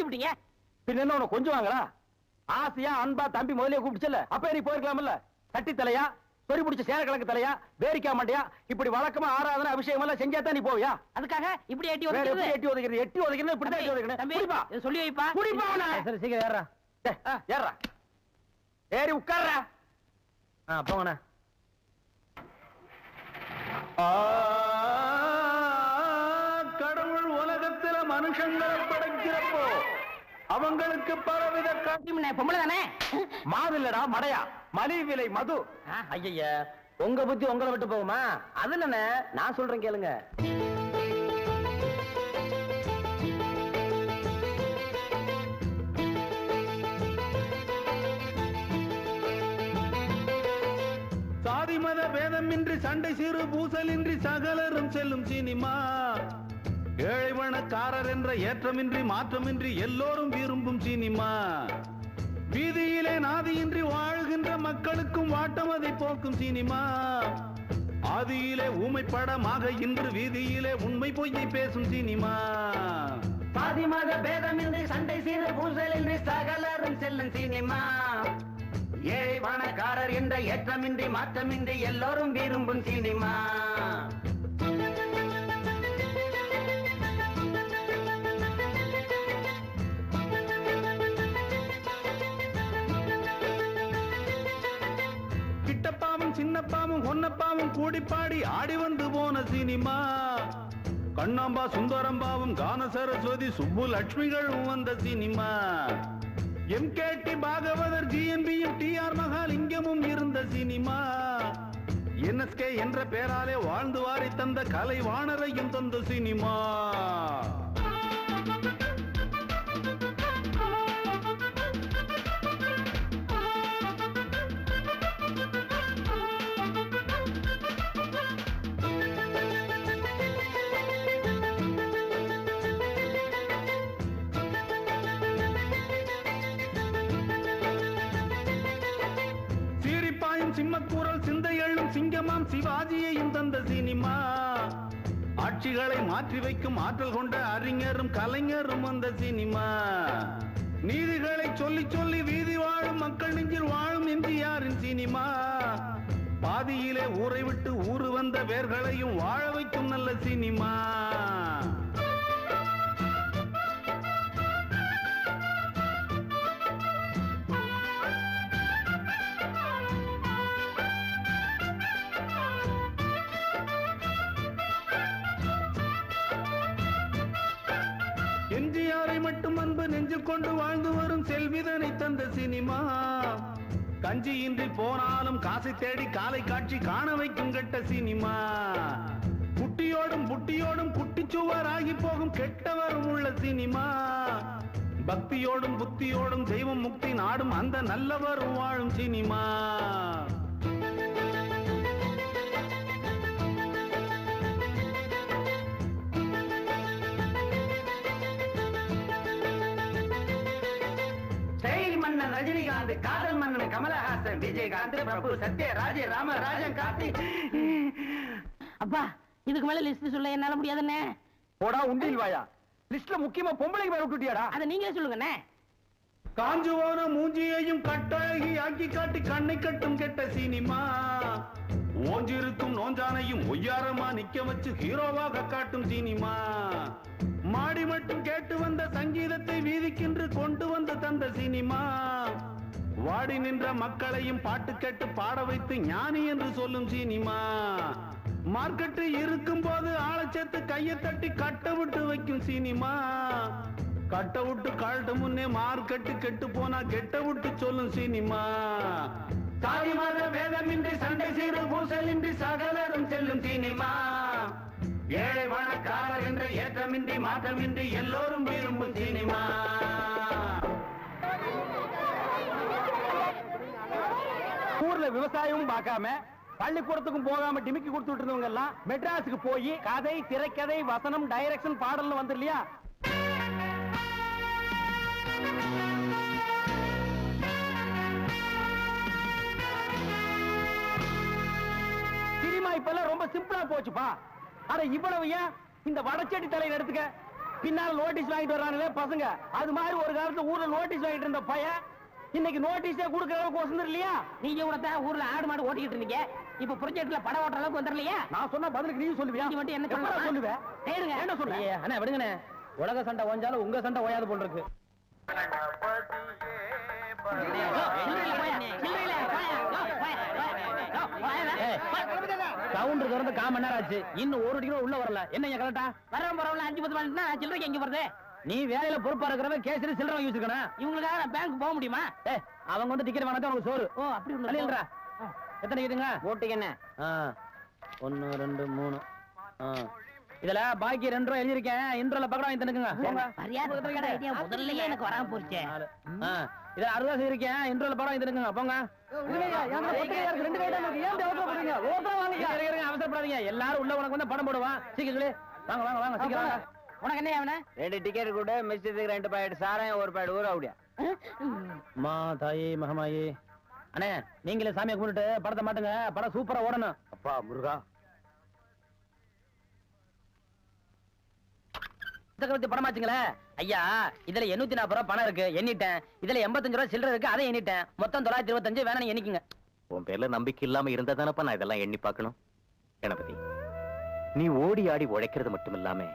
விட்டீங்க? பின்ன என்ன உனக்கு கொஞ்சம் வாங்களா? ஆசையா அன்பா தம்பி முதலே கூப்பிடுச்சல, அப்ப நீ போயிருக்கலாம்ல. கட்டி தலையா, சொறி பிடிச்ச சேரக்கிழங்கு தலையா, வேரிக்கா மாட்டியா, இப்படி வழக்கமா ஆராதனை அபிஷேகம் எல்லாம் செஞ்சா தான் நீ போவியா? அதுக்காக இப்படி எட்டி எட்டி ஒதுக்குறது? ஒதுக்கிறது, எட்டி ஒதுக்கிறது, இப்படி தான் எட்டி ஒதுக்கணும். தம்பி, குடிப்பா. இதை சொல்லி வைப்பா. குடிப்பா அவனை. சரி சீக்கிரம் ஏறா. ஏறா, ஏறி உட்கார்றா. போங்கண்ணா. கடவுள் உலகத்துல மனுஷங்களை படைக்கிறப்போ அவங்களுக்கு பலவித பொம்பளை தானே? மாது இல்லடா மடையா, மலிவு விலை மது. ஐயா, உங்க புத்தி உங்களை விட்டு போகுமா? அது என்ன, நான் சொல்றேன் கேளுங்க. சாதி மத பேதமின்றி சண்டை சிறு பூசலின்றி சகலரும் செல்லும் சினிமா. ஏழை பணக்காரர் என்ற ஏற்றமின்றி மாற்றமின்றி எல்லோரும் விரும்பும் சினிமா. வீதியிலே நாதியின்றி வாழ்கின்ற மக்களுக்கும் வாட்டம் அதை போக்கும் சினிமா. ஆதியிலே ஊமை படமாக இன்று வீதியிலே உண்மை பொய்யை பேசும் சினிமா. சாதி மத பேதமின்றி சண்டை சிறு பூசலின்றி சகலரும் செல்லும் சினிமா. ஏழை பணக்காரர் என்ற ஏற்றமின்றி மாற்றமின்றி எல்லோரும் விரும்பும் சினிமா. கிட்டப்பாவும் சின்னப்பாவும் ஒன்னப்பாவும் கூடிப்பாடி ஆடி வந்து போன சினிமா. கண்ணாம்பா சுந்தரம்பாவும் கான சரஸ்வதி சுப்பு லட்சுமிகளும் வந்த சினிமா. எம்கேடி பாகவதர் ஜிஎன்பியும் டிஆர் மகாலிங்கமும் இருந்த சினிமா. என்எஸ்கே என்ற பெயராலே வாழ்ந்து வாரி தந்த கலை வாணரையும் தந்த சினிமா. சிம்மக்கூரல் சிந்தை எள்ளும் சிங்கமாம் சிவாஜியையும் தந்த சினிமா. ஆட்சிகளை மாற்றி வைக்கும் ஆற்றல் கொண்ட அறிஞரும் கலைஞரும் வந்த சினிமா. நீதிகளை சொல்லி சொல்லி வீதி வாழும் மக்கள் நெஞ்சில் வாழும் எம்ஜிஆரின் சினிமா. பாதியிலே ஊரை விட்டு ஊரு வந்த வேர்களையும் வாழ வைக்கும் நல்ல சினிமா. எம்ஜிஆரை மட்டும் அன்பு நெஞ்சில் கொண்டு வாழ்ந்து வரும் செல்விதனை தந்த சினிமா. கஞ்சியின்றி போனாலும் காசை தேடி காலை காட்சி காண வைக்கும் கெட்ட சினிமா. குட்டியோடும் புட்டியோடும் குட்டிச்சுவராகி போகும் கெட்டவரும் உள்ள சினிமா. பக்தியோடும் புத்தியோடும் தெய்வம் முக்தி நாடும் அந்த நல்லவரும் வாழும் சினிமா. ரஜினிகாந்த், காதல் மன்னன் கமலஹாசன், விஜயகாந்த், பிரபு, சத்யராஜ், ராமராஜன், கார்த்திக். அப்பா, இதுக்கு மேல லிஸ்ட் சொல்ல என்னால முடியாதுண்ணே. போடா உண்டில் வாயா, லிஸ்ட்ல முக்கியமா பொம்பளைக்கு பேர் விட்டுட்டியாடா. அதை நீங்களே சொல்லுங்கண்ணே. காஞ்சுவான மூஞ்சியையும் கட்டழகி ஆக்கி காட்டி கண்ணை கட்டும் கெட்ட சினிமா. ஓஞ்சிருக்கும் நோஞ்சானையும் ஒய்யாரமா நிக்க வச்சு ஹீரோவாக காட்டும் சினிமா. மாடி மட்டும் கேட்டு வந்த சங்கீதத்தை வீதிக்கென்று கொண்டு வந்து தந்த சினிமா. வாடி நின்ற மக்களையும் பாட்டு கேட்டு பாட வைத்து ஞானி என்று சொல்லும் சினிமா. மார்க்கெட்டு இருக்கும் போது ஆளச்சேத்து கையை தட்டி கட்ட விட்டு வைக்கும் சினிமா. கட்ட விட்டு கழட்டு முன்னே மார்க்கெட்டு கெட்டு போனா கெட்ட விட்டு சொல்லும் சினிமா. சாதி மத வேதமின்றி சண்டை சீரு பூசலின்றி சகலரும் செல்லும் சினிமா. ஏழை பணக்காரர் என்ற ஏற்றமின்றி மாற்றமின்றி எல்லோரும் விரும்பும் சினிமா. ஊர்ல விவசாயமும் பார்க்காம பள்ளிக்கூடத்துக்கும் போகாம டிமிக்கி கொடுத்துட்டு இருந்தவங்க எல்லாம் மெட்ராஸுக்கு போய் கதை, திரைக்கதை, வசனம், டைரக்ஷன், பாடல்னு வந்து இல்லையா. சினிமா இப்பெல்லாம் ரொம்ப சிம்பிளா போச்சுப்பா. அட இவ்வளவு ஏன் இந்த வடச்செடி தலையில எடுத்துக்க, பின்னால நோட்டீஸ் வாங்கிட்டு வர்றானுங்களே பசங்க. அது மாதிரி ஒரு காலத்துல ஊர்ல நோட்டீஸ் வாங்கிட்டு இருந்த பையன் இன்னைக்கு நோட்டீஸே கொடுக்கற அளவுக்கு வசந்தர் இல்லையா? நீங்க கூட தான் ஊர்ல ஆடு மாடு ஓட்டிக்கிட்டு இருந்தீங்க. இப்ப ப்ராஜெக்ட்ல படம் ஓட்டுற அளவுக்கு வந்துடலையா? நான் சொன்ன பதிலுக்கு நீ சொல்லுவியா? நீ மட்டும் என்ன சொல்லுவேன்? தேடுங்க. என்ன சொல்லுங்க? அண்ணா விடுங்கண்ணே. உலக சண்டை ஓஞ்சாலும் உங்க சண்டை ஓயாது போல் இருக்கு. சவுண்ட் திறந்து 1/4 மணி நேரம் ஆச்சு. இன்னும் ஒரு டிக்கெட் உள்ள வரல. என்னங்க கரெக்டா? வரவன் பரவாயில்ல 5-10 மணினா சில்லறைக்கு எங்க வருது? நீ வேலையில பொறுப்பா இருக்கிறவன் கேசரி சில்லறை வாங்கி வச்சிருக்கணும். இவங்களுக்காக நான் பேங்க் போக முடியுமா? அவங்க வந்து டிக்கெட் வாங்கினா உனக்கு சோறு. ஓ அப்படி இல்லைன்றா. எத்தனை டிக்கெட்டுங்க? போட்டுங்க என்ன? 1 2 3. இதுல பாக்கி 2 ரூபாய் எழுதிருக்கேன். இன்ட்ரோல பக்கடா வாங்கி தந்துக்குங்க. முதல்லயே எனக்கு வராம போச்சு. இதுல 60 ரூபாய் இருக்கேன். இன்ட்ரோல படம் வாங்கி தந்துக்குங்க. போங்க. அவசரப்படாதீங்க. எல்லாரும் உள்ள உனக்கு வந்து படம் போடுவான். சீக்கிரம் வாங்க வாங்க வாங்க சீக்கிரம். உனக்கு என்ன ஆவன? 2 டிக்கெட் கூட மிஸ்டேக்கு 2 பாக்கெட் சாராயம் 1 பாக்கெட் ஊற அப்படியா? மா தாயே மகமாயே. அண்ணே நீங்களே சாமியை கும்பிட்டு படத்தை மாட்டுங்க. படம் சூப்பரா ஓடணும். அப்பா முருகா. சக்கரவர்த்தி படமாச்சுங்களே ஐயா. இதுல 840 ரூபாய் பணம் இருக்கு, எண்ணிட்டேன். இதுல 85 ரூபாய் சில்லறை இருக்கு, அதை எண்ணிட்டேன். மொத்தம் 925. வேணா நீ எண்ணிக்குங்க. உன் பேர்ல நம்பிக்கை இல்லாம இருந்தா தானப்பா நான் இதெல்லாம் எண்ணி பார்க்கணும். கணபதி, நீ ஓடி ஆடி உழைக்கிறது மட்டும் இல்லாம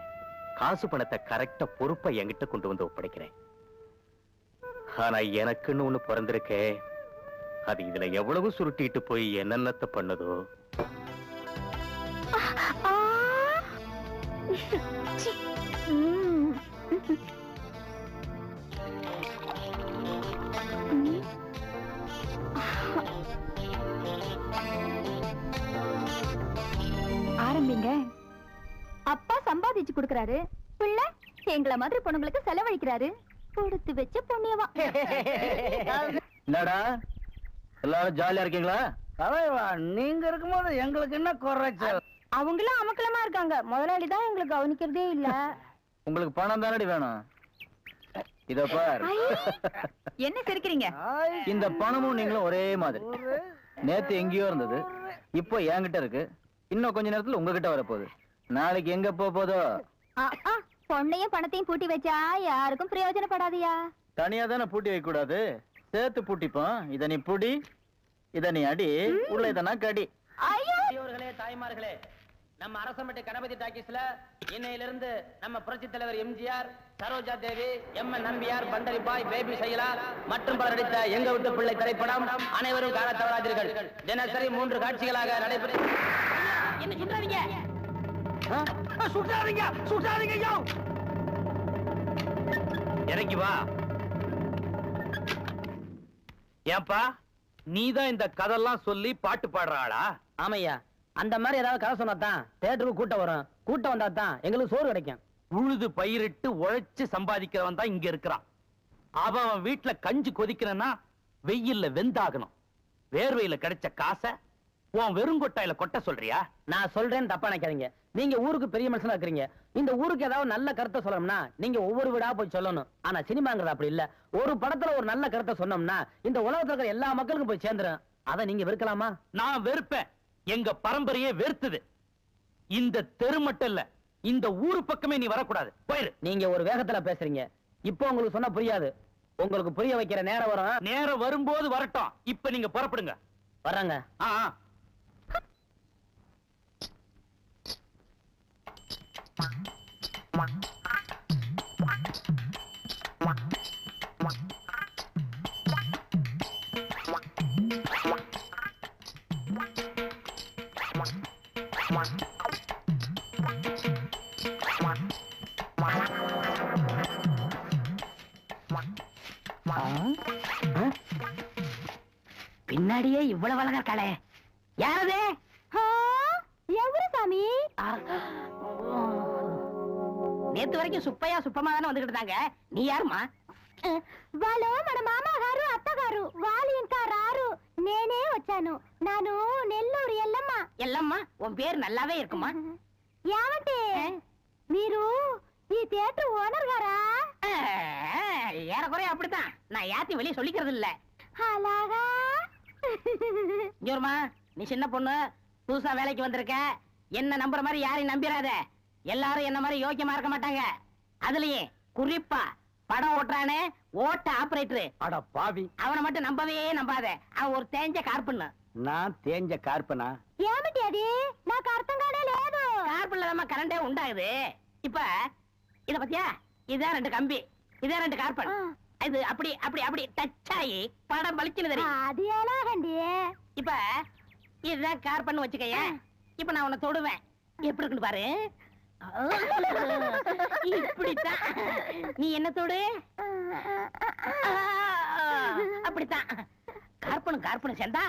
காசு பணத்தை கரெக்டா பொறுப்பா என்கிட்ட கொண்டு வந்து ஒப்படைக்கிறேன். ஆனா எனக்குன்னு ஒண்ணு பிறந்திருக்கே, அது இதுல எவ்வளவு சுருட்டிட்டு போய் என்னென்னத்தை பண்ணுதோ. ஆரம்பிங்க. அப்பா சம்பாதிச்சு கொடுக்கறாரு, பிள்ளை எங்கள மாதிரி பொண்ணுங்களுக்கு செலவழிக்கிறாரு. கொடுத்து வச்ச புண்ணியவா. என்னடா எல்லாரும் ஜாலியா இருக்கீங்களா? நீங்க இருக்கும்போது எங்களுக்கு என்ன குறைச்சல்? அவங்களும் அமக்கலமா இருக்காங்க. முதலாளி தான் எங்களுக்கு கவனிக்கிறதே இல்ல. உங்களுக்கு பணம் தானடி வேணும். இத பார். என்ன சிரிக்கிறீங்க? இந்த பணமும் நீங்களும் ஒரே மாதிரி. நேத்து எங்கேயோ இருந்தது, இப்போ என்கிட்ட இருக்கு. இன்னும் கொஞ்ச நேரத்துல உங்ககிட்ட வரப்போகுது. நாளைக்கு எங்க போதோ? பொண்ணையும் பணத்தையும் பூட்டி வச்சா யாருக்கும் பிரயோஜனப்படாதியா. தனியா தானே பூட்டி வைக்க கூடாது, சேர்த்து பூட்டிப்போம். இத நீ புடி, இத நீ அடி, உள்ள இதனா கடி. ஐயோர்களே தாய்மார்களே, நம்ம அரசமட்டை கணபதி டாக்கீஸ்ல இன்னையிலிருந்து நம்ம புரட்சி தலைவர் எம்ஜிஆர், சரோஜா தேவி, எம்என் நம்பியார், பண்டரி பாய், பேபி சைலா மற்றும் பலர் நடித்த எங்க விட்டு பிள்ளை திரைப்படம் அனைவரும் காண தவறாதீர்கள். தினசரி 3 காட்சிகளாக நடைபெறும். என்ன சுட்டாதீங்க, சுட்டாதீங்க, சுட்டாதீங்க. இறங்கி வா. ஏன்பா நீதான் இந்த கதெல்லாம் சொல்லி பாட்டு பாடுற ஆளா? ஆமையா, அந்த மாதிரி ஏதாவது கதை சொன்னாதான் தியேட்டருக்கு கூட்டம் வரும். கூட்டம் வந்தா தான் எங்களுக்கு சோறு கிடைக்கும். உழுது பயிரிட்டு உழைச்சு சம்பாதிக்கிறவன் தான் இங்க இருக்கிறான். அவன் வீட்டுல கஞ்சி கொதிக்கணும்னா வெயில்ல வெந்தாகணும். வேர்வையில கிடைச்ச காசை உன் வெறுங்கொட்டாயில கொட்ட சொல்றியா? நான் சொல்றேன்னு தப்பா நினைக்காதீங்க. நீங்க ஊருக்கு பெரிய மனுஷனா இருக்கிறீங்க. இந்த ஊருக்கு ஏதாவது நல்ல கருத்தை சொல்லணும்னா நீங்க ஒவ்வொரு வீடா போய் சொல்லணும். ஆனா சினிமாங்கிறது அப்படி இல்ல. ஒரு படத்துல ஒரு நல்ல கருத்தை சொன்னோம்னா இந்த உலகத்துல இருக்கிற எல்லா மக்களுக்கும் போய் சேர்ந்துரும். அதை நீங்க வெறுக்கலாமா? நான் வெறுப்பேன். எங்க பரம்பரையே வெறுத்துது. இந்த தெரு மட்டும் இல்ல, இந்த ஊரு பக்கமே நீ வரக்கூடாது. போயிரு. நீங்க ஒரு வேகத்துல பேசுறீங்க. இப்போ உங்களுக்கு சொன்னா புரியாது. உங்களுக்கு புரிய வைக்கிற நேரம் வரும். நேரம் வரும்போது வரட்டும். இப்ப நீங்க புறப்படுங்க. வர்றாங்க. பின்னாடியே இவ்வளவு அழகா இருக்காளே, யாரது? எவரு சாமி? நேத்து வரைக்கும் சுப்பையா சுப்பமா தானே வந்துகிட்டு இருந்தாங்க. நீ யாருமா? వాళ్ళు మన మామగారు అత్తగారు వాళ్ళు ఇంకా రారు. నేనే వచ్చాను. నాను నెల్లూరు ఎల్లమ్మ. ఎల్లమ్మ, உன் பேர் நல்லாவே இருக்குமா? ఏమంటే మీరు ఈ థియేటర్ ఓనర్ గారా? ஏறக்குறைய அப்படித்தான். நான் யாத்தையும் வெளியே சொல்லிக்கிறது இல்ல. అలాగా? ஜோர்மா, நீ சின்ன பொண்ணு, புதுசா வேலைக்கு வந்திருக்க. என்ன நம்புற மாதிரி யாரையும் நம்பிராத. எல்லாரும் என்ன மாதிரி யோக்கியமா இருக்க மாட்டாங்க. அதுலயே குறிப்பா படம் ஓட்டுறானே ஓட்ட ஆபரேட்டர். அட பாவி, அவனை மட்டும் நம்பவே நம்பாத. அவன் ஒரு தேஞ்ச கார்பன். நான் தேஞ்ச கார்பனா? ఏమిటి అది నాకు అర్థం కానే లేదు. கார்பன்ல தான் கரண்டே உண்டாகுது. இப்ப இத பத்தியா, இதான் 2 கம்பி, இதான் 2 கார்பன். இது அப்படி அப்படி அப்படி டச் ஆகி படம் பளிச்சுன்னு தெரியும். అది ఎలాగండి? இப்ப இதுதான் கார்பன் வச்சுக்கயே. இப்ப நான் உன்னை தொடுவேன், எப்படி இருக்குன்னு பாரு. இப்படித்தான் நீ என்ன தொடு, அப்படித்தான். கார்பனும் கார்பனும் சேர்ந்தா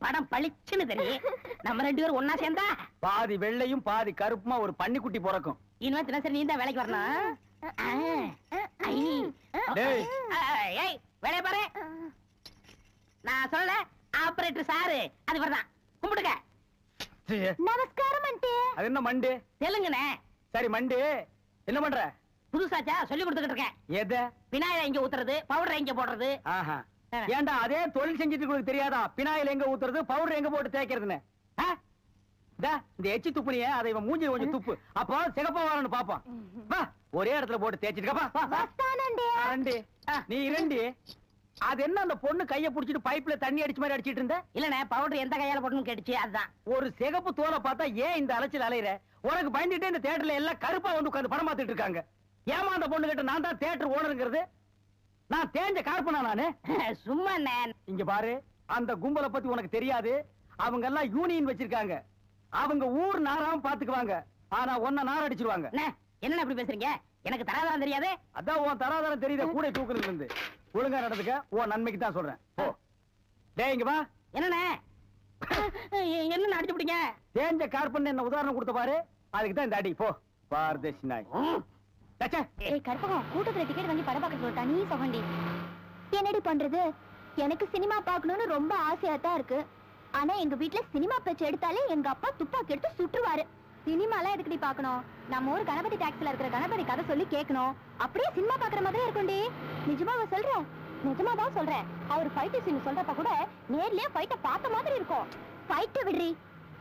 படம் பளிச்சுன்னு தெரியும். நம்ம 2 பேரும் ஒன்னா சேர்ந்தா பாதி வெள்ளையும் பாதி கருப்புமா ஒரு பன்னிக்குட்டி பிறக்கும். இனிமே தினசரி நீ தான் வேலைக்கு வரணும். டேய், ஏய் வேலைய பாரு. நான் சொல்லல, ஆபரேட்டர் சாரு அது வரதான். கும்பிடுங்க. நமஸ்காரம் ஆண்டி. அது என்ன மண்டு? தெலுங்குனே. சரி மண்டு, என்ன பண்ற? புதுசாச்சா சொல்லி கொடுத்துக்கிட்டு இருக்கேன். எத? விநாயகர் எங்க ஊத்துறது, பவுடர் எங்க போடுறது. ஆஹா, ஏண்டா அதே தொழில் செஞ்சுட்டு உங்களுக்கு தெரியாதா பினாயில் எங்க ஊத்துறது பவுடர் எங்க போட்டு தேய்க்கிறதுன்னு? இந்த எச்சி துப்புனியே அதை இவன் மூஞ்சி கொஞ்சம் துப்பு, அப்போ சிகப்பா வரணும் பாப்பான். வா, ஒரே இடத்துல போட்டு தேய்ச்சிட்டு நீ இரண்டி. அது என்ன அந்த பொண்ணு கைய புடிச்சிட்டு பைப்ல தண்ணி அடிச்ச மாதிரி அடிச்சிட்டு இருந்த? இல்லனே, பவுடர் எந்த கையால போடணும்னு கேட்டுச்சு, அதுதான். ஒரு சிகப்பு தோலை பார்த்தா ஏன் இந்த அலைச்சல் அலையிற? உனக்கு பயந்துட்டே இந்த தியேட்டர்ல எல்லாம் கருப்பா வந்து உட்கார்ந்து படம் பார்த்துட்டு இருக்காங்க. ஏமா அந்த பொண்ணு கிட்ட நான் தான் தியேட்டர் ஓனருங்கிறது? நான் தேஞ்ச கார்பனா நானு? சும்மா இங்க பாரு, அந்த கும்பலை பத்தி உனக்கு தெரியாது. அவங்க எல்லாம் யூனியன் வச்சிருக்காங்க. அவங்க ஊர் நாராம பாத்துக்குவாங்க. ஆனா ஒன்ன நார் அடிச்சிருவாங்க. என்ன இப்படி பேசுறீங்க? எனக்கு தராதரம் தெரியாது. அதான் உன் தராதரம் தெரியுத கூட தூக்குறதுல இருந்து. ஒழுங்கா நடந்துக்க, உன் நன்மைக்கு தான் சொல்றேன். போ. டேய் இங்க வா. என்னண்ணே என்ன அடிச்சு பிடிங்க? தேஞ்ச கார்பன் என்ன உதாரணம் கொடுத்த பாரு, அதுக்கு தான் இந்த அடி. போ பார்தேசி நாய். ஏய் கற்பகம், கூட்டத்துல டிக்கெட் வாங்கி படம் பார்க்க சொல்லிட்டா நீ சொகண்டி. என்னடி பண்றது? எனக்கு சினிமா பார்க்கணும்னு ரொம்ப ஆசையா தான் இருக்கு. ஆனா எங்க வீட்ல சினிமா பேச்சு எடுத்தாலே எங்க அப்பா துப்பாக்கி எடுத்து சுட்டுருவாரு. சினிமாலாம் எதுக்குடி பார்க்கணும்? நம்ம ஊர் கணபதி டாக்ஸ்ல இருக்கிற கணபதி கதை சொல்லி கேட்கணும். அப்படியே சினிமா பாக்குற மாதிரி இருக்கும்டி. நிஜமாவா சொல்றேன்? நிஜமாதான் சொல்றேன். அவர் ஃபைட் சீன் சொல்றப்ப கூட நேர்லயே ஃபைட்ட பார்த்த மாதிரி இருக்கும். ஃபைட்ட விடுறி,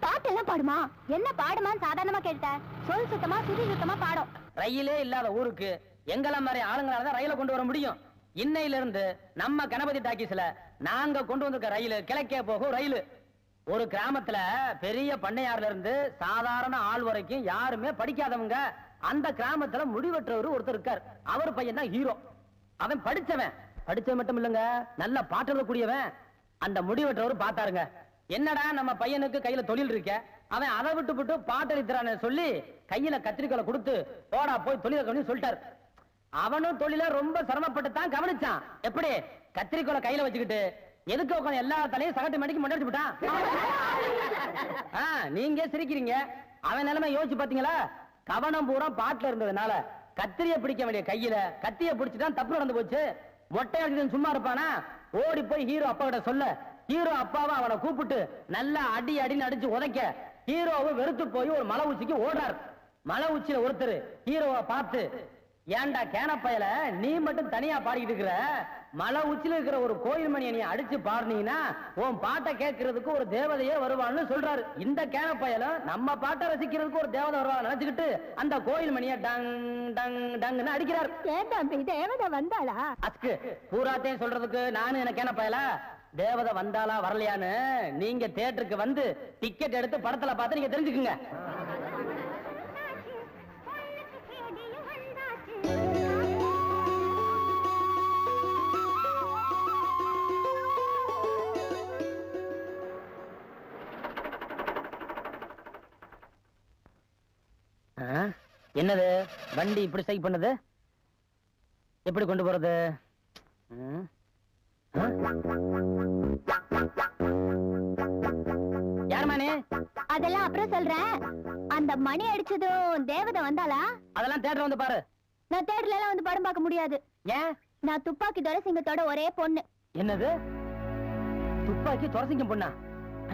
பாட்டு எல்லாம் பாடுமா? என்ன பாடுமான்னு சாதாரணமா கேட்டேன். சொல் சுத்தமா சுதி சுத்தமா பாடும். ரயிலே இல்லாத ஊருக்கு எங்கெல்லாம் மாதிரி ஆளுங்களால தான் ரயில கொண்டு வர முடியும். இன்னையில இருந்து நம்ம கணபதி டாக்கீஸ்ல நாங்க கொண்டு வந்திருக்க ரயில் கிழக்கே போகும் ரயில். ஒரு கிராமத்துல பெரிய பண்ணையார்ல இருந்து சாதாரண ஆள் வரைக்கும் யாருமே படிக்காதவங்க. அந்த கிராமத்துல முடிவெற்றவர் ஒருத்தர் இருக்கார். அவர் பையன் தான் ஹீரோ. அவன் படிச்சவன் மட்டும் இல்லங்க, நல்ல பாட்டு கூடியவன். அந்த முடிவெற்றவர் பார்த்தாருங்க, என்னடா நம்ம பையனுக்கு கையில தொழில் இருக்க, அவன் அதை விட்டு பாட்டளிக்கிறான்னு சொல்லி கையில கத்திரிக்கோலை கொடுத்து போடா போய் தொழில கவனி சொல்லிட்டாரு. அவனும் தொழில ரொம்ப சிரமப்பட்டு தான் கவனிச்சான். எப்படி கத்திரிக்கோலை கையில வச்சுக்கிட்டு எதுக்கு உட்காந்து எல்லா தலையும் சகட்டு மணிக்கு மண்டடிச்சு விட்டான். நீங்க சிரிக்கிறீங்க, அவன் நிலைமை யோசிச்சு பாத்தீங்களா? கவனம் பூரா பாட்டுல இருந்ததுனால கத்திரிய பிடிக்க வேண்டிய கையில கத்திய பிடிச்சுதான் தப்பு நடந்து போச்சு. மொட்டையாடி சும்மா இருப்பானா? ஓடி போய் ஹீரோ அப்பா கிட்ட சொல்ல, ஹீரோ அப்பாவை அவனை கூப்பிட்டு நல்லா அடி அடின்னு அடிச்சு உதைக்க ஹீரோவை வெறுத்து போய் ஒரு மலை உச்சிக்கு ஓடுறாரு. மலை உச்சியில ஒருத்தர் ஹீரோவை பார்த்து, ஏன்டா கேனப்பையில நீ மட்டும் தனியா பாடிக்கிட்டு இருக்கிற, மலை உச்சில இருக்கிற ஒரு கோயில் மணியை நீ அடிச்சு பாடுனீங்கன்னா உன் பாட்டை கேட்கறதுக்கு ஒரு தேவதையே வருவான்னு சொல்றாரு. இந்த கேனப்பையில நம்ம பாட்டை ரசிக்கிறதுக்கு ஒரு தேவதை வருவா நினைச்சுக்கிட்டு அந்த கோயில் மணியை டங் டங் டங்னு அடிக்கிறார். தேவதை வந்தாளா? அஸ்கு பூராத்தையும் சொல்றதுக்கு நானு என்ன கேனப்பையில தேவதை வந்தாளா வரலையான்னு நீங்க தியேட்டருக்கு வந்து டிக்கெட் எடுத்து படத்துல பார்த்து நீங்க தெரிஞ்சுக்குங்க. என்னது வண்டி இப்படி சைக் பண்ணுது? எப்படி கொண்டு போறது? யாருமானே? அதெல்லாம் அப்புறம் சொல்றேன். அந்த மணி அடிச்சதும் தேவதை வந்தாளா? அதெல்லாம் தியேட்டர் வந்து பாரு. நான் தியேட்டர்ல எல்லாம் வந்து படம் பார்க்க முடியாது. ஏன்? நான் துப்பாக்கி துரைசிங்கத்தோட ஒரே பொண்ணு. என்னது துப்பாக்கி துரைசிங்கம் பொண்ணா?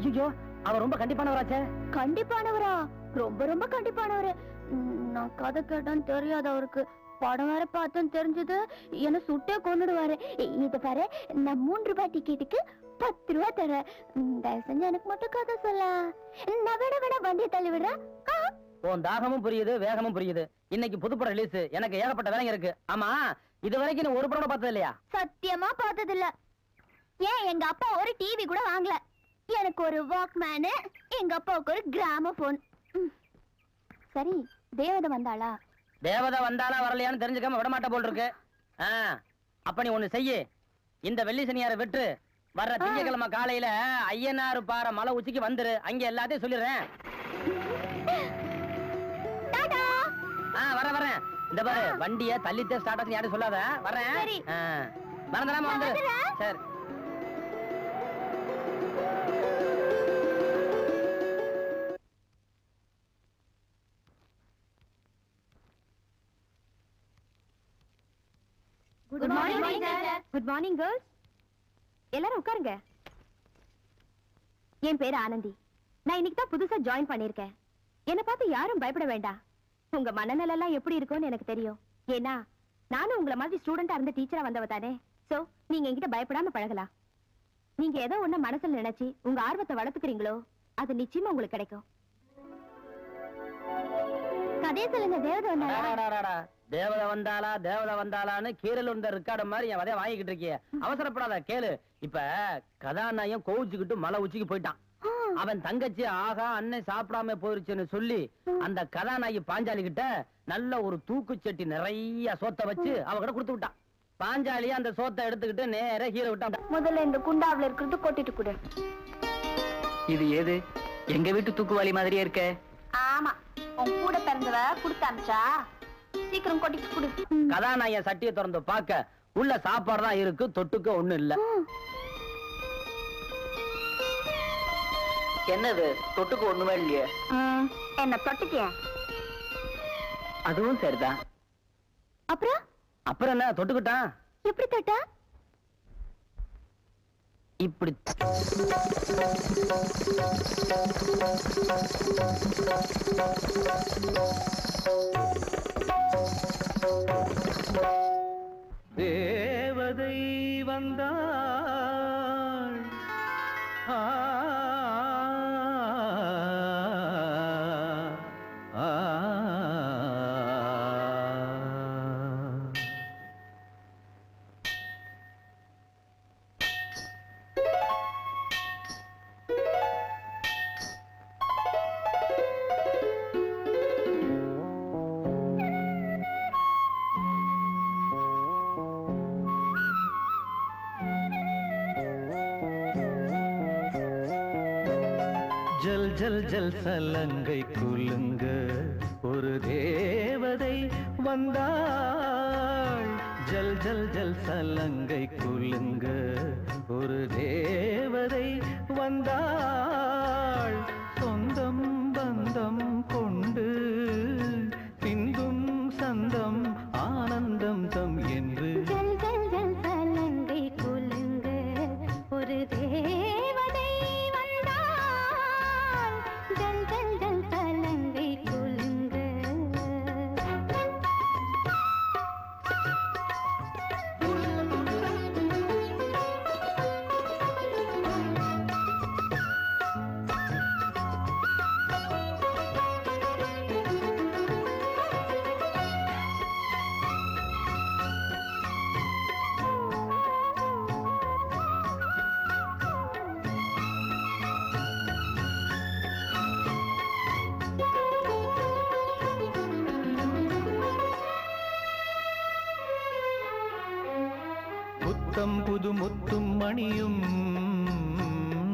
ஐயோ, அவ ரொம்ப கண்டிப்பானவராச்சே. கண்டிப்பானவரா? ரொம்ப ரொம்ப கண்டிப்பானவரு. நான் கதை கேட்டான்னு தெரியாது அவருக்கு. படம் வேற பார்த்தோன்னு தெரிஞ்சது என்ன சுட்டே கொண்டுடுவாரு. இத பாரு, நான் 3 ரூபாய் டிக்கெட்டுக்கு 10 ரூபாய் தரேன். தயவு செஞ்சு எனக்கு மட்டும் கதை சொல்ல. நான் விட வண்டியை தள்ளி விடுறேன். உன் தாகமும் புரியுது, வேகமும் புரியுது. இன்னைக்கு புதுப்படம் ரிலீஸ், எனக்கு ஏகப்பட்ட வேலைங்க இருக்கு. ஆமா, இது வரைக்கும் நீ ஒரு படம் பார்த்தது இல்லையா? சத்தியமா பார்த்தது இல்ல. ஏன் எங்க அப்பா ஒரு டிவி கூட வாங்கல. எனக்கு ஒரு வாக்மேனு, எங்க அப்பாவுக்கு ஒரு கிராமபோன். சரி, தேவதை வந்தாளா? தேவதை வந்தாலா வரலையான்னு தெரிஞ்சுக்காம விடமாட்ட போல் இருக்கு. அப்ப நீ ஒண்ணு செய்யு. இந்த வெள்ளி சனியார விட்டு வர்ற திங்கக்கிழமை காலையில ஐயனாறு பாறை மலை உச்சிக்கு வந்துரு. அங்க எல்லாத்தையும் சொல்லிடுறேன். வரேன். இந்த பாரு, வண்டிய தள்ளித்தே ஸ்டார்ட் ஆச்சு யாரும் சொல்லாத. வரேன். மறந்துடாம வந்து. சரி. Good morning. Good morning girls. எல்லாரும் உட்காருங்க. என் பேரு ஆனந்தி. நான் இன்னைக்கு தான் புதுசா ஜாயின் பண்ணிருக்கேன். என்ன பார்த்து யாரும் பயப்பட வேண்டாம். உங்க மனநல எல்லாம் எப்படி இருக்கும்னு எனக்கு தெரியும். ஏன்னா நானும் உங்களை மாதிரி ஸ்டூடெண்டா இருந்த டீச்சரா வந்தவ தானே. சோ நீங்க என்கிட்ட பயப்படாம பழகலாம். நீங்க ஏதோ ஒண்ணு மனசுல நினைச்சு உங்க ஆர்வத்தை வளர்த்துக்கிறீங்களோ அது நிச்சயமா உங்களுக்கு கிடைக்கும். கதையை சொல்லுங்க. தேவதை வந்தாளா தேவதை வந்தாளான்னு கீரல் இருந்த ரெக்கார்டு மாதிரி என் வதைய வாங்கிக்கிட்டு இருக்கிய. அவசரப்படாத, கேளு. இப்ப கதாநாயகன் கோவிச்சுக்கிட்டு மலை உச்சிக்கு போயிட்டான். அவன் தங்கச்சி ஆகா அன்னை சாப்பிடாம போயிருச்சுன்னு சொல்லி அந்த கதாநாயகி பாஞ்சாலி கிட்ட நல்ல ஒரு தூக்குச்சட்டி நிறைய சோத்தை வச்சு அவகிட்ட கொடுத்து விட்டான். பாஞ்சாலி அந்த சோத்தை எடுத்துக்கிட்டு நேர ஹீரோ விட்டான். முதல்ல இந்த குண்டாவில இருக்கிறது கொட்டிட்டு கொடு. இது ஏது? எங்க வீட்டு தூக்குவாளி மாதிரியே இருக்க. ஆமா, உன் கூட பிறந்தவ குடுத்தாச்சா? சீக்கிரம் கொட்டிட்டு கொடு. கதாநாயகன் சட்டியை திறந்து பார்க்க உள்ள சாப்பாடு தான் இருக்கு, தொட்டுக்க ஒண்ணும் இல்ல. என்னது தொட்டுக்கு ஒண்ணுமே இல்லையே? என்ன தொட்டுக்க? அதுவும் சரிதான். அப்புறம் என்ன தொட்டுக்கிட்டான்? எப்படி தொட்டா? இப்படி. தேவதை வந்தாள். ஜல் ஜல் ஜல் சலங்கை குலுங்க ஒரு தேவதை வந்தாள். ஜல் ஜல் ஜல் சலங்கை குலுங்க ஒரு தேவதை வந்தாள். சொந்தம் பந்தம் கொண்டு பிந்தும் சந்தம் ஆனந்தம் தம் என்று ஜல் ஜல் ஜல் சலங்கை குலுங்க ஒரு தேவதை வந்தாள். ஜல் ஜல் ஜல் சலங்கை குலுங்க. புத்தம் புது முத்தும் மணியும்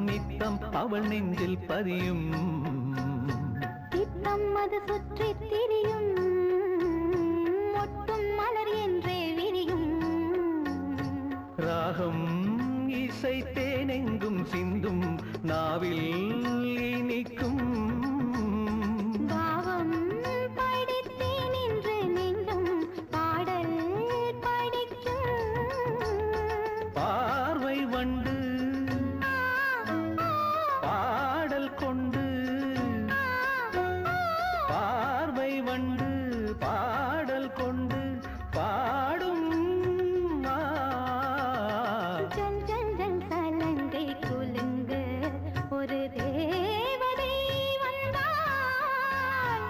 நித்தம் அவள் நெஞ்சில் பதியும். சித்தம் அது சுற்றி திரியும் மொட்டும் மலர் என்றே விரியும். ராகம் இசை தேனெங்கும் சிந்தும் நாவில் இனிக்கும். பாவம் படித்தேன் என்று நெஞ்சும் பாடல் படிக்கும். பார்வை வண்டு பாடல் கொண்டு பார்வை வண்டு பாடல் கொண்டு பாடும். ஜல் ஜல் ஜல் சலங்கை குலுங்க ஒரு தேவதை வந்தாள்.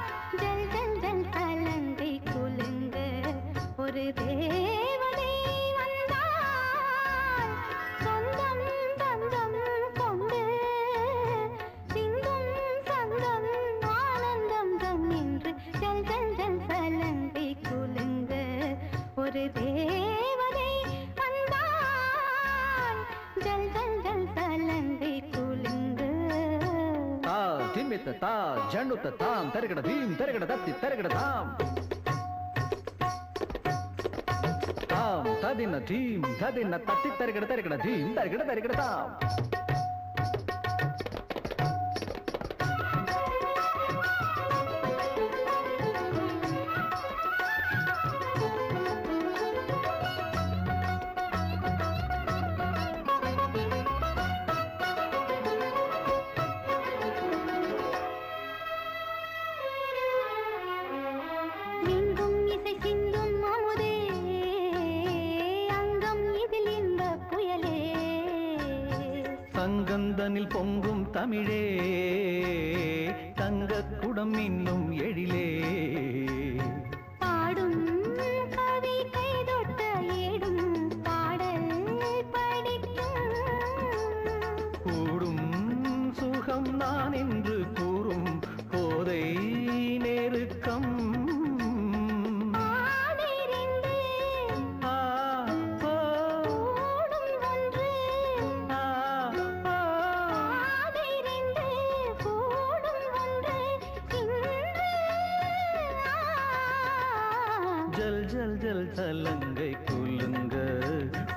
ஒரு தேவதை வந்தாள் சொந்தம் பந்தம் கொண்டு சிந்தும் சந்தம் ஆனந்தம் தம் என்று ஜல் ஜல் ஜல் சலங்கை குலுங்க ஒரு தேவதை வந்தாள் ஜல் ஜல் ஜல் சலங்கை குலுங்க தா திமித்த தா ஜண்ணுத்த தாம் தருகட தீம் தருகட தத்தி தருகட தாம் தாம் ததின தீம் ததின தத்தி தருகட தருகட தீம் தருகட தருகட தாம் எங்கும் இசை சிந்தும் அமுதே அங்கம் இதில் இன்ப புயலே சங்கந்தனில் பொங்கும் தமிழே தங்க குடம் இன்னும் எழிலே பாடும் கவி கைதொட்ட ஏடும் பாடல் படிக்கும் கூடும் சுகம் நான் என்று கூறும் போதை நெருக்கம் ஆதிரிந்து ஆ, ஓ, கூடும் ஒன்று ஆ, ஓ. ஆதிரிந்து கூடும் ஒன்று இன்று ஜல் ஜல் ஜல் சலங்கை குலுங்க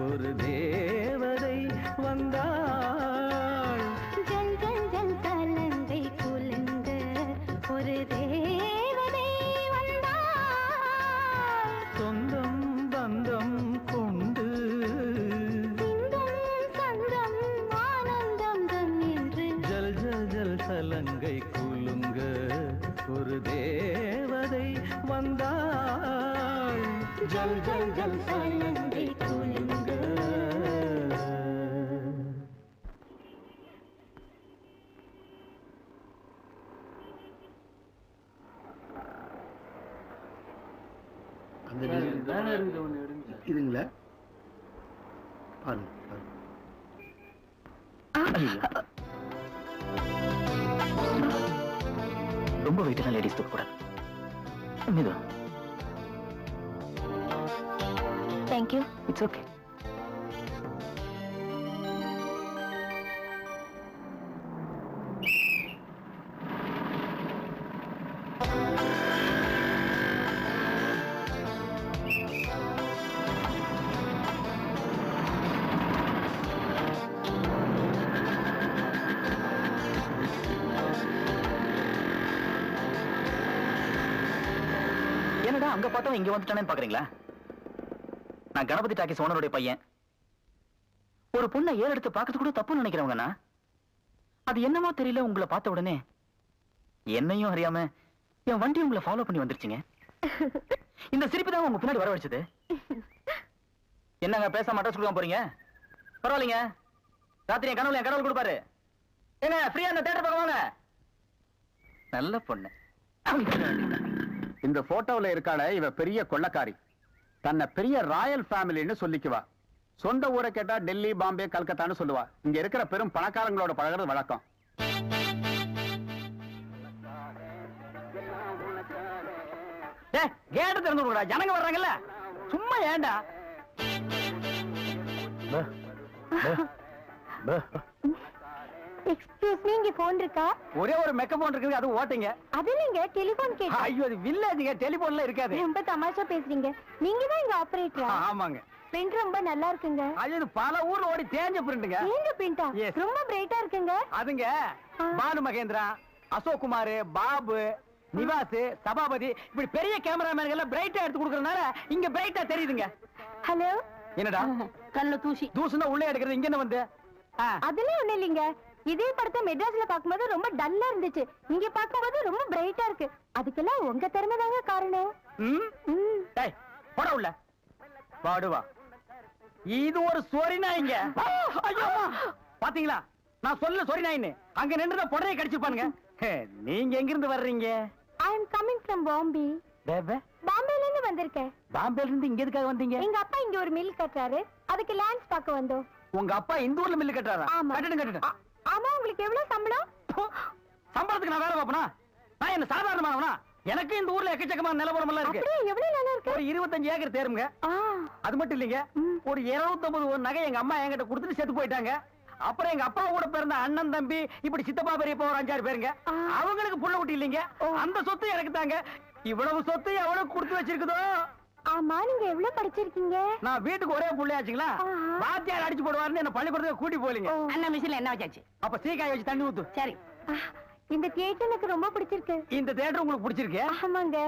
ஒரு தேவதை வந்தாள் ஜல் ஜல் ஜல் சலங்கை குலுங்க ஒரு தேவதை வந்தாள் சொந்தம் பந்தம் கொண்டு சிந்தும் சந்தம் ஆனந்தம் தம் என்று ஜல் ஜல் ஜல் சலங்கை குலுங்க ஒரு தேவதை வந்தாள் ஜல் ஜல் ஜல் சலங்கை குலுங்க இதுங்களா பாருங்க பாருங்க. ரொம்ப வெயிட்டான லேடிஸ் தூக்க கூடாது. மெதுவா. Thank you it's okay. என்னடா அங்க பார்த்தவன் இங்க வந்துட்டானேன்னு பாக்குறீங்களா? நான் கணபதி டாக்கிஸ் ஓனருடைய பையன். ஒரு பொண்ணை ஏறு எடுத்து பார்க்கறது கூட தப்புன்னு நினைக்கிறவங்கண்ணா. அது என்னமோ தெரியல, உங்களை பார்த்த உடனே என்னையும் அறியாம என் வண்டி உங்களை ஃபாலோ பண்ணி வந்துருச்சுங்க. இந்த சிரிப்பு தான் உங்க பின்னாடி வரவழைச்சது. என்னங்க பேசாம அட்ரஸ் கொடுக்க போறீங்க? பரவாயில்லைங்க, ராத்திரி என் கனவுல என் கடவுள் கொடுப்பாரு. ஏங்க ஃப்ரீயா இந்த தியேட்டர் பக்கம் வாங்க. நல்ல பொண்ணு. இந்த போட்டோல இருக்காள இவ பெரிய கொள்ளக்காரி. தன்னை பெரிய ராயல் ஃபேமிலின்னு சொல்லிக்குவா. சொந்த ஊரை கேட்டா டெல்லி, பாம்பே, கல்கத்தான்னு சொல்லுவா. இங்க இருக்கிற பெரும் பணக்காரங்களோட பழகிறது வழக்கம். கேட்டு திறந்து விடுறா, ஜனங்க வர்றாங்கல்ல, சும்மா ஏண்டா? எக்ஸ்கியூஸ் மீ, இங்க போன் இருக்கா? ஒரே ஒரு மெக்க போன் இருக்குது, அது ஓட்டுங்க. அது இல்லைங்க, டெலிபோன் கேட்டேன். ஐயோ, அது வில்லேஜுங்க, டெலிபோன்ல இருக்காது. ரொம்ப தமாஷா பேசுறீங்க. நீங்க தான் இங்க ஆபரேட்டரா? ஆமாங்க. பிரிண்ட் ரொம்ப நல்லா இருக்குங்க. அது பல ஊர்ல ஓடி தேஞ்ச பிரிண்டுங்க. நீங்க பிரிண்டா? Yes. ரொம்ப பிரைட்டா இருக்குங்க. அதுங்க பானு மகேந்திரா, அசோக் குமார், பாபு, நிவாஸ், சபாபதி, இப்படி பெரிய கேமராமேன் எல்லாம் பிரைட்டா எடுத்து கொடுக்கறதுனால இங்க பிரைட்டா தெரியுதுங்க. ஹலோ. என்னடா கண்ணுல தூசி. தூசுனா உள்ளே எடுக்கிறது, இங்க என்ன வந்து? அதெல்லாம் ஒண்ணு இல்லைங்க. இதே படத்தை மெட்ராஸ்ல பாக்கும்போது ரொம்ப டல்லா இருந்துச்சு. இங்க பாக்கும்போது ரொம்ப பிரைட்டா இருக்கு. அதுக்கெல்லாம் உங்க திறமை தாங்க காரணம். டேய் போடா உள்ள. பாடுவா. இது ஒரு சொரி நாய்ங்க. ஐயோ பாத்தீங்களா, நான் சொல்ல சொரி நாயின்னு. அங்க நின்றுதான் புடரையை கடிச்சிருப்பானுங்க. நீங்க எங்க இருந்து வர்றீங்க? I am coming from Bombay. Baby பாம்பேல இருந்து வந்திருக்கேன். பாம்பேல இருந்து இங்க எதுக்காக வந்தீங்க? எங்க அப்பா இங்க ஒரு மில் கட்டுறாரு, அதுக்கு லேண்ட்ஸ் பார்க்க வந்தோம். உங்க அப்பா இந்த ஊர்ல மில்லு கட்டுறாரா? ஆமா. கட்டணும். ஆமா, உங்களுக்கு எவ்வளவு சம்பளம்? சம்பளத்துக்கு நான் வேலை பார்ப்பனா? நான் என்ன சாதாரணமானவனா? எனக்கு இந்த ஊர்ல எக்கச்சக்கமான நிலவரம் எல்லாம் இருக்கு. அப்படியே எவ்வளவு நிலம் இருக்கு? ஒரு 25 ஏக்கர் தேருங்க. அது மட்டும் இல்லைங்க, ஒரு 250 ஒரு நகை எங்க அம்மா என்கிட்ட கொடுத்துட்டு செத்து போயிட்டாங்க. அப்புறம் எங்க அப்பா கூட பிறந்த அண்ணன் தம்பி இப்படி சித்தப்பா பெரியப்பா ஒரு 5-6 பேருங்க. அவங்களுக்கு புள்ள குட்டி இல்லைங்க. அந்த சொத்து எனக்கு தாங்க. இவ்வளவு சொத்து எவ்வளவு கொடுத்து வச்சிருக்குதோ. ஆமா, நீங்க எவ்வளவு படிச்சிருக்கீங்க? நான் வீட்டுக்கு ஒரே புள்ளையாச்சுங்களா, வாத்தியார் அடிச்சு போடுவாருன்னு என்ன பள்ளிக்கூடத்துக்கு கூட்டி போலீங்க. அண்ணா மிஷின்ல என்ன வச்சாச்சு? அப்ப சீக்காய் வச்சு தண்ணி ஊத்து. சரி. இந்த தியேட்டர் எனக்கு ரொம்ப பிடிச்சிருக்கு. இந்த தியேட்டர் உங்களுக்கு பிடிச்சிருக்கு? ஆமாங்க,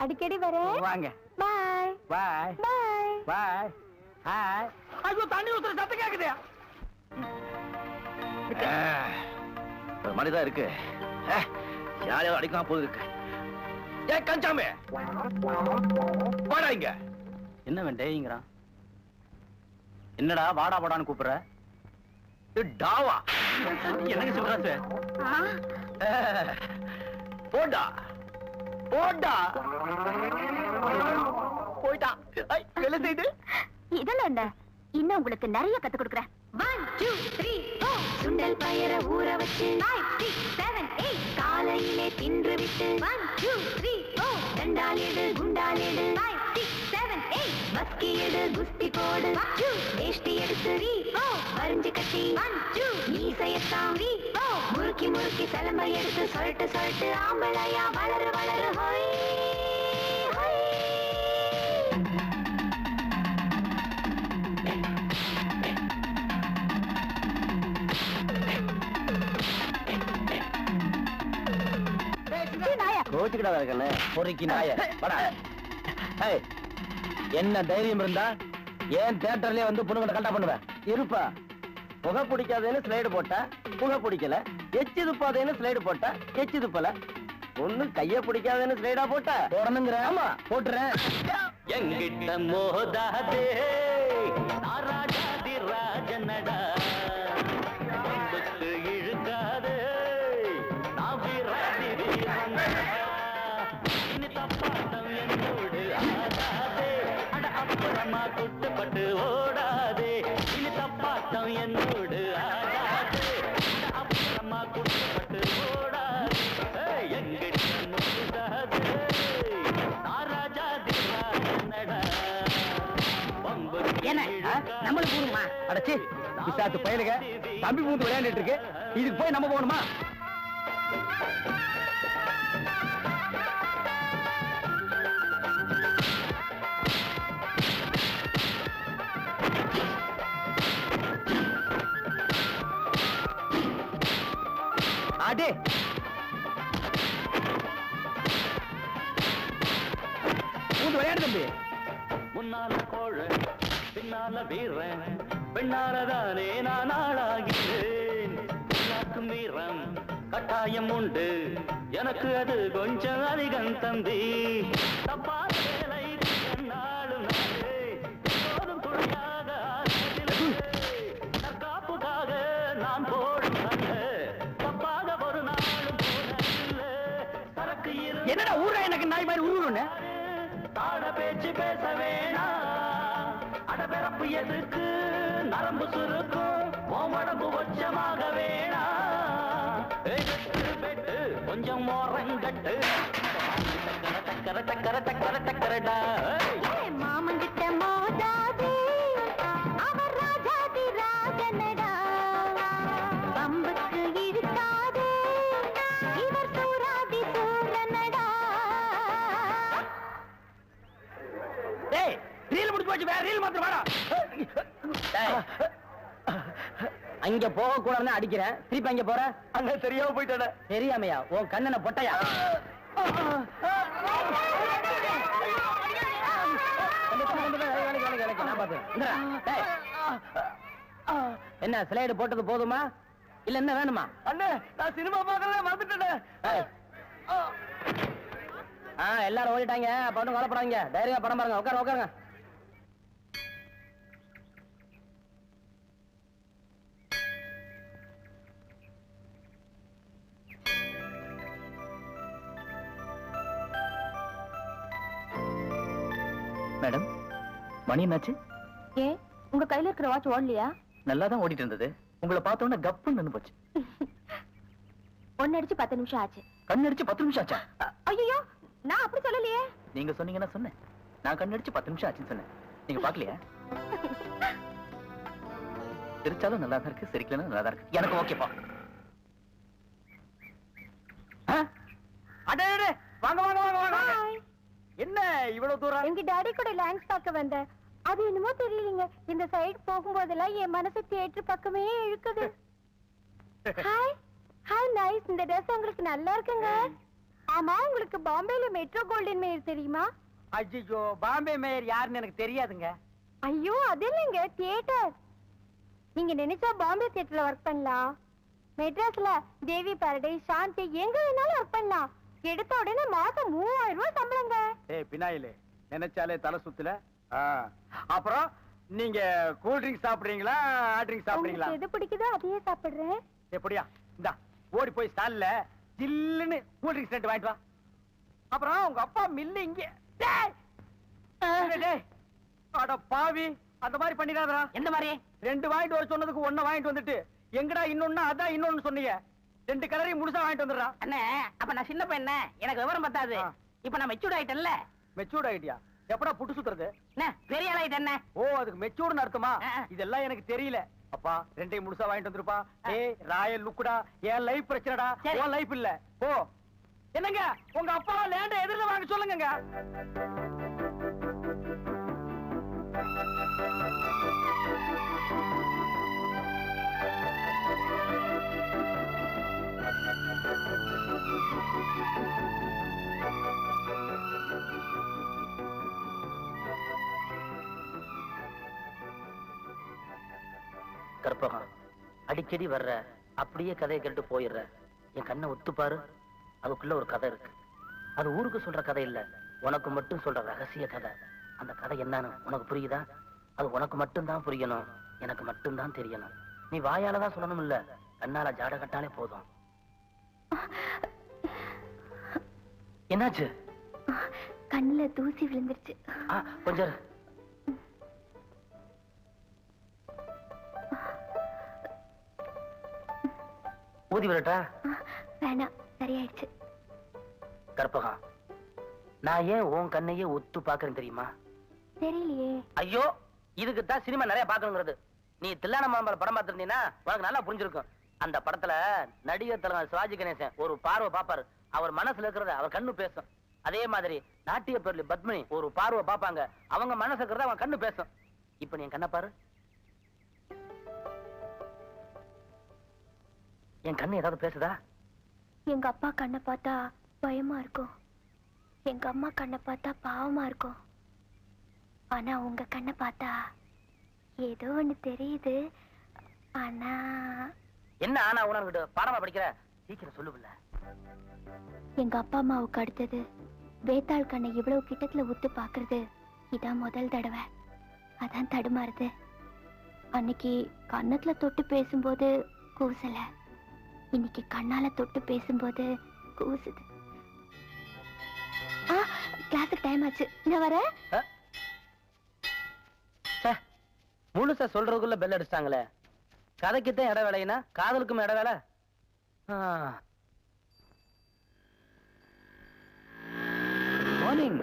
அடிக்கடி வரேன். வாங்க. பாய் பாய் பாய் பாய். ஹாய். ஐயோ, தண்ணி ஊத்துற சத்தம் கேக்குது. ஒரு மாதிரிதான் இருக்கு. யாரையாவது அடிக்காம போது இருக்கு. ஏ கஞ்சாமே, வாடா இங்க. என்ன வேண்டேங்கிறான்? என்னடா வாடா வாடான்னு கூப்பிடுற? டாவா என்னங்க சொல்ற? போடா போடா. போயிட்டா. வெளியிட்டு இதெல்லாம் என்ன? இன்னும் உங்களுக்கு நிறைய கத்து கொடுக்குறேன். 1 2 3 4 சுண்டல் பயர ஊற வச்சு 5 6 7 8 காலையிலே தின்று விட்டு 1 2 3 4 தண்டாலேடு குண்டாலேடு 5 6 7 8 மஸ்கி எடு குஸ்தி போடு 2 வேஷ்டி எடுத்து 3 4 வரிஞ்சு கட்டி 1 2 மீசையத்தான் 3 4 முறுக்கி முறுக்கி சலம்பை எடுத்து சொல்லிட்டு சொல்லிட்டு ஆம்பளையா வளரு வளரு ஹோய் ஹோய். கோச்சுக்கிட்டா இருக்கண்ணே, பொறுக்கி நாய. வாடா. ஏய், என்ன தைரியம் இருந்தா ஏன் தியேட்டர்லயே வந்து பொண்ணுங்களை கண்டா பண்ணுவேன்? இருப்பா. புகை பிடிக்காதேன்னு ஸ்லைடு போட்டா புகை பிடிக்கல, எச்சு துப்பாதேன்னு ஸ்லைடு போட்டா எச்சு துப்பல. ஒண்ணு கைய பிடிக்காதேன்னு ஸ்லைடா போட்டா போடணுங்கிற. ஆமா, போட்டுறேன். எங்கிட்ட மோதாதே ராஜாதி ராஜனடா, கொம்புக்கு இழுக்காதே நான் வீராதி வீரனடா. இனி தப்பாட்டம் என்னோடு ஆடாதே, அட அப்புறமா குட்டுப்பட்டு ஓடாதே. இனி தப்பாட்டம் என்னோடு ஆடாதே, அட அப்புறமா குட்டுப்பட்டு ஓடாதே. எங்கிட்ட மோதாதே ராஜாதி ராஜனடா. என்ன நம்மளுக்கு போடுமா? அடச்சி, விசாத்து பயலுக தம்பி பூந்து விளையாண்டுட்டு இருக்கு. இதுக்கு போய் நம்ம போகணுமா? அடே, பூந்து விளையாடு தம்பி. முன்னால கோழ பின்னால வீரன், பெண்ணாலதானே நான் ஆளாகிறேன். எல்லாருக்கும் வீரம் கட்டாயம் உண்டு, எனக்கு அது கொஞ்சம் அதிகம் தம்பி. தப்பான வேலை என்னாலும் நாளே, எப்போதும் துணையாக தற்காப்புக்காக நான் போடும் சண்டை, தப்பாக ஒரு நாளும் போனதில்லை. சரக்கு என்னடா ஊரா எனக்கு நாய் மாதிரி உருவன்னு? தாட பேச்சு பேச வேணாம், அடபிறப்பு எதுக்கு நரம்பு சுருக்கும், உடம்பு உச்சமாக வேணாம். பெட்டு கொஞ்சம் மோரங்கட்டு டக்கர டக்கர டக்கர டக்கரடா. மாமங்கிட்ட மோதாதே, அவர் ராஜாதி ராஜனடா. பம்புக்கு இழுக்காதே, இவர் சூராதி சூரனடா. டேய், ரீல் முடிச்சு போச்சு, வேற ரீல் மாத்திரம் வாடா. அங்க போக கூடாதுன்னு அடிக்கிறேன், திருப்பி அங்க போற. அங்க தெரியாம போயிட்டானே. தெரியாமையா? உன் கண்ணனை பொட்டையா? என்ன ஸ்லைடு போட்டது போதுமா இல்ல என்ன வேணுமா? அண்ணே, நான் சினிமா பார்க்கறதே மறந்துட்டேன். எல்லாரும் ஓடிட்டாங்க, அப்ப ஒன்றும் கவலைப்படாதீங்க. தைரியமா படம் பாருங்க. உட்காருங்க. மேடம், மணி என்னாச்சு? ஏன் உங்க கையில இருக்கிற வாட்ச் ஓடலையா? நல்லா தான் ஓடிட்டு இருந்தது. உங்களை பார்த்தோன்னே கப்புன்னு நின்னு போச்சு. ஒன்னு அடிச்சு 10 நிமிஷம் ஆச்சு. கண்ணடிச்சு 10 நிமிஷம் ஆச்சா? ஐயோ, நான் அப்படி சொல்லலையே. நீங்க சொன்னீங்கன்னா சொன்னேன். நான் கண்ணடிச்சு 10 நிமிஷம் ஆச்சுன்னு சொன்னேன். நீங்க பாக்கலையா? சிரிச்சாலும் நல்லா தான் இருக்கு, சிரிக்கலன்னு நல்லா தான் இருக்கு. எனக்கு ஓகேப்பா. அடே வாங்க வாங்க வாங்க வாங்க. என்ன இவ்வளவு தூரம்? எங்க டாடி கூட லான்ஸ் பார்க்க வந்தேன். அது என்னமோ தெரியலங்க, இந்த சைடு போகும்போதெல்லாம் என் மனசு தியேட்டர் பக்கமே இழுக்குது. Hi hi, nice. இந்த ட்ரெஸ் உங்களுக்கு நல்லா இருக்குங்க. ஆமா, உங்களுக்கு பாம்பேல மெட்ரோ கோல்டன் மேயர் தெரியுமா? ஐயோ, பாம்பே மேயர் யாருன்னு எனக்கு தெரியாதுங்க. ஐயோ, அது இல்லைங்க, தியேட்டர். நீங்க நினைச்சா பாம்பே தியேட்டர்ல ஒர்க் பண்ணலாம். மெட்ராஸ்ல தேவி பாரடைஸ், சாந்தி, எங்க வேணாலும் ஒர்க் பண்ணலாம். எடுத்த உடனே மாசம் 3000 ரூபாய் சம்பளங்க. ஏய் பினாயிலே, நினைச்சாலே தலை சுத்துல. அப்புறம் நீங்க கூல் ட்ரிங்க் சாப்பிடுறீங்களா, ஹாட் ட்ரிங்க் சாப்பிடுறீங்களா? உங்களுக்கு எது பிடிக்குதோ அதையே சாப்பிடுறேன். எப்படியா? இந்தா ஓடி போய் ஸ்டால்ல ஜில்லுன்னு கூல் ட்ரிங்க்ஸ் ரெண்டு வாங்கிட்டு வா. அப்புறம் உங்க அப்பா மில்லு இங்க. அட பாவி, அந்த மாதிரி பண்ணிடாதடா. எந்த மாதிரி? 2 வாங்கிட்டு வர சொன்னதுக்கு 1 வாங்கிட்டு வந்துட்டு எங்கடா இன்னொன்னு அதான் இன்னொன்னு சொன்னீங்க. 2 கலரையும் முழுசா வாங்கிட்டு வந்துடுறா. அண்ணே, அப்ப நான் சின்ன பையன், எனக்கு விவரம் பத்தாது. இப்ப நான் மெச்சூர்ட் ஆயிட்டேன்ல. மெச்சூர்ட் ஆயிட்டியா? எப்படா புட்டு சுத்துறது? பெரிய ஆள் ஆயிட்டேன். ஓ, அதுக்கு மெச்சூர்னு அர்த்தமா? இதெல்லாம் எனக்கு தெரியல. அப்பா 2 முழுசா வாங்கிட்டு வந்துருப்பா. ஏய் ராயல் லுக்குடா, என் லைஃப் பிரச்சனைடா, உன் லைஃப் இல்ல. ஓ என்னங்க, உங்க அப்பா லேண்ட எதிரில வாங்க சொல்லுங்க. கற்பகம், அடிக்கடி வர்ற, அப்படியே கதையை கேட்டு போயிடுற. என் கண்ணை ஒத்துப்பாரு, அதுக்குள்ள ஒரு கதை இருக்கு. அது ஊருக்கு சொல்ற கதை இல்ல, உனக்கு மட்டும் சொல்ற ரகசிய கதை. அந்த கதை என்னன்னு உனக்கு புரியுதா? அது உனக்கு மட்டும்தான் புரியணும், எனக்கு மட்டும்தான் தெரியணும். நீ வாயால தான் சொல்லணும் இல்ல, கண்ணால ஜாட கட்டாலே போதும். என்னாச்சு? கண்ணுல தூசி விழுந்துருச்சு. கொஞ்சம் ஊதி விடட்டா? வேணாம், சரியாயிடுச்சு. கற்பகம், நான் ஏன் உன் கண்ணையே ஒத்து பாக்குறேன் தெரியுமா? தெரியலையே. ஐயோ, இதுக்கு தான் சினிமா நிறைய பாக்கணுங்கிறது. நீ தில்லான மாம்பழம் படம் பார்த்திருந்தீங்கன்னா உனக்கு நல்லா புரிஞ்சிருக்கும். அந்த படத்துல நடிகர் தலைவர் சிவாஜி கணேசன் ஒரு பார்வை பாப்பாரு, அவர் மனசுல இருக்கிறத அவர் கண்ணு பேசும். அதே மாதிரி நாட்டிய பேர்ல பத்மினி ஒரு பார்வை பாப்பாங்க, அவங்க மனசு இருக்கிறத அவன் கண்ணு பேசும். இப்ப நீ என் கண்ணை பாரு. என் கண்ணு ஏதாவது பேசுதா? எங்க அப்பா கண்ணை பார்த்தா பயமா இருக்கும், எங்க அம்மா கண்ணை பார்த்தா பாவமா இருக்கும். ஆனா உங்க கண்ணை பார்த்தா ஏதோ ஒண்ணு தெரியுது. ஆனா என்ன ஆனா உணர்வு பாடமா படிக்கிற? சீக்கிரம் சொல்லுவில்ல. எங்க அப்பா அம்மாவுக்கு அடுத்தது வேத்தாள் கண்ணை இவ்வளவு கிட்டத்துல உத்து பாக்குறது இதான் முதல் தடவை. அதான் தடுமாறுது. அன்னைக்கு கண்ணத்துல தொட்டு பேசும்போது கூசல, இன்னைக்கு கண்ணால தொட்டு பேசும்போது கூசுது. கிளாஸுக்கு டைம் ஆச்சு, நான் வரேன். முழுசா சொல்றதுக்குள்ள பெல் அடிச்சிட்டாங்களே. கதைக்குத்தான் இட வேலைனா காதலுக்கும் இட வேலை. மார்னிங்.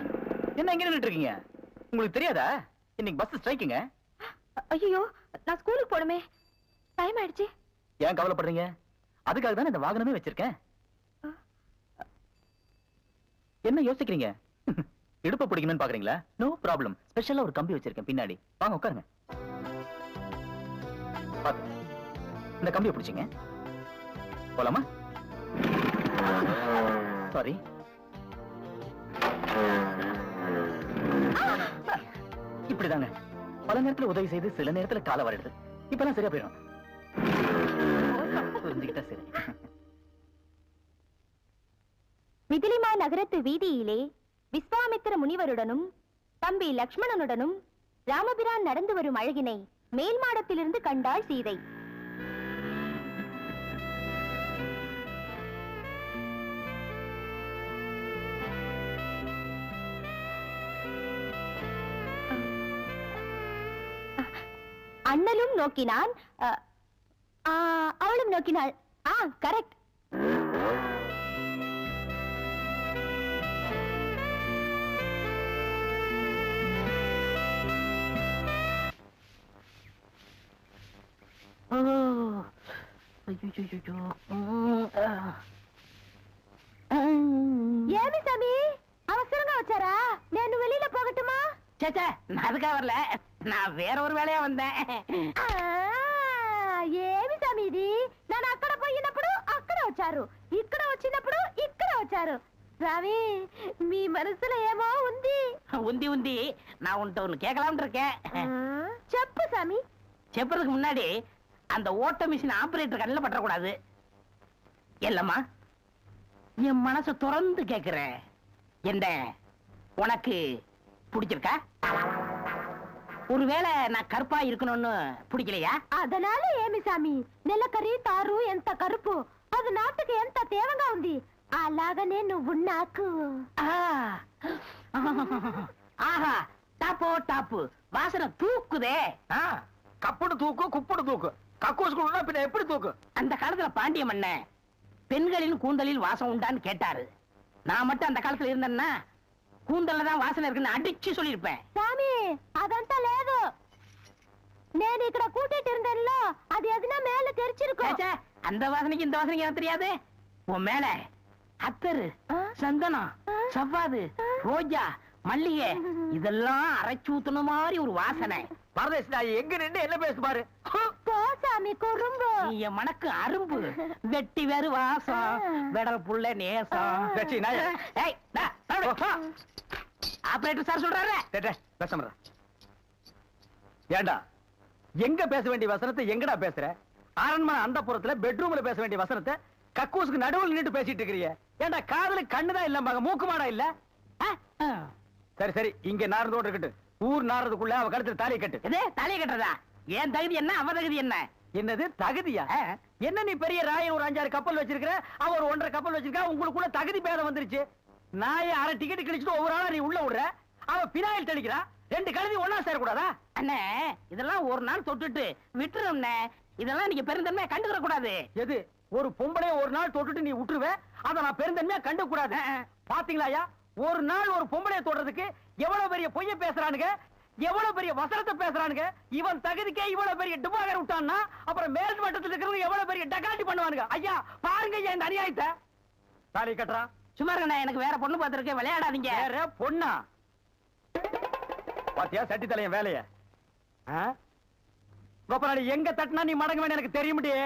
என்ன எங்க நின்னுட்டு இருக்கீங்க? உங்களுக்கு தெரியாதா இன்னைக்கு பஸ் ஸ்ட்ரைக்குங்க? ஐயோ, நான் ஸ்கூலுக்கு போணுமே, டைம் ஆயிடுச்சு. ஏன் கவலைப்படுறீங்க? அதுக்காக தானே இந்த வாகனமே வச்சிருக்கேன். என்ன யோசிக்கிறீங்க? இடுப்பு பிடிக்கணும்னு பாக்குறீங்களா? நோ ப்ராப்ளம், ஸ்பெஷலா ஒரு கம்பி வச்சிருக்கேன் பின்னாடி. வாங்க உட்காருங்க. இந்த கம்பியை பிடிச்சிங்க. போலாமா? சாரி. இப்படிதாங்க பல நேரத்துல உதவி செய்து சில நேரத்துல கால வருது. இப்பெல்லாம் சரியா போயிடும். புரிஞ்சுக்கிட்டா சரி. மிதிலிமா நகரத்து வீதியிலே விஸ்வாமித்திர முனிவருடனும் தம்பி லக்ஷ்மணனுடனும் ராமபிரான் நடந்து வரும் அழகினை மேல் மாடத்திலிருந்து கண்டாள் சீதை. அண்ணலும் நோக்கினான், அவளும் நோக்கினாள். கரெக்ட். ஏமி சாமி அவசரங்க வச்சாரா? நான் வெளியில போகட்டுமா? சேச்சே, நான் அதுக்காக வரல, நான் வேற ஒரு வேலையா வந்தேன். ఏమి సమీది నేను అక్కడ పోయినప్పుడు అక్కడ వచ్చారు, ఇక్కడ వచ్చినప్పుడు ఇక్కడ వచ్చారు. சாமி మీ మనసులో ఏమో ఉంది. உந்தி உந்தி நான் உன்கிட்ட ஒண்ணு கேட்கலாம்னு இருக்கேன். చెప్పు சாமி. செப்பறதுக்கு முன்னாடி அந்த ஓட்ட மிஷின் ஆபரேட்டர் கண்ணில் பற்றக்கூடாது. இல்லம்மா, என் மனசை திறந்து கேட்கிறேன், என்ன உனக்கு பிடிச்சிருக்கா? ஒருவேளை நான் கருப்பா இருக்கணும்னு பிடிக்கலையா? அதனால ఏమి సామి, నెలకరి తారు ఎంత కరుపు, అది నాటుకు ఎంత తేవగా ఉంది. అలాగనే నువ్వు నాకు. ஆஹா, டாப்போ டாப்பு, வாசனை தூக்குதே. கப்புடு தூக்கு, குப்புடு தூக்கு, கக்கூசுக்குள்ள பின்ன எப்படி தூக்கு? அந்த காலத்துல பாண்டிய மன்னன் பெண்களின் கூந்தலில் வாசம் உண்டான்னு கேட்டாரு. நான் மட்டும் அந்த காலத்துல இருந்தேன்னா கூந்தல்ல தான் வாசனை இருக்குன்னு அடிச்சு சொல்லிருப்பேன். சாமி అదంతా లేదు, నేను ఇక్కడ కూటిட்டு இருந்தேன்ல, அது எதுனா மேல தெரிச்சிருக்கும். அந்த வாசனைக்கு இந்த வாசனைக்கு எனக்கு தெரியாது. உன் மேல அத்தரு, சந்தனம், சவ்வாது, ரோஜா, மல்லிகை இதெல்லாம் அரைச்சு ஊத்துன மாதிரி ஒரு வாசனை. பரதேசி எங்க நின்று என்ன பேசு பாரு. போ சாமி குறும்பு. நீ என் மனக்கு அரும்பு, வெட்டி வேறு வாசம், வெடல் புள்ள நேசம். ஆபரேட்டர் சார் சொல்றாரு. பேச ஏண்டா எங்க பேச வேண்டிய வசனத்தை எங்கடா பேசுற? அரண்மனை அந்த புறத்துல பெட்ரூம்ல பேச வேண்டிய வசனத்தை கக்கூசுக்கு நடுவில் நின்று பேசிட்டு இருக்கிறீங்க. ஏண்டா காதுல கண்ணுதான் இல்ல, மூக்கு மாடா இல்ல? சரி சரி, இங்க நாரதோடு இருக்கட்டும், ஊர் நாரதுக்குள்ள அவ கழுத்துல தாலி கட்டு. இதே தாலியை கட்டுறதா? ஏன் தகுதி என்ன, அவ தகுதி என்ன? என்னது தகுதியா? என்ன நீ பெரிய ராயன் ஒரு 5-6 கப்பல் வச்சிருக்கிற, அவ ஒரு 1.5 கப்பல் வச்சிருக்கா, உங்களுக்குள்ள தகுதி பேதம் வந்துருச்சு. நாயை அரை டிக்கெட் கிழிச்சிட்டு ஒவ்வொரு ஆளா நீ உள்ள விடுற, அவ பினாயில் தெளிக்கிறா. 2 கழுதி ஒன்னா சேரக்கூடாதா? அண்ணே, இதெல்லாம் ஒரு நாள் தொட்டுட்டு விட்டுரும்ண்ணே. இதெல்லாம் நீங்க பெருந்தன்மையா கண்டுக்கிற கூடாது. எது? ஒரு பொம்பளைய ஒரு நாள் தொட்டுட்டு நீ விட்டுருவ, அத நான் பெருந்தன்மையா கண்டு கூடாது. பாத்தீங்களா, ஒரு நாள் ஒரு பொம்பளைய தொடுறதுக்கு எவ்வளவு பெரிய பொய்ய பேசுறானுங்க, எவ்வளவு பெரிய வசனத்தை பேசுறானுங்க. இவன் தகுதிக்கே இவ்வளவு பெரிய டிபாகர் விட்டான்னா அப்புறம் மேல் மட்டத்தில் இருக்கிறவங்க எவ்வளவு பெரிய டகாட்டி பண்ணுவானுங்க. ஐயா பாருங்க ஐயா இந்த அநியாயத்தை. தாலி கட்டுறா. சும்மா இருக்கண்ணே, எனக்கு வேற பொண்ணு பார்த்திருக்கேன், விளையாடாதீங்க. வேற பொண்ணா? பாத்தியா சட்டி தலையன் வேலைய? கோபநாடி எங்க தட்டினா நீ மடங்க வேணும் எனக்கு தெரிய முடியே.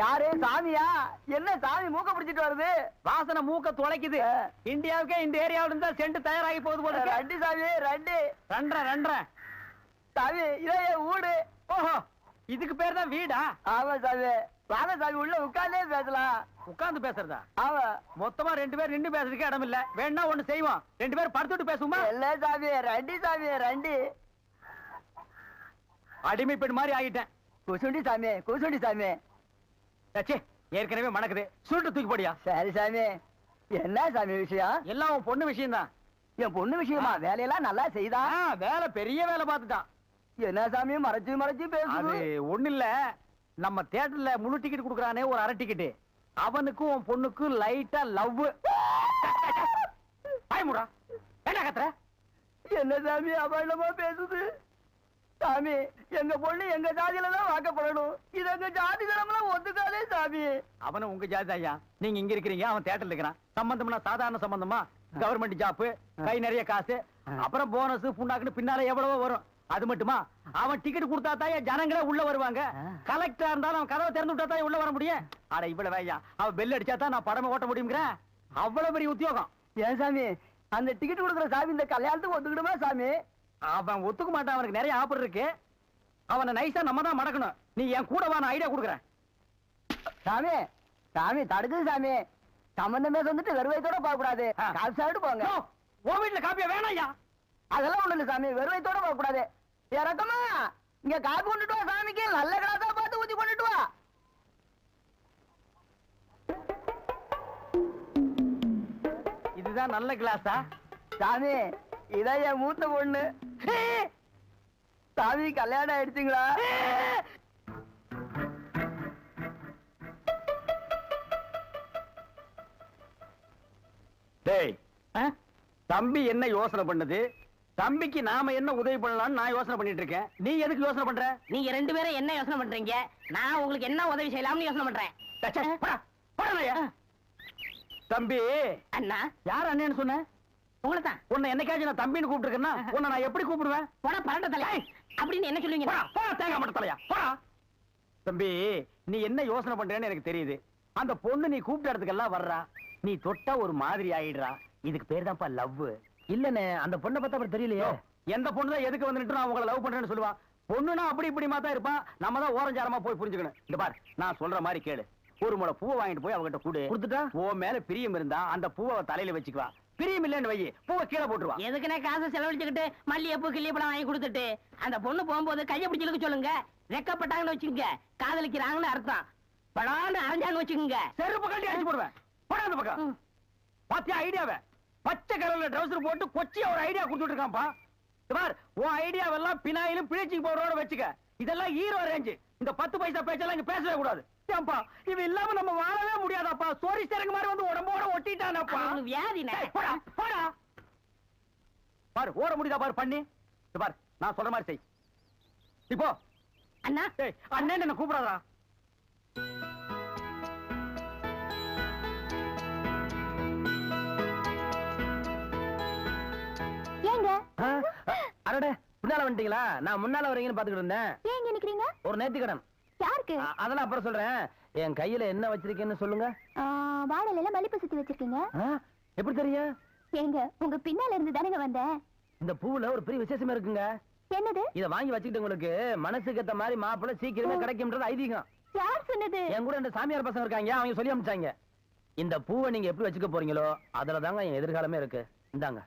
யாரு சாமியா? என்ன சாமி மூக்க பிடிச்சிட்டு வருது? வாசனை மூக்க துளைக்குது. இந்தியாவுக்கே இந்த ஏரியாவில இருந்தா செண்டு தயாராகி போகுது போல. ரெண்டு சாமி, ரெண்டு ரெண்டரை சாமி. இதே வீடு. ஓஹோ, இதுக்கு பேர் தான் வீடா? ஆமா சாமி. வாங்க சாமி, உள்ள உட்கார்ந்தே பேசலாம். உட்கார்ந்து பேசுறதா? ஆமா. மொத்தமா 2 பேர் நின்று பேசுறதுக்கு இடம் இல்ல. வேணா ஒண்ணு செய்வோம், 2 பேர் படுத்துட்டு பேசுமா? இல்ல சாமி, ரெண்டு சாமி, ரெண்டு. அடிமை பெண் மாதிரி ஆகிட்டேன். குசுண்டி சாமி, குசுண்டி சாமி. ஏற்கனவே மணக்குது, சுருட்டு தூக்கி போடியா. சரி சாமி. என்ன சாமி விஷயம்? எல்லாம் உன் பொண்ணு விஷயம் தான். என் பொண்ணு விஷயமா? வேலையெல்லாம் நல்லா செய்தா? வேலை பெரிய வேலை பார்த்துட்டான். என்ன சாமி மறைச்சு மறைச்சு பேசுது? அது ஒண்ணு இல்ல, நம்ம தியேட்டர்ல முழு டிக்கெட் குடுக்கறானே ஒரு அரை டிக்கெட், அவனுக்கும் உன் பொண்ணுக்கும் லைட்டா லவ். பாய்முடா, என்ன கத்துற? என்ன சாமி அபாண்டமா பேசுது? சாமி, எங்க பொண்ணு எங்க ஜாதியில தான் வாக்கப்படணும். இது எங்க ஜாதி தரம்லாம் ஒத்துக்காதே சாமி. அவன உங்க ஜாதி ஐயா, நீங்க இங்க இருக்கிறீங்க, அவன் தியேட்டர்ல இருக்கிறான். சம்பந்தம்னா சாதாரண சம்பந்தமா? கவர்மெண்ட் ஜாப், கை நிறைய காசு, அப்புறம் போனஸ் புண்ணாக்குன்னு பின்னால எவ்வளவோ வரும். அது மட்டுமா, அவன் டிக்கெட் கொடுத்தா தான் ஜனங்களே உள்ள வருவாங்க. கலெக்டரா இருந்தாலும் அவன் கதவை திறந்து விட்டா தான் உள்ள வர முடியும். அட இவ்வளவு ஐயா, அவன் பெல் அடிச்சா தான் நான் படமே ஓட்ட முடியுங்கிற அவ்வளவு பெரிய உத்தியோகம். ஏன் சாமி, அந்த டிக்கெட் கொடுக்குற சாமி இந்த கல்யாணத்துக்கு ஒத்துக்கிடுமா சாமி? அவன் ஒத்துக்க மாட்டான், அவனுக்கு நிறைய ஆஃபர் இருக்கு. அவனை நைஸா நம்ம தான் மடக்கணும். நீ என் கூட வா, நான் ஐடியா கொடுக்குறேன். சாமி, சாமி தடுக்குது சாமி. சம்பந்தமே வந்துட்டு வெறுவைத்தோட போக கூடாது, காசு சாப்பிட்டு போங்க. உன் வீட்டுல காப்பியா வேணாம் ஐயா? அதெல்லாம் ஒண்ணு இல்ல சாமி, வெறுவைத்தோட போக கூடாது. இறக்கமா இங்க காப்பி கொண்டுட்டு வா சாமிக்கு, நல்ல கிளாஸா பார்த்து ஊத்தி கொண்டுட்டு வா. இதுதான் இதான் நல்ல கிளாஸா? சாமி இதான் என் மூத்த பொண்ணு. சாமி கல்யாணம் ஆயிடுச்சுங்களா? டேய், தம்பி என்ன யோசனை பண்ணுது? தம்பிக்கு நாம என்ன உதவி பண்ணலாம்னு நான் யோசனை பண்ணிட்டு இருக்கேன். நீ எதுக்கு யோசனை பண்ற? நீங்க ரெண்டு பேரும் என்ன யோசனை பண்றீங்க? நான் உங்களுக்கு என்ன உதவி செய்யலாம்னு யோசனை பண்றேன். தம்பி அண்ணா. யார் அண்ணன்னு சொன்ன? உங்களை தான். உன்னை என்னைக்காச்சும் நான் தம்பின்னு கூப்பிட்டுருக்கேன்னா உன்னை நான் எப்படி கூப்பிடுவேன்? போடா பரட்ட தலையா அப்படின்னு என்ன சொல்லுவீங்க? தேங்காய் மட்டும் தலையா போடா. தம்பி நீ என்ன யோசனை பண்றேன்னு எனக்கு தெரியுது. அந்த பொண்ணு நீ கூப்பிட்ட இடத்துக்கெல்லாம் வர்றா, நீ தொட்டா ஒரு மாதிரி ஆயிடுறா. இதுக்கு பேர் தான்ப்பா லவ். இல்லண்ணே, அந்த பொண்ணை பார்த்தா அப்புறம் தெரியலையே. எந்த பொண்ணு தான் எதுக்கு வந்துட்டு நான் உங்களை லவ் பண்றேன்னு சொல்லுவா? பொண்ணுனா அப்படி இப்படிமா தான் இருப்பான். நம்ம தான் ஓரஞ்சாரமா போய் புரிஞ்சுக்கணும். இந்த பார், நான் சொல்ற மாதிரி கேளு. ஒரு முளை பூவை வாங்கிட்டு போய் அவகிட்ட கூடு. கொடுத்துட்டா உன் மேல பிரியம் இருந்தா அந்த பூவை தலையில வச்சுக்குவா. பிரியம் இல்லன்னு வை, பூவை கீழே போட்டுருவா. எதுக்குனே காசை செலவழிச்சுக்கிட்டு மல்லிகைப்பூ கிள்ளிப்பழம் வாங்கி கொடுத்துட்டு அந்த பொண்ணு போகும்போது கையை பிடிச்சிருக்கு சொல்லுங்க. ரெக்கப்பட்டாங்கன்னு வச்சுக்கோங்க, காதலிக்கிறாங்கன்னு அர்த்தம். படான்னு அரைஞ்சான்னு வச்சுக்கோங்க, செருப்பு கட்டி அடிச்சு போடுவேன். போடா அந்த பக்கம். பாத்தியா ஐடியாவை? பச்சை கலர்ல ட்ரவுசர் போட்டு கொச்சியா ஒரு ஐடியா கொடுத்துட்டு இருக்கான்ப்பா. பார், உன் ஐடியாவெல்லாம் பினாயிலும் பிளீச்சிங் பவுடரோட வச்சுக்க. இதெல்லாம் ஹீரோ ரேஞ்சு. இந்த 10 பைசா பேச்செல்லாம் இங்க பேசவே கூடாது. ஏன்பா இவன் இல்லாம நம்ம வாழவே முடியாதாப்பா. சோரி சேரங்க மாதிரி வந்து உடம்போட ஒட்டிட்டானப்பா. வியாதினே. போடா போடா. பாரு ஓட முடியுதா பாரு பண்ணி. பாரு நான் சொல்ற மாதிரி செய். இப்போ அண்ணா அண்ணன் என்ன கூப்பிடாதா? ஏங்க அடடே, முன்னால வந்துட்டீங்களா? நான் முன்னால வரீங்கன்னு பாத்துக்கிட்டு இருந்தேன். ஏங்க நிக்கிறீங்க? ஒரு நேர்த்திக்கடன். யாருக்கு? அதெல்லாம் அப்புறம் சொல்றேன். என் கையில என்ன வச்சிருக்கேன்னு சொல்லுங்க. வாழல மல்லிப்பூ சுத்தி வச்சிருக்கீங்க. எப்படி தெரியும்? ஏங்க உங்க பின்னால இருந்து தானங்க வந்தேன். இந்த பூவுல ஒரு பெரிய விசேஷமே இருக்குங்க. என்னது? இத வாங்கி வச்சுக்கிட்டு உங்களுக்கு மனசுக்கு ஏத்த மாதிரி மாப்பிள்ளை சீக்கிரமே கிடைக்கும்ன்றது ஐதீகம். யார் சொன்னது? என் கூட இந்த சாமியார் பசங்க இருக்காங்க, அவங்க சொல்லி அனுப்பிச்சாங்க. இந்த பூவை நீங்க எப்படி வச்சுக்க போறீங்களோ அதுல தாங்க என் எதிர்காலமே இருக்கு. இந்தாங்க.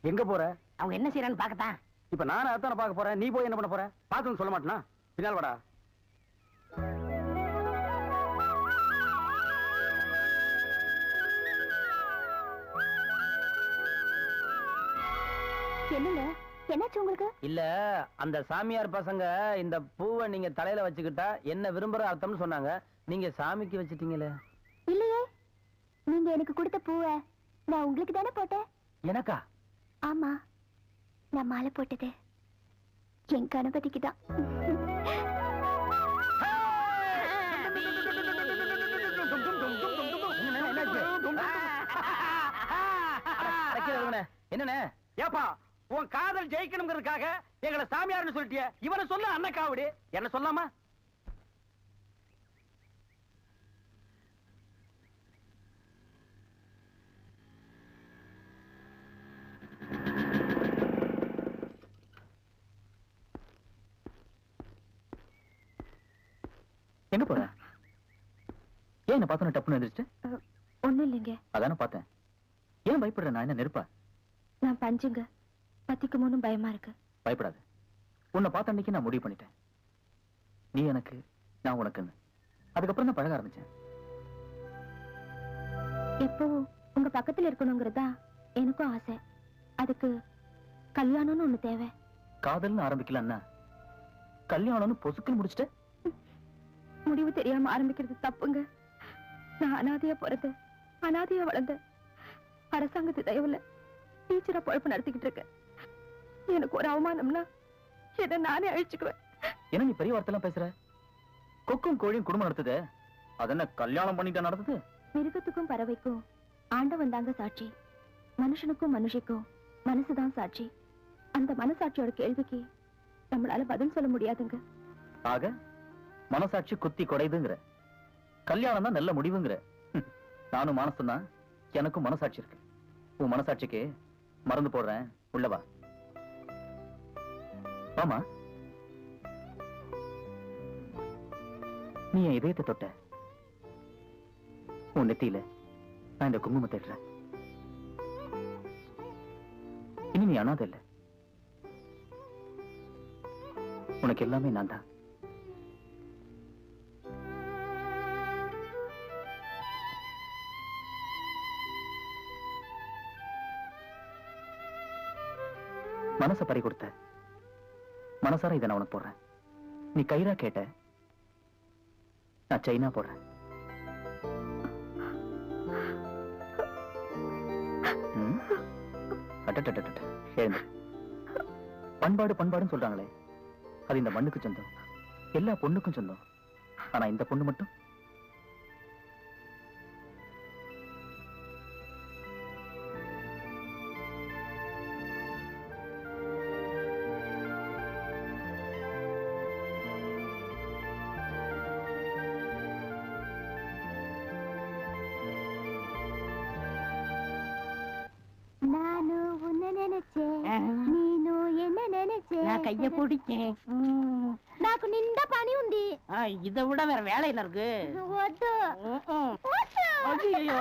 எங்க போற? அவங்க என்ன செய்யறான்னு பாக்கத்தான். இப்ப நானும் அதான பார்க்க போறேன். நீ போய் என்ன பண்ண போற? பாத்துன்னு சொல்ல மாட்டேனா? பின்னால் வாடா. என்னங்க என்னாச்சு உங்களுக்கு? இல்ல, அந்த சாமியார் பசங்க இந்த பூவை நீங்க தலையில வச்சுக்கிட்டா என்ன விரும்புற அர்த்தம்னு சொன்னாங்க. நீங்க சாமிக்கு வச்சிட்டீங்களே. இல்லையே, நீங்க எனக்கு கொடுத்த பூவை நான் உங்களுக்கு தானே போட்டேன். எனக்கா? ஆமா, நான் மாலை போட்டது என் கணபதிக்கு தான். என்னண்ணே? ஏப்பா உன் காதல் ஜெயிக்கணுங்கிறதுக்காக எங்களை சாமியார்னு சொல்லிட்டிய. இவனை சொல்ல அண்ணக்காவடி என்ன சொல்லாமா? எங்க போற? ஏன் என்ன பார்த்தோன்னு டப்புன்னு எந்திரிச்சு? ஒண்ணும் இல்லைங்க. அதானே பார்த்தேன். ஏன் பயப்படுற? நான் என்ன நெருப்பா? நான் பஞ்சுங்க, பத்திக்குமோன்னு பயமா இருக்கு. பயப்படாத. உன்னை பார்த்த அன்னைக்கு நான் முடிவு பண்ணிட்டேன். நீ எனக்கு, நான் உனக்குன்னு. அதுக்கப்புறம் தான் பழக ஆரம்பிச்சேன். எப்பவும் உங்க பக்கத்துல இருக்கணுங்கிறதா எனக்கும் ஆசை. அதுக்கு கல்யாணம்னு ஒண்ணு தேவை. காதல்னு ஆரம்பிக்கலன்னா கல்யாணம்னு பொசுக்குன்னு முடிச்சுட்டு முடிவு தெரியாம ஆரம்பிக்கிறது தப்புங்க. நான் அனாதையா பிறந்த, அனாதையா வளர்ந்த, அரசாங்கத்து தயவுல டீச்சரா பொழப்பு நடத்திக்கிட்டு இருக்கேன். எனக்கு ஒரு அவமானம்னா என்ன நானே அழிச்சுக்குவேன். என்ன நீ பெரிய வார்த்தைலாம் பேசுற? கொக்கும் கோழியும் குடும்பம் நடத்துது, அதென்ன கல்யாணம் பண்ணிட்டா நடத்துது? மிருகத்துக்கும் பறவைக்கும் ஆண்டவன் தாங்க சாட்சி. மனுஷனுக்கும் மனுஷிக்கும் மனசுதான் சாட்சி. அந்த மனசாட்சியோட கேள்விக்கு நம்மளால பதில் சொல்ல முடியாதுங்க. ஆக மனசாட்சி குத்தி கொடைதுங்கிற, கல்யாணம் தான் நல்ல முடிவுங்கிற. நானும் மானசம்தான், எனக்கும் மனசாட்சி இருக்கு. உன் மனசாட்சிக்கு மறந்து போடுறேன், உள்ளவா. ஆமா, நீ என் இதயத்தை தொட்ட. உன் நெத்தியில நான் இந்த குங்குமத்தை தேடுறேன். இனி நீ அனாதை இல்லை. உனக்கு எல்லாமே நான் தான். மனசை பறி கொடுத்த மனசார இதை நான் உனக்கு போடுறேன். நீ கயிறா கேட்ட, நான் செயினா போடுறேன். எழுந்து. பண்பாடு பண்பாடுன்னு சொல்றாங்களே, அது இந்த மண்ணுக்கு சொந்தம், எல்லா பொண்ணுக்கும் சொந்தம். ஆனா இந்த பொண்ணு மட்டும் கைய பிடிச்சேன். నాకు నిండా పని ఉంది. இதை விட வேற வேலை என்ன இருக்கு? వద్దు. ஐயோ.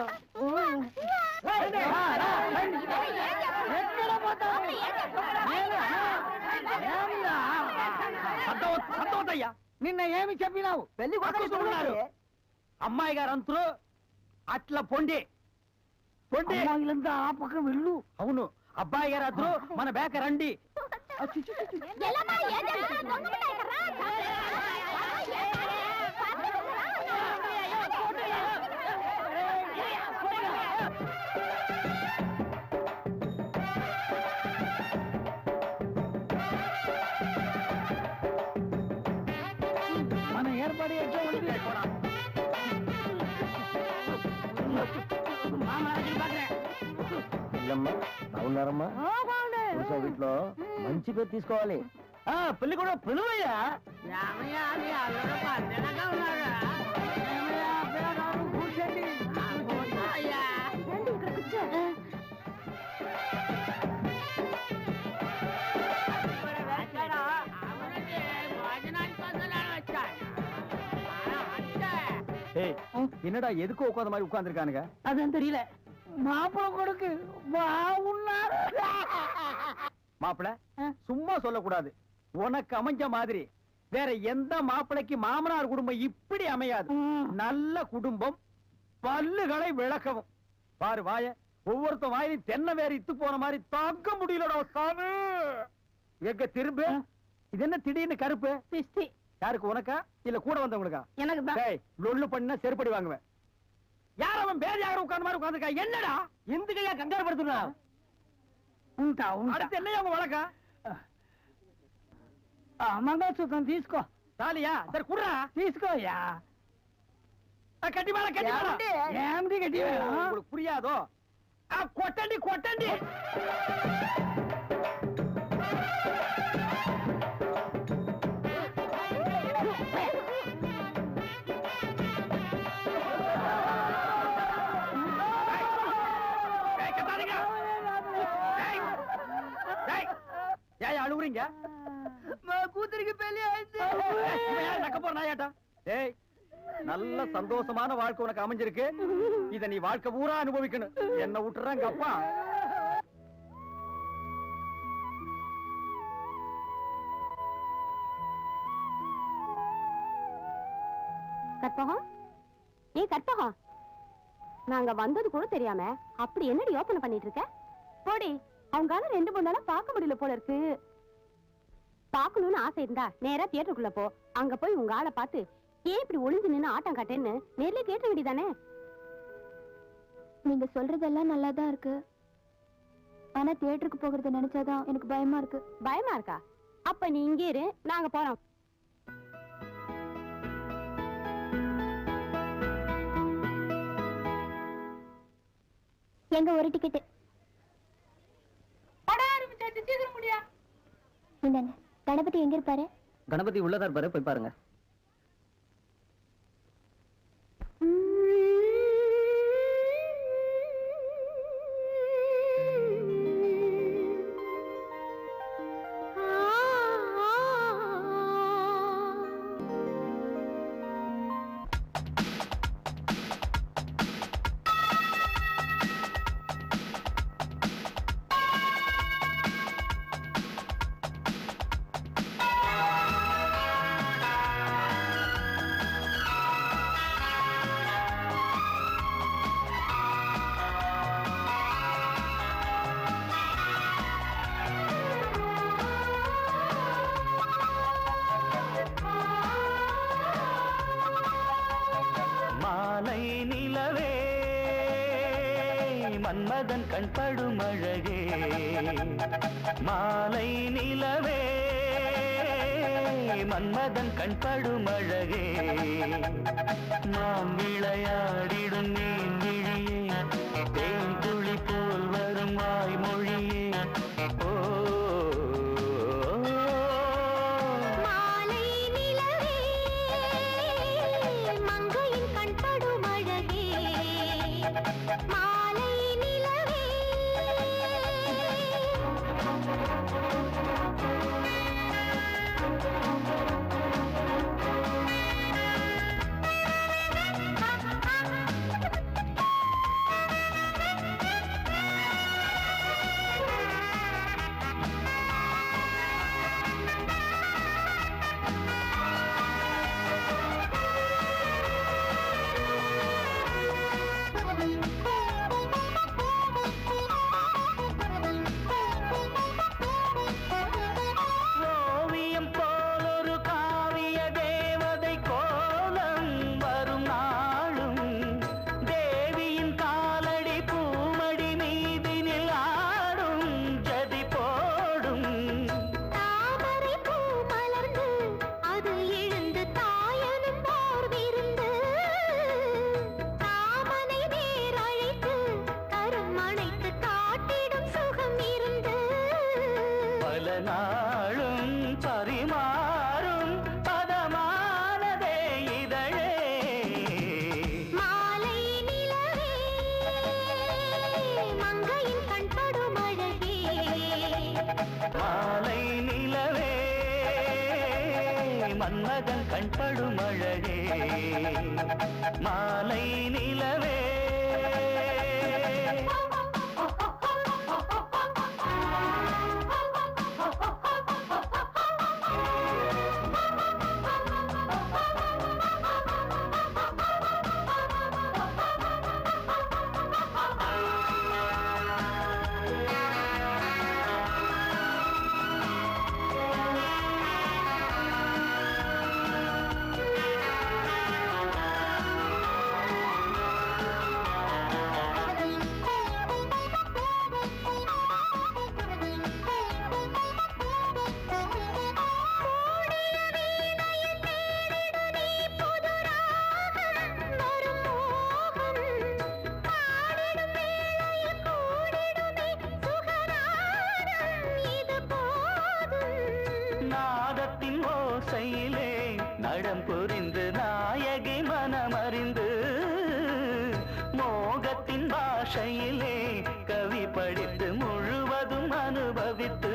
సంతోషయ్యా నిన్న ఏమి చెప్పినావు? పెళ్లి కొడుకున్నారు అమ్మాయి గారు అంతరు అట్లా పొండి పొండి అమ్మాయిలంతా ఆ పక్క వెళ్ళు. అవును, అబ్బాయి గారు అద్దరు మన బేక రండి. మన ఏర్పడి ఎట్లా ఉంది? అవునారమ్మా, వీటిలో మంచి పేరు తీసుకోవాలి. పెళ్లి కూడా పిలువయ్యా. என்னடா எதுக்கு உட்கார்ந்த மாதிரி உட்கார்ந்துருக்கானுங்க? அதான் தெரியல. மாப்பிள கொடுக்கு மாப்பிள சும்மா சொல்லக்கூடாது. உனக்கு அமைஞ்ச மாதிரி வேற எந்த மாப்பிளைக்கு மாமனார் குடும்பம் இப்படி அமையாது. நல்ல குடும்பம், பல்லுகளை விளக்கவும். பாரு வாய, ஒவ்வொருத்த வாயிலும் தென்னை வேற இத்து போன மாதிரி தாக்க முடியலடா சாமி. எங்க திரும்ப இது என்ன திடீர்னு கருப்பு? பிஸ்தி. யாருக்கு, உனக்கா இல்ல கூட வந்தவங்களுக்கா? எனக்கு தான். லொல்லு பண்ண செருப்படி வாங்குவேன். யார் அவன் பேதியாக உட்கார்ந்த மாதிரி உட்கார்ந்துருக்கா? என்னடா இந்த கையா கங்காரு படுத்துனா? அடுத்து என்னையா உங்க வழக்கா? మంగళసూత్రం తీసుకో. தாலியா? சரி குடுறா. తీసుకోయా. கட்டி மேல கட்டி மேல. ఏమిటి గట్టి உங்களுக்கு புரியாதோ? கொட்டண்டி கொட்டண்டி. அழுகுறீங்க? கூத்துருக்கு பெரிய நக்க போற நாயாட்டா. ஏய், நல்ல சந்தோஷமான வாழ்க்கை உனக்கு அமைஞ்சிருக்கு. இத நீ வாழ்க்கை பூரா அனுபவிக்கணும். என்ன விட்டுறாங்க அப்பா. கற்பகம், ஏய் கற்பகம், நாங்க வந்தது கூட தெரியாம அப்படி என்னடி யோசனை பண்ணிட்டு இருக்க? போடி, அவங்களால 2 3 நாளா பார்க்க முடியல போல இருக்கு. பார்க்கணும்னு ஆசை இருந்தா நேரா தியேட்டருக்குள்ள போ. அங்க போய் உங்க ஆளை பார்த்து ஏன் இப்படி ஒளிஞ்சு நின்னு ஆட்டம் காட்டேன்னு நேர்ல கேட்ட வேண்டியதானே? நீங்க சொல்றதெல்லாம் நல்லாதான் இருக்கு. ஆனா தியேட்டருக்கு போகிறத நினைச்சாதான் எனக்கு பயமா இருக்கு. பயமா இருக்கா? அப்ப நீ இங்கே இரு, நாங்க போறோம். எங்க ஒரு டிக்கெட் இந்தாங்க. கணபதி எங்க இருப்பாரு? கணபதி உள்ளதா இருப்பாரு, போய் பாருங்க. மன்மதன் கண்படும் அழகே மாலை நிலவே மன்மதன் கண்படும் அழகே நாம் விளையாடிடும் நீன் விழியே தேன் துளி போல் வரும் வாய்மொழியே ஓ மாலை நிலவே மங்கையின் கண்படும் அழகே மாலை நிலவே ஓவியம் போலொரு காவிய தேவதை கோலம் வரும் நாளும் தேவியின் காலடி பூமடி மீதினில் ஆடும் ஜதி போடும் தாமரை பூ மலர்ந்து அது எழுந்து தாயனும் போர் விருந்து தாமனை நேர் அழைத்து கரம் அணைத்து காட்டிடும் சுகம் இருந்து பல நாளும் பரிமாறும் பதமானதே இதழே மாலை நிலவே மங்கையின் கண்படும் அழகே மாலை நிலவே மன்மதன் கண்படும் அழகே மாலை நிலவே நாதத்தின் ஓசையிலே நடம் புரிந்து நாயகி மனமறிந்து மோகத்தின் பாஷையிலே கவி படித்து முழுவதும் அனுபவித்து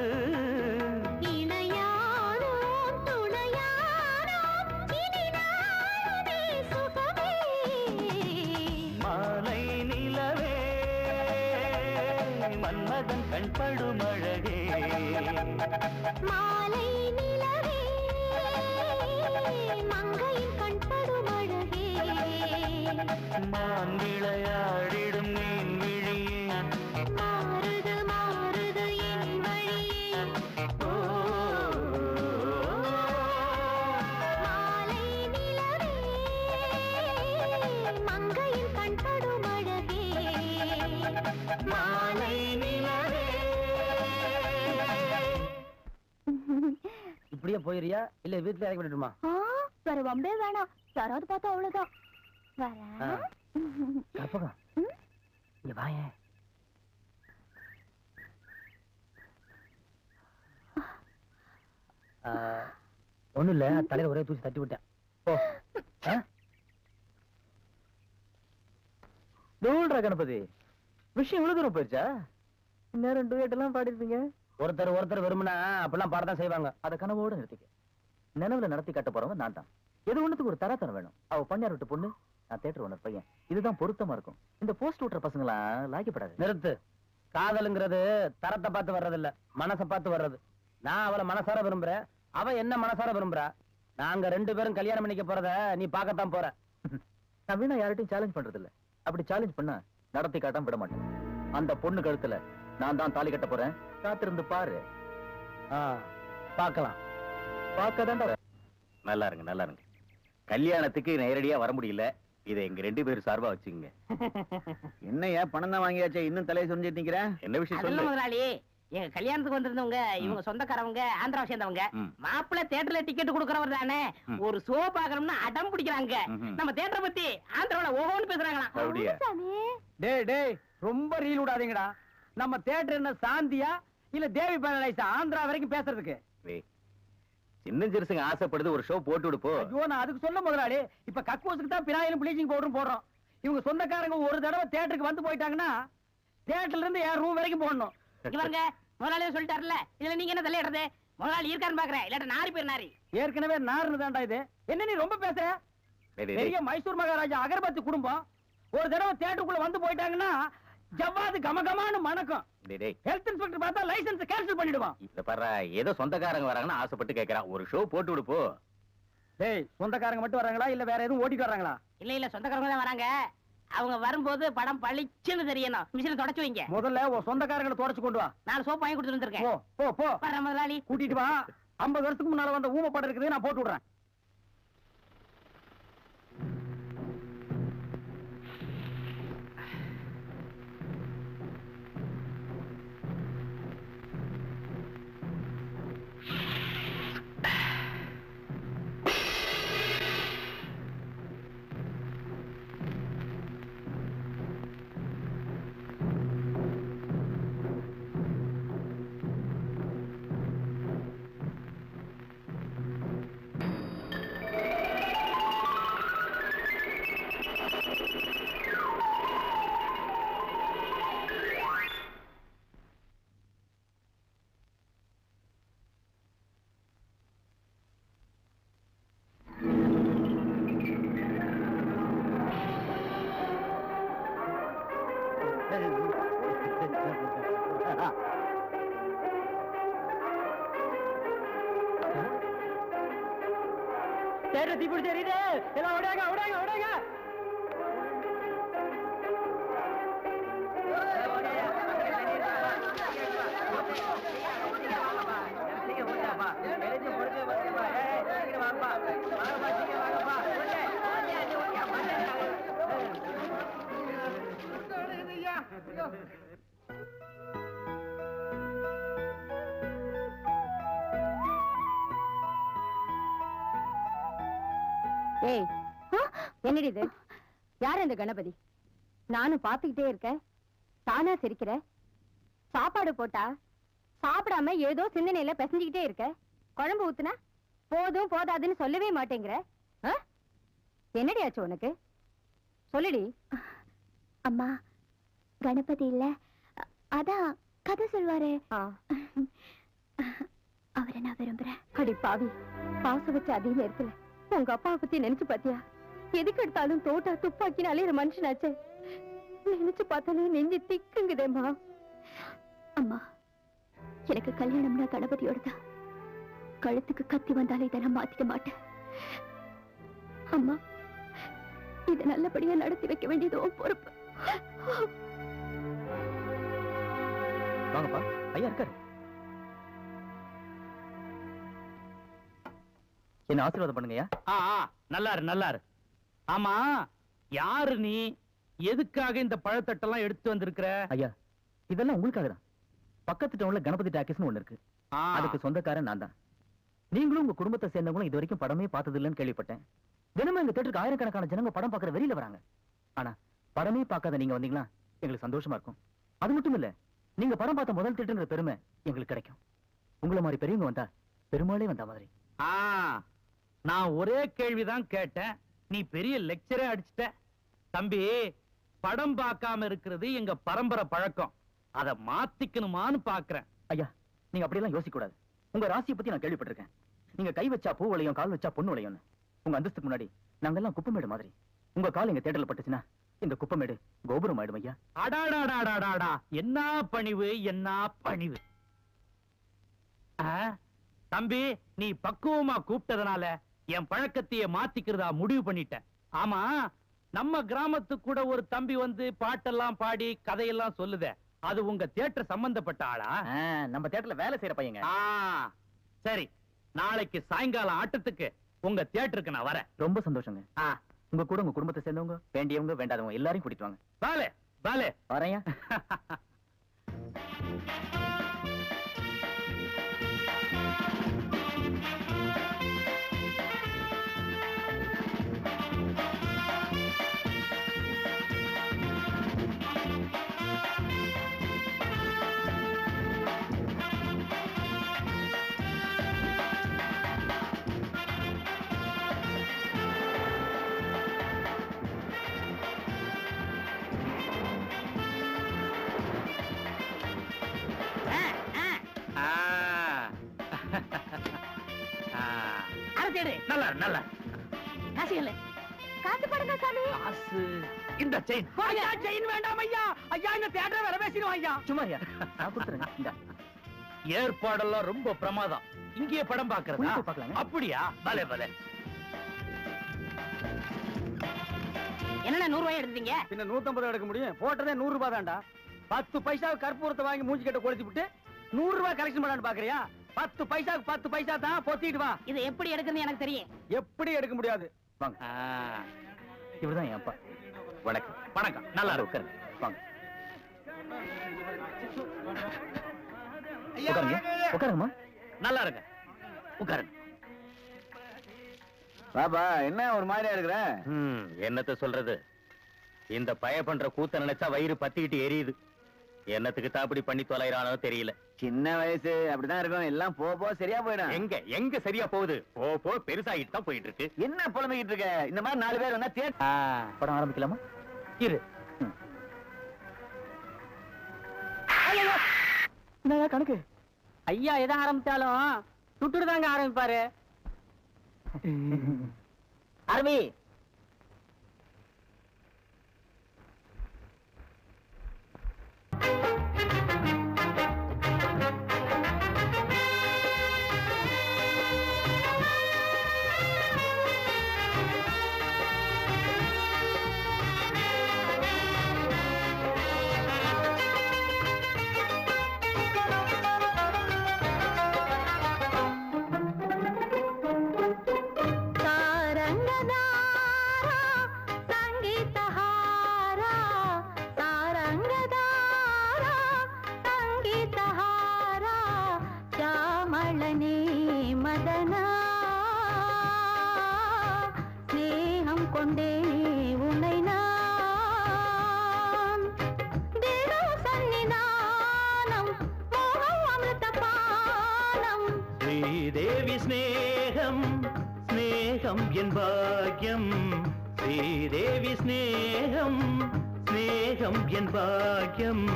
இணையானோம் துணையானோம் இனி நாளுமே சுகமே மாலை நிலவே மன்மதன் கண்படும் அழகே மாலை நிலவே மங்கையின் கண்படும் அழகே மான் விளையாடிடும் மீன் விழியே மாறுது மாறுது என் வழியே ஓ மாலை நிலவே மங்கையின் கண்படும் அழகே மாலை நிலவே இப்படியே போயிரியா இல்ல வீட்டுல இறக்கி விட்டுமா? வேற வம்பே வேணாம், யாராவது பார்த்தா அவ்வளவுதான். வரேன். கற்பகம் இங்க வாயேன். ஒண்ணும் இல்ல, தலையில ஒரே தூசி தட்டி விட்டேன். போ. தூள்ரா கணபதி, விஷயம் இவ்வளவு தூரம் போயிருச்சா? நேரம் டூயட் எல்லாம் பாடிருப்பீங்க. ஒருத்தர் விரும்பினா அப்பெல்லாம் பாடத்தான் செய்வாங்க. அத கனவோட நிறுத்திக்க. நினைவுல நடத்தி கட்ட போறவங்க நான் தான். எது ஒண்ணுத்துக்கு ஒரு தரத்தரம் வேணும். அவ பண்ணார் விட்டு பொண்ணு, நான் தேட்டர் ஓனர் பையன். இதுதான் பொருத்தமா இருக்கும். இந்த போஸ்ட் ஓட்டுற பசங்களா லாய்க்கப்படாது. நிறுத்து. காதலுங்கிறது தரத்தை பார்த்து வர்றது இல்ல, மனசை பார்த்து வர்றது. நான் அவளை மனசார விரும்புறேன், அவ என்ன மனசார விரும்புறா. நாங்க 2 பேரும் கல்யாணம் பண்ணிக்க போறத நீ பார்க்கத்தான் போற. நான் வீணா யார்கிட்டையும் சேலஞ்ச் பண்றது இல்ல. அப்படி சேலஞ்ச் பண்ணா நடத்தி காட்டாம விட மாட்டேன். அந்த பொண்ணு கழுத்துல நான் தான் தாலி கட்ட போறேன். காத்திருந்து பாரு. பார்க்கலாம். பார்க்கதான். நல்லா இருங்க, நல்லா இருங்க. கல்யாணத்துக்கு நேரடியா வர முடியல, இதை எங்க 2 பேரும் சார்பா வச்சுக்கங்க. என்னையா பணம் தான் வாங்கியாச்சே இன்னும் தலையை சொரிஞ்சிட்டு நிக்கிற? என்ன விஷயம் அதெல்லாம் சொல்லு. முதலாளி எங்க கல்யாணத்துக்கு வந்திருந்தவங்க இவங்க சொந்தக்காரவங்க ஆந்திராவை சேர்ந்தவங்க. மாப்பிள்ளை தியேட்டர்ல டிக்கெட் கொடுக்கறவர் தானே, ஒரு ஷோ பாக்கணும்னு அடம் பிடிக்கிறாங்க. நம்ம தியேட்டரை பத்தி ஆந்திராவில ஒவ்வொன்னு பேசுறாங்களாம். அப்படியா? டேய் டேய் ரொம்ப ரீல் விடாதீங்கடா. நம்ம தியேட்டர் என்ன சாந்தியா இல்ல தேவி பேரலைஸா ஆந்திரா வரைக்கும் பேசுறதுக்கு? டேய், சின்ன சிறுசுங்க ஆசைப்படுது ஒரு ஷோ போட்டு விடுப்போ. ஐயோ நான் அதுக்கு சொல்ல முதலாளி, இப்ப கக்கூசுக்கு தான் பினாயிலும் ப்ளீச்சிங் பவுடரும் போடுறோம். இவங்க சொந்தக்காரங்க ஒரு தடவை தியேட்டருக்கு வந்து போயிட்டாங்கன்னா தியேட்டர்ல இருந்து என் ரூம் வரைக்கும் போடணும். இவங்க முதலாளியே சொல்லிட்டாருல, இதுல நீங்க என்ன தலையிடுறது? முதலாளி இருக்கான்னு பாக்குறேன், இல்லாட்ட நாரி பேர் நாரி. ஏற்கனவே நார்னு தான்டா இது. என்ன நீ ரொம்ப பேசுற? பெரிய மைசூர் மகாராஜா அகர்பத்தி குடும்பம் ஒரு தடவை தியேட்டருக்குள்ள வந்து போயிட்டாங்கன்னா ஜவ்வாது கமகமான்னு மணக்கும். ஹெல்த் இன்ஸ்பெக்டர் பார்த்தா லைசென்ஸ் கேன்சல் பண்ணிடுவான். இத பாரு, ஏதோ சொந்தக்காரங்க வராங்கன்னு ஆசைப்பட்டு கேக்குறான், ஒரு ஷோ போட்டு விடுப்போ. டேய் சொந்தக்காரங்க மட்டும் வராங்களா இல்ல வேற எதுவும் ஓட்டிட்டு வராங்களா? இல்ல சொந்தக்காரங்க தான் வராங்க. அவங்க வரும்போது படம் பளிச்சுன்னு தெரியணும். மிஷினை தொடச்சு வைங்க. முதல்ல உன் சொந்தக்காரங்களை தொடச்சு கொண்டு வா. 4 சோப்பு வாங்கி கொடுத்துட்டு வந்திருக்கேன். போ போ போ. வர முதலாளி கூட்டிட்டு வா. 50 வருஷத்துக்கு முன்னால வந்த ஊமை படம் இருக்குது, நான் போட்டு விடுறேன். தீபிடி தெரியுது, எல்லாம் ஓடாங்க ஓடாங்க ஓடாங்க. ஏய் என்னடி இது? யார் அந்த கணபதி? நானும் பாத்துக்கிட்டே இருக்கேன், தானா சிரிக்கிற. சாப்பாடு போட்டா சாப்பிடாம ஏதோ சிந்தனையில பிசைஞ்சுக்கிட்டே இருக்க. குழம்பு ஊத்துனா போதும் போதாதுன்னு சொல்லவே மாட்டேங்கிற. என்னடி ஆச்சு உனக்கு? சொல்லுடி. அம்மா கணபதி இல்ல, அதான் கதை சொல்வாரு, அவரை நான் விரும்புறேன். அடி பாவி, பாச வச்ச அதே நேரத்துல உங்க அப்பாவை பத்தி நினைச்சு பாத்தியா? எதுக்கு எடுத்தாலும் தோட்டா துப்பாக்கினாலே ஒரு மனுஷனாச்சே. நினைச்சு பார்த்தாலே நெஞ்சு திக்குங்குதேம்மா. அம்மா எனக்கு கல்யாணம்னா கணபதியோட தான். கழுத்துக்கு கத்தி வந்தாலே இதை நான் மாத்திக்க மாட்டேன். அம்மா இதை நல்லபடியா நடத்தி வைக்க வேண்டியது உன் பொறுப்பு. வாங்கப்பா, ஐயா இருக்காரு. என்ன ஆசீர்வாதம் பண்ணுங்கய்யா. நல்லாரு நல்லாரு. ஆமா, யாரு நீ? எதுக்காக இந்த பழத்தட்டெல்லாம் எடுத்து வந்திருக்கிற? ஐயா இதெல்லாம் உங்களுக்காக தான். பக்கத்து டவுன்ல கணபதி டாக்கீஸ்னு ஒண்ணு இருக்கு, அதுக்கு சொந்தக்காரன் நான் தான். நீங்களும் உங்க குடும்பத்தை சேர்ந்தவங்களும் இது வரைக்கும் படமே பார்த்தது இல்லைன்னு கேள்விப்பட்டேன். தினமும் எங்க தேட்டருக்கு ஆயிரக்கணக்கான ஜனங்க படம் பார்க்கற வெளியில வராங்க. ஆனா படமே பார்க்காத நீங்க வந்தீங்களா எங்களுக்கு சந்தோஷமா இருக்கும். அது மட்டும் இல்ல, நீங்க படம் பார்த்த முதல் தேட்டருங்கிற பெருமை எங்களுக்கு கிடைக்கும். உங்களை மாதிரி பெரியவங்க வந்தா பெருமாளே வந்த மாதிரி. நான் ஒரே கேள்விதான் கேட்டேன், நீ பெரிய லெக்சரே அடிச்சிட்ட. தம்பி, படம் பார்க்காம இருக்கிறது எங்க பரம்பரை பழக்கம், அதை மாத்திக்கணுமான்னு பாக்குறேன். ஐயா நீங்க அப்படியெல்லாம் யோசிக்க கூடாது. உங்க ராசியை பத்தி நான் கேள்விப்பட்டிருக்கேன். நீங்க கை வச்சா பூ விளையும், கால் வச்சா பொண்ணு விளையும்னு. உங்க அந்தஸ்துக்கு முன்னாடி நாங்கெல்லாம் குப்பமேடு மாதிரி. உங்க கால் எங்க தேட்டர்ல பட்டுச்சுன்னா இந்த குப்பமேடு கோபுரம் ஆயிடும் ஐயா. அடாடாடாடாடா, என்ன பணிவு, என்ன பணிவு. தம்பி, நீ பக்குவமா கூப்பிட்டதுனால என் பழக்கத்தையே மாத்திக்கிறதா முடிவு பண்ணிட்டேன். ஆமா, நம்ம கிராமத்துக்கு கூட ஒரு தம்பி வந்து பாட்டெல்லாம் பாடி கதையெல்லாம் சொல்லுதே, அது உங்க தியேட்டர் சம்பந்தப்பட்ட ஆளா? நம்ம தியேட்டர்ல வேலை செய்யற பையங்க. சரி, நாளைக்கு சாயங்காலம் ஆட்டத்துக்கு உங்க தியேட்டருக்கு நான் வரேன். ரொம்ப சந்தோஷங்க. உங்க கூட உங்க குடும்பத்தை சேர்ந்தவங்க, வேண்டியவங்க, வேண்டாதவங்க எல்லாரையும் கூட்டிட்டு வாங்க. பாலே பாலே வரையா? நல்லா நல்லா காசு இல்ல. காசு படுங்க சாமி. காசு இந்த செயின். ஐயா செயின் வேண்டாம் ஐயா. ஐயா இந்த தியேட்டர் வேற பேசிடுவோம் ஐயா. சும்மா ஐயா, நான் கொடுத்துறேன். இந்த ஏற்பாடெல்லாம் ரொம்ப பிரமாதம். இங்கேயே படம் பாக்குறதா? உள்ள போய் பார்க்கலாங்க. அப்படியா? பலே பலே. என்னண்ணா 100 ரூபாய் எடுத்தீங்க? பின்ன 150 எடுக்க முடியும்? போட்டதே 100 ரூபாய் தான்டா. 10 பைசாவுக்கு கற்பூரத்தை வாங்கி மூஞ்சி கிட்ட கொளுத்தி விட்டு 100 ரூபாய் கலெக்ஷன் பண்ணலான்னு பாக்குறியா? 10 பைசாவுக்கு 10 பைசா தான், பொத்திட்டு வா. இது எப்படி எடுக்குன்னு எனக்கு தெரியும். எப்படி எடுக்க முடியாது? வாங்க. இவர்தான் என் அப்பா. வணக்கம். வணக்கம். நல்லா இருக்கு. உட்காருங்க. வாங்க. உட்காருங்க. உட்காருங்கம்மா. நல்லா இருக்கு. உட்காருங்க. பாபா என்ன ஒரு மாதிரியா இருக்கிற? என்னத்த சொல்றது, இந்த பய பண்ற கூத்த நினைச்சா வயிறு பத்திக்கிட்டு எரியுது. என்னத்துக்கு தாப்படி பண்ணி தொலைறானோ தெரியல. சின்ன வயசு அப்படிதான் இருக்கும், எல்லாம் போ சரியா போயிடும். எங்க சரியா போகுது? போ பெருசாகிட்டு தான் போயிட்டு இருக்கு. என்ன புலம்பிக்கிட்டு இருக்க? இந்த மாதிரி 4 பேர் வந்தா படம் ஆரம்பிக்கலாமா? இரு. கணக்கு ஐயா எதை ஆரம்பிச்சாலும் சுட்டுட்டு தாங்க ஆரம்பிப்பாரு. அரபி ஸ்ரீதேவி ஸ்நேகம் ஸ்நேகம் என் பாக்யம். ஸ்ரீதேவி ஸ்நேகம் ஸ்நேகம் என் பாக்யம்.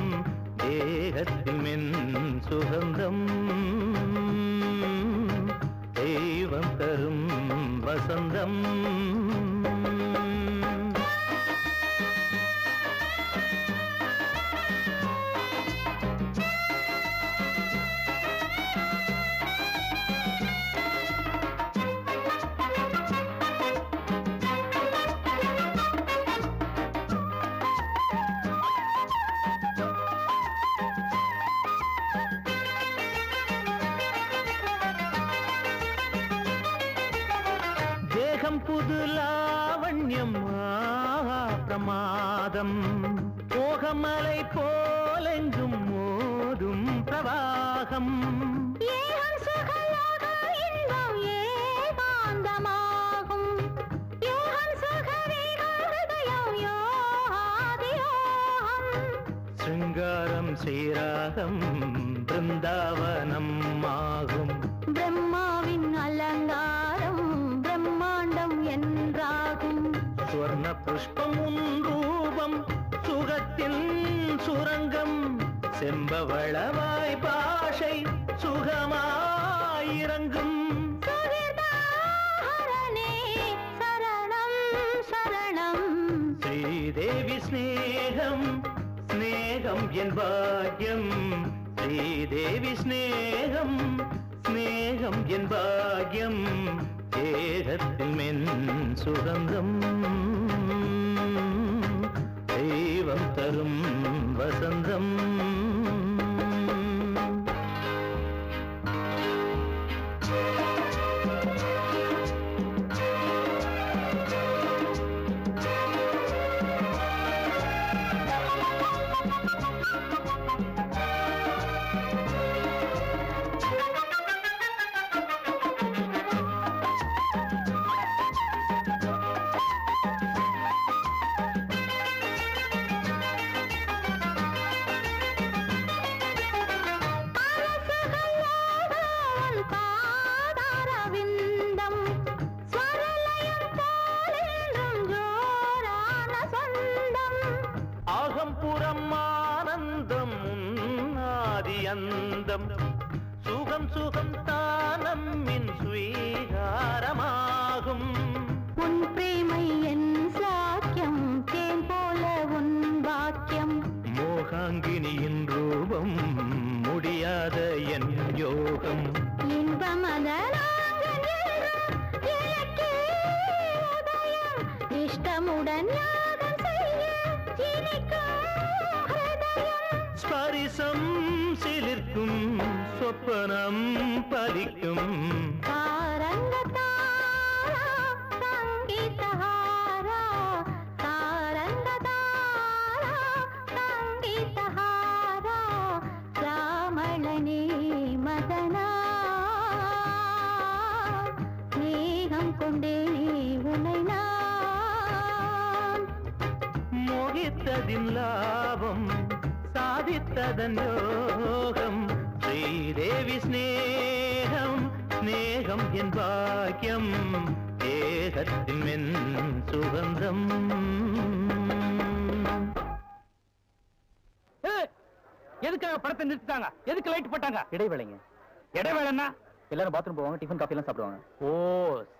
தேகத்தில் மென் சுகந்தம் தெய்வம் தரும் வசந்தம். புது லாவண்யம் பிரமாதம். போகமலை போலெங்கும் மோதும் பிரவாகம். சிங்காரம் ஸ்ரீராகம் பிருந்தாவனம் ஆகும். பிரம்மாவின் அலங்காரம் பிரம்மாண்டம் என்றாகும். சுவர்ண புஷ்பம் ரூபம் சுகத்தின் சுரங்கம். செம்பவளவாய் பாஷை சுகமாயிரங்கும். சரணம் சரணம். ஸ்ரீதேவி ஸ்நேகம் ஸ்நேகம் என் பாக்யம். ஸ்ரீதேவி ஸ்நேகம் ஸ்நேகம் என் பாக்யம். தேகத்தில் மென் சுகந்தம் தெய்வம் தரும் வசந்தம். சொந்தம் சுகம் சுகம் தானம்மின் ஸ்வீகாரமாகும் உன் பிரேமை என் சாக்கியம் தேன் போல உன் வாக்கியம் மோகாங்கினியின் ரூபம் முடியாத என் யோகம் இஷ்டமுடன் ஸ்பரிசம் சிலிர்க்கும் சொப்பனம் பலிக்கும் மோகித்ததின் லாபம் சாதித்ததன் யோகம் ஸ்ரீதேவி ஸ்நேகம் ஸ்நேகம் என் பாக்கியம் ஏகத்தின் மென் சுகந்தம் எதுக்காக படத்தை நிறுத்திட்டாங்க? எதுக்கு லைட் போட்டாங்க? இடைவேளைங்க. இடைவேளைன்னா எல்லாரும் பாத்ரூம் போவாங்க, டிஃபன் காஃபி எல்லாம் சாப்பிடுவாங்க. ஓ,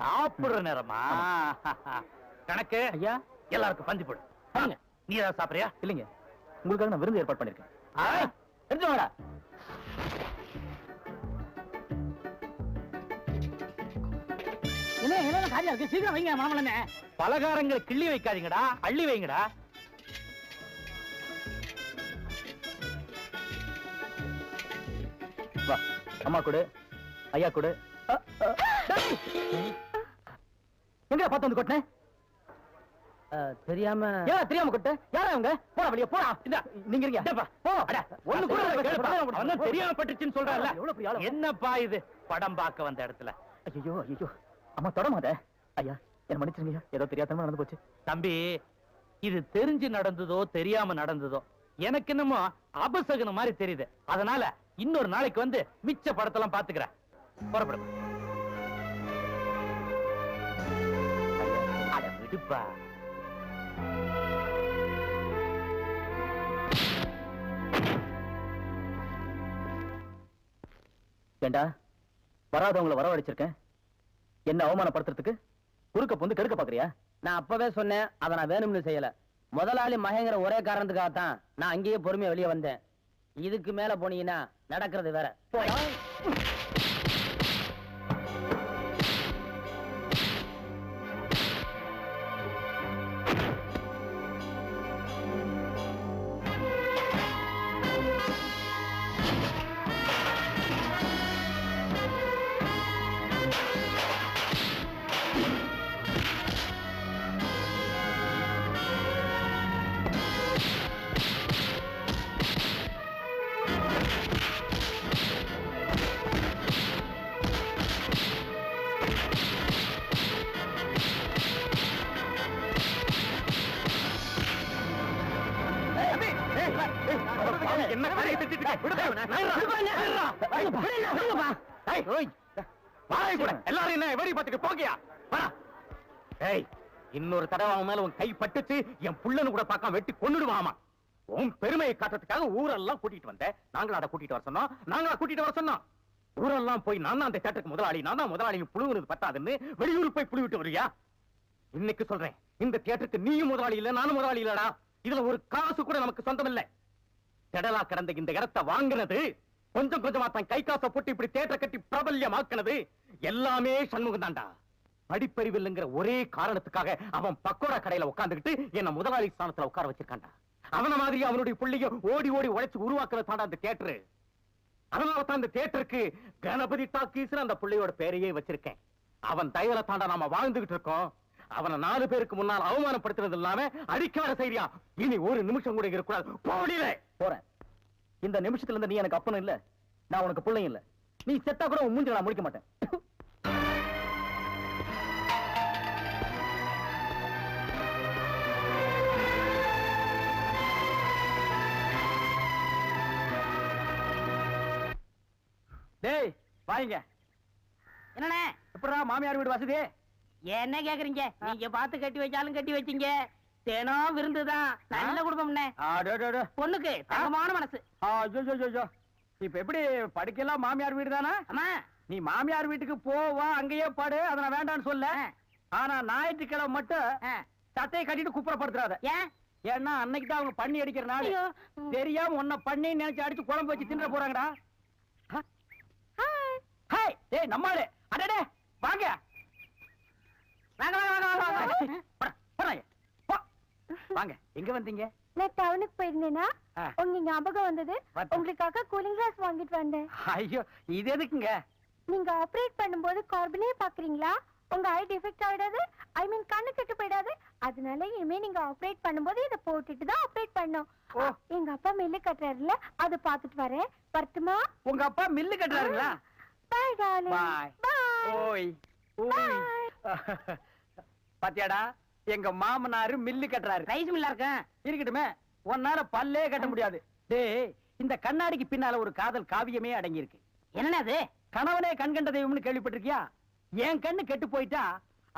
சாப்பிடுற நேரமா? கணக்கு ஐயா, எல்லாருக்கும் பந்தி போடு. நீ ஏதாவது சாப்பிடுறியா? இல்லைங்க, உங்களுக்காக நான் விருந்து ஏற்பாடு பண்ணிருக்கேன். தெரிஞ்சு வாடா. என்ன காரியம் இருக்கு? சீக்கிரம் வைங்க மாமலனே. பலகாரங்களை கிள்ளி வைக்காதீங்கடா, அள்ளி வைங்கடா. வா, அம்மா கொடு, ஐயா கொடு. எங்க பார்த்து வந்து கொட்டினேன்? தெரியாம தெரியாம கொட்ட யாரா அவங்க? போடா வெளிய போடா. நீங்க இருங்க. போ. ஒண்ணு கூட அவன் தெரியாம பட்டுச்சுன்னு சொல்றான்ல. என்னப்பா இது? படம் பார்க்க வந்த இடத்துல. ஐயோ ஐயோ, அம்மா தொடமாத. ஐயா என்ன மன்னிச்சிருங்க, ஏதோ தெரியாதமா நடந்து போச்சு. தம்பி, இது தெரிஞ்சு நடந்ததோ தெரியாம நடந்ததோ எனக்கு என்னமோ அபசகுன மாதிரி தெரியுது. அதனால இன்னொரு நாளைக்கு வந்து மிச்ச படத்தெல்லாம் பாத்துக்கிறேன். புறப்படும். அட விடுப்பா. ஏண்டா வராதவங்களை வரவழைச்சிருக்கேன், என்ன அவமானப்படுத்துறதுக்கு குறுக்க பொந்து கெடுக்க பாக்குறியா? நான் அப்பவே சொன்னேன், அதை நான் வேணும்னு செய்யல. முதலாளி மகேங்கிற ஒரே காரணத்துக்காகத்தான் நான் அங்கேயே பொறுமையா வெளியே வந்தேன். இதுக்கு மேல போனீங்கன்னா நடக்கிறது வேற. என்ன எல்லாரும் என்ன வெடி பார்த்துட்டு போகியா? இன்னொரு தடவை அவன் மேல உன் கை பட்டுச்சு, என் புள்ளன்னு கூட பார்க்காம வெட்டி கொன்னுடுவாமா. உன் பெருமையை காட்டுறதுக்காக ஊரெல்லாம் கூட்டிட்டு வந்தேன். நாங்களா கூட்டிட்டு வர சொன்னோம், நாங்களா கூட்டிட்டு வர சொன்னோம். ஊரெல்லாம் போய் நான் தான் அந்த தேட்டருக்கு முதலாளி, நான் தான் முதலாளி புழுவுறது பத்தாதுன்னு வெளியூர் போய் புழு விட்டு வரியா? இன்னைக்கு சொல்றேன், இந்த தியேட்டருக்கு நீயும் முதலாளி இல்ல, நானும் முதலாளி இல்லடா. இதுல ஒரு காசு கூட நமக்கு சொந்தம் இல்ல. திடலா கிடந்த இந்த இடத்தை வாங்கினது, கொஞ்சம் கொஞ்சமா தன் கை காசை போட்டு இப்படி தியேட்டர் கட்டி பிரபல்யமாக்குனது எல்லாமே சண்முகம் தான்டா. படிப்பறிவு இல்லைங்கிற ஒரே காரணத்துக்காக அவன் பக்கோடா கடையில உட்கார்ந்துகிட்டு என்ன முதலாளி ஸ்தானத்துல உட்கார வச்சிருக்கான்டா. அவன மாதிரி அவனுடைய புள்ளைய ஓடி ஓடி உழைச்சு உருவாக்குறது தாண்டா அந்த தியேட்டர். அதனால தான் அந்த தியேட்டருக்கு கணபதி டாக்கீஸ் அந்த புள்ளையோட பேரையே வச்சிருக்கேன். அவன் தயவுல தாண்டா நாம வாழ்ந்துகிட்டு இருக்கோம். அவனை 4 பேருக்கு முன்னால் அவமானப்படுத்துறது இல்லாம அடிக்காத செய்தியா. இனி ஒரு நிமிஷம் கூட இருக்கக்கூடாது. போடியில போறேன். இந்த நிமிஷத்துல இருந்து நீ எனக்கு அப்பனும் இல்ல, நான் உனக்கு பிள்ளையும் இல்ல. நீ செத்தா கூட உன் மூஞ்சில நான் முடிக்க மாட்டேன். டேய் வாங்க. என்னண்ணே எப்படா மாமியார் வீடு வசதி? என்ன கேக்குறீங்க? நீங்க பார்த்து கட்டி வச்சாலும் கட்டி வச்சீங்க. தினம் விருந்துதான். நல்ல குடும்பம்ண்ணே. பொண்ணுக்கு தங்கமான மனசு. இப்ப எப்படி படிக்கலாம் மாமியார் வீடு தானா? அம்மா நீ மாமியார் வீட்டுக்கு போவா, அங்கேயே பாடு, அதை நான் வேண்டான்னு சொல்ல. ஆனா ஞாயிற்றுக்கிழமை மட்டும் சட்டையை கட்டிட்டு குப்புறப்படுத்துறாத. ஏன்? ஏன்னா அன்னைக்கு தான் அவங்க பண்ணி அடிக்கிற நாள். தெரியாம உன்னை பண்ணி நினைச்சு அடிச்சு குழம்பு வச்சு தின்ற போறாங்கடா. ஹாய் டேய் நம்மாளே, அடடே வாங்க வாங்க வாங்க வாங்க வாங்க. எங்க வந்தீங்க? நான் டவுனுக்கு போயிருந்தேனா உங்க ஞாபகம் வந்தது. பார்த்தேன். உங்களுக்காக கூலிங் கிளாஸ் வாங்கிட்டு வந்தேன். ஐயோ இது எதுக்குங்க? நீங்க ஆபரேட் பண்ணும்போது கார்பனே பாக்குறீங்களா? உங்க ஐ டிஃபெக்ட் ஆயிடாது, ஐ மீன் கண்ணு கெட்டு போயிடாது. அதனால இனிமே நீங்க ஆபரேட் பண்ணும்போது இத போட்டுட்டு தான் ஆபரேட் பண்ணணும். எங்க அப்பா மில்லு கட்டுறாருல, அதை பாத்துட்டு வரேன். வரட்டுமா? உங்க அப்பா மில்லு கட்டுறாருங்களா? Bye darling. பை. ஓய் ஓய். பாத்தியாடா, எங்க மாமனாரு மில்லு கட்டுறாரு. ரைஸ் மில்லா இருக்கேன். இருக்கட்டுமே, உன்னால பல்லே கட்ட முடியாது. டேய், இந்த கண்ணாடிக்கு பின்னால ஒரு காதல் காவியமே அடங்கி இருக்கு. என்ன அது? கணவனே கண் கண்ட தெய்வம்னு கேள்விப்பட்டிருக்கியா? என் கண்ணு கெட்டு போயிட்டா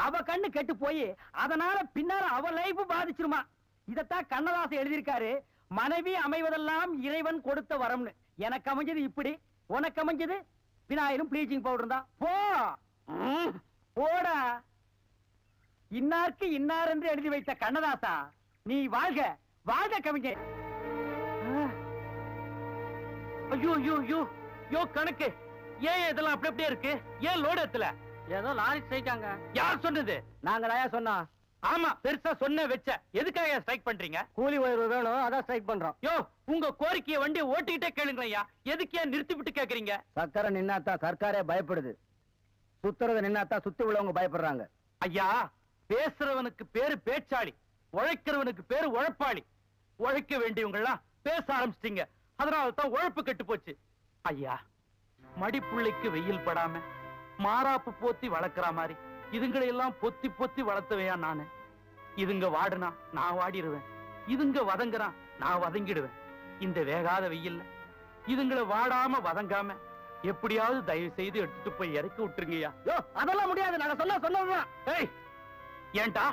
அவ கண்ணு கெட்டு போய் அதனால பின்னால அவ லைஃப் பாதிச்சிருமா. இதத்தான் கண்ணதாசன் எழுதியிருக்காரு. மனைவி அமைவதெல்லாம் இறைவன் கொடுத்த வரம்னு. எனக்கு அமைஞ்சது இப்படி, உனக்கு அமைஞ்சது பினாயிலும் ப்ளீச்சிங் பவுடர் தான். போ போடா. இன்னாருக்கு இன்னார் என்று எழுதி வைத்த கண்ணதாசா, நீ வாழ்க வாழ்க கவிஞர். ஐயோ ஐயோ ஐயோ யோ கணக்கு, ஏன் இதெல்லாம் அப்படி அப்படியே இருக்கு? ஏன் லோடு எத்தல? ஏதோ லாரி ஸ்ட்ரைக்காங்க. யார் சொன்னது? நாங்க தான் சொன்னோம். ஆமா, பெருசா சொன்ன வச்ச. எதுக்காக ஸ்ட்ரைக் பண்றீங்க? கூலி உயர்வு வேணும், அதான் ஸ்ட்ரைக் பண்றோம். யோ, உங்க கோரிக்கையை வண்டியை ஓட்டிக்கிட்டே கேளுங்கய்யா. எதுக்கு ஏன் நிறுத்தி விட்டு கேக்குறீங்க? சக்கரை நின்னாத்தான் சர்க்காரே பயப்படுது. சுத்துறத நின்னாத்தான் சுத்தி உள்ளவங்க பயப்படுறாங்க. ஐயா, பேசுறவனுக்கு பேரு பேச்சாளி, உழைக்கிறவனுக்கு பேரு உழைப்பாளி. உழைக்க வேண்டியவங்கலாம் பேச ஆரம்பிச்சிட்டீங்க, அதனால தான் உழைப்பு கெட்டு போச்சு. ஐயா, மடிப்புள்ளைக்கு வெயில் படாம மாறாப்பு போத்தி வளர்க்கிற மாதிரி இதுங்களை எல்லாம் பொத்தி பொத்தி வளர்த்தவையா நானு. இதுங்க வாடுனா நான் வாடிடுவேன், இதுங்க வதங்குறா நான் வதங்கிடுவேன். இந்த வேகாத வெயில்ல இதுங்களை வாடாம வதங்காம எப்படியாவது தயவு செய்து எடுத்துட்டு போய் இறக்கி விட்டுருங்கய்யா. அதெல்லாம் முடியாது, நாங்க சொன்னதுதான். ஏய், ஏன்டா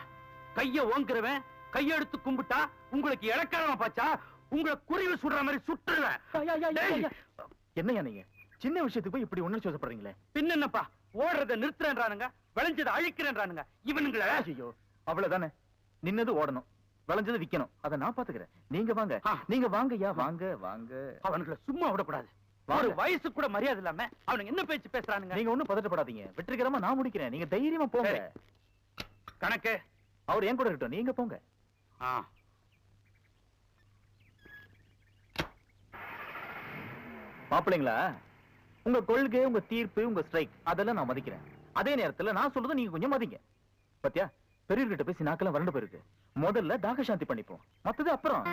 கைய ஓங்குறவன் கையெடுத்து கும்பிட்டா உங்களுக்கு இலக்காரமா பாச்சா? உங்களை குருவி சுடுற மாதிரி சுட்டுருவேன். என்னையா நீங்க சின்ன விஷயத்துக்கு போய் இப்படி உணர்ச்சி வசப்படுறீங்களே? பின்ன என்னப்பா, ஓடுறத நிறுத்துறேன்றானுங்க, விளைஞ்சதை அழிக்கிறேன்றானுங்க இவனுங்கள. ஐயோ, அவ்வளவுதானே. நின்னது ஓடணும், விளைஞ்சது விக்கணும். அதை நான் பாத்துக்கிறேன். நீங்க வாங்க, நீங்க வாங்கய்யா, வாங்க வாங்க. அவனுங்களை சும்மா விடக்கூடாது. ஒரு வயசு கூட மரியாதை இல்லாம அவனுங்க என்ன பேச்சு பேசுறானுங்க? நீங்க ஒண்ணும் பதட்டப்படாதீங்க, வெற்றிகரமா நான் முடிக்கிறேன். நீங்க தைரியமா போங்க. கணக்கு அவர் என் கூட இருக்கட்டும், நீங்க போங்க. மாப்பிள்ளைங்களா, உங்க கொள்கை, உங்க தீர்ப்பு, உங்க ஸ்ட்ரைக் அதெல்லாம் நான் மதிக்கிறேன். அதே நேரத்துல நான் சொல்றது நீங்க கொஞ்சம் மதிங்க. பத்தியா, பெரியவர்கிட்ட பேசி நாக்கெல்லாம் வறண்டு போயிருக்கு. முதல்ல தாக சாந்தி பண்ணிப்போம், மத்தது அப்புறம்.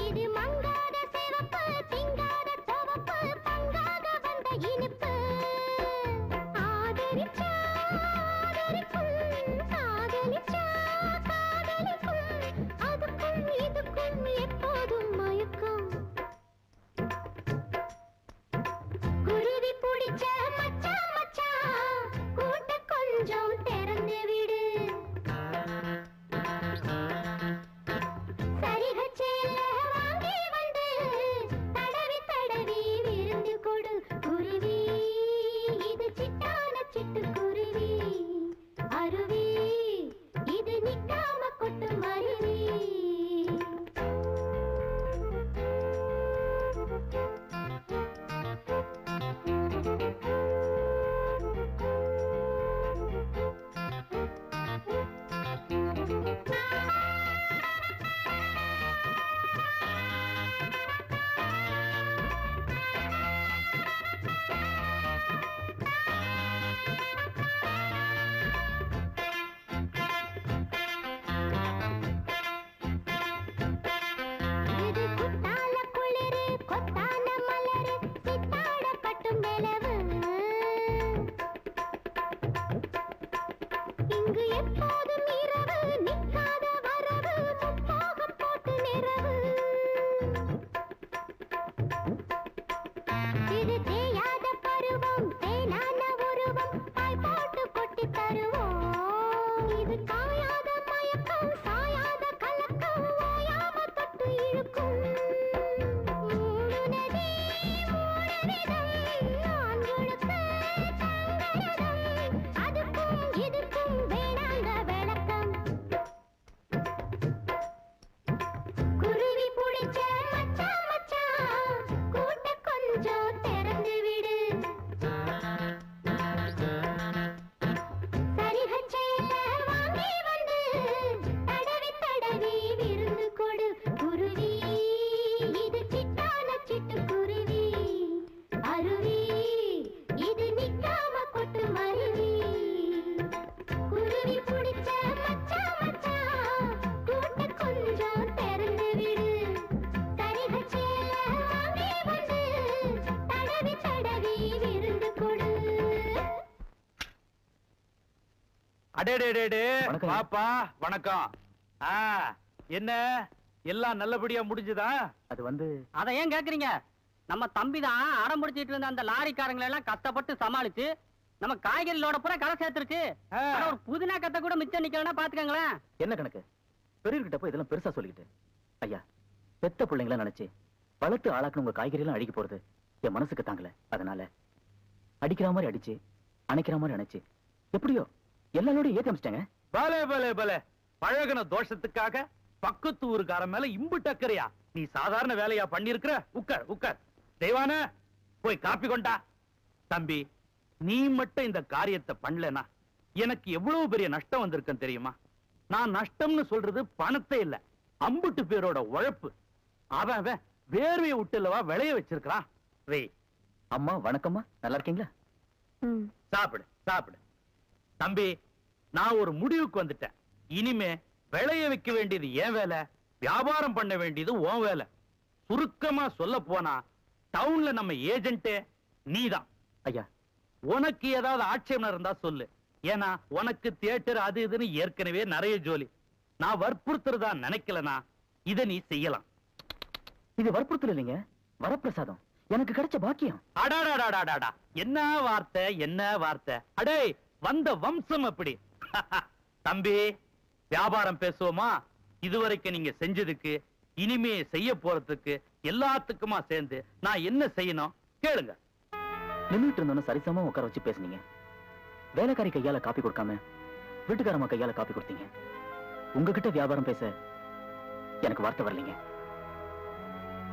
இது மங்காத சிவப்பு திங்காத தவப்பு பங்காத அடேடே வணக்கம். பாப்பா வணக்கம். என்ன எல்லாம் நல்லபடியா முடிஞ்சுதா? அது வந்து அதை ஏன் கேக்குறீங்க? நம்ம தம்பி தான் அடம் பிடிச்சிட்டு இருந்த அந்த லாரிக்காரங்களை எல்லாம் கஷ்டப்பட்டு சமாளிச்சு நம்ம காய்கறிகளோட பூரா கரை சேர்த்துருச்சு. ஆனா ஒரு புதினா கத்த கூட மிச்சம் நிக்கலன்னா பாத்துக்கங்களேன். என்ன கணக்கு? பெரியர்கிட்ட போய் இதெல்லாம் பெருசா சொல்லிக்கிட்டு ஐயா, பெத்த பிள்ளைங்கள நினைச்சு வளர்த்து ஆளாக்குன உங்க காய்கறி எல்லாம் அடிக்க போறது என் மனசுக்கு தாங்கல. அதனால அடிக்கிற மாதிரி அடிச்சு அணைக்கிற மாதிரி அணைச்சு எப்படியோ எல்லாரோடையும் ஏத்தி அமைச்சிட்டாங்க. பலே பலே பலே, பழகுன தோஷத்துக்காக பக்கத்து ஊருக்காரன் மேல இம்பு டக்கறியா? நீ சாதாரண வேலையா பண்ணிருக்கிற? உட்கார் உட்கார். தெய்வான போய் காப்பி கொண்டா. தம்பி, நீ மட்டும் இந்த காரியத்தை பண்ணலனா எனக்கு எவ்வளவு பெரிய நஷ்டம் வந்திருக்கும் தெரியுமா? நான் நஷ்டம்னு சொல்றது பணத்தை இல்ல, அம்புட்டு பேரோட உழைப்பு. அவன் வேர்வையை விட்டுலவா விளைய வச்சிருக்கான். வே அம்மா வணக்கம்மா, நல்லா இருக்கீங்களா? சாப்பிடு சாப்பிடு. தம்பி, நான் ஒரு முடிவுக்கு வந்துட்டேன். இனிமே விளைய வைக்க வேண்டியது என் வேலை, வியாபாரம் பண்ண வேண்டியது உன் வேலை. சுருக்கமா சொல்ல போனா டவுன்ல நம்ம ஏஜென்ட்டே நீதான். ஐயா, உனக்கு ஏதாவது ஆட்சேபம் இருந்தா சொல்லு. ஏன்னா உனக்கு தியேட்டர் அது இதுன்னு ஏற்கனவே நிறைய ஜோலி. நான் வற்புறுத்துறதா நினைக்கலனா இத நீ செய்யலாம். இது வற்புறுத்தல் இல்லைங்க, வரப்பிரசாதம், எனக்கு கிடைச்ச பாக்கியம். அடாடாடாடாடா, என்ன வார்த்தை என்ன வார்த்தை! அடே, வந்த வம்சம் அப்படி. தம்பி, வியாபாரம் பேசுவோமா? இதுவரைக்கும் நீங்க செஞ்சதுக்கு இனிமே செய்ய போறதுக்கு எல்லாத்துக்குமா சேர்ந்து நான் என்ன செய்யணும் கேளுங்க. நின்னுட்டு இருந்தோன்னு சரிசமா உட்கார வச்சு பேசுனீங்க. வேலைக்காரி கையால காப்பி கொடுக்காம வீட்டுக்காரமா கையால காப்பி கொடுத்தீங்க. உங்ககிட்ட வியாபாரம் பேச எனக்கு வார்த்தை வரலீங்க.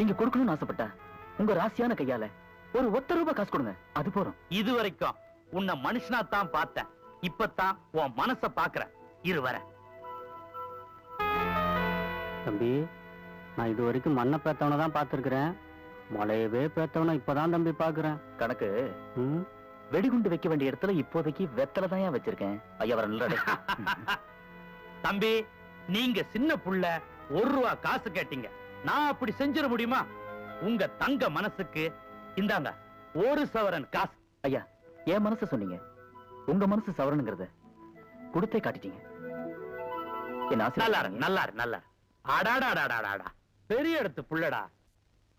நீங்க கொடுக்கணும்னு ஆசைப்பட்டா உங்க ராசியான கையால ஒரு ₹1 காசு கொடுங்க, அது போறோம். இதுவரைக்கும் உன்னை மனுஷனா தான் பார்த்தேன், இப்பதான் உன் மனச பாக்குறேன். இரு வர. தம்பி, நான் இது வரைக்கும் மண்ணை பேத்தவனை தான் பார்த்திருக்கிறேன். மழையவே பேத்தவனை இப்பதான் தம்பி பாக்குறேன். கணக்கு வெடிகுண்டு வைக்க வேண்டிய இடத்துல இப்போதைக்கு வெத்தலை தான் வச்சிருக்கேன். ஐயா வர நல்ல தம்பி, நீங்க சின்ன புள்ள ₹1 காசு கேட்டீங்க, நான் அப்படி செஞ்சிட முடியுமா? உங்க தங்க மனசுக்கு இந்தாங்க 1 சவரன் காசு. ஐயா, என் மனசு சொன்னீங்க, உங்க மனசு சவரனுங்கிறத கொடுத்தே காட்டிட்டீங்க. என் ஆசை நல்லா நல்லா நல்லா. அடாடாடாடாடா, பெரிய இடத்து புள்ளடா.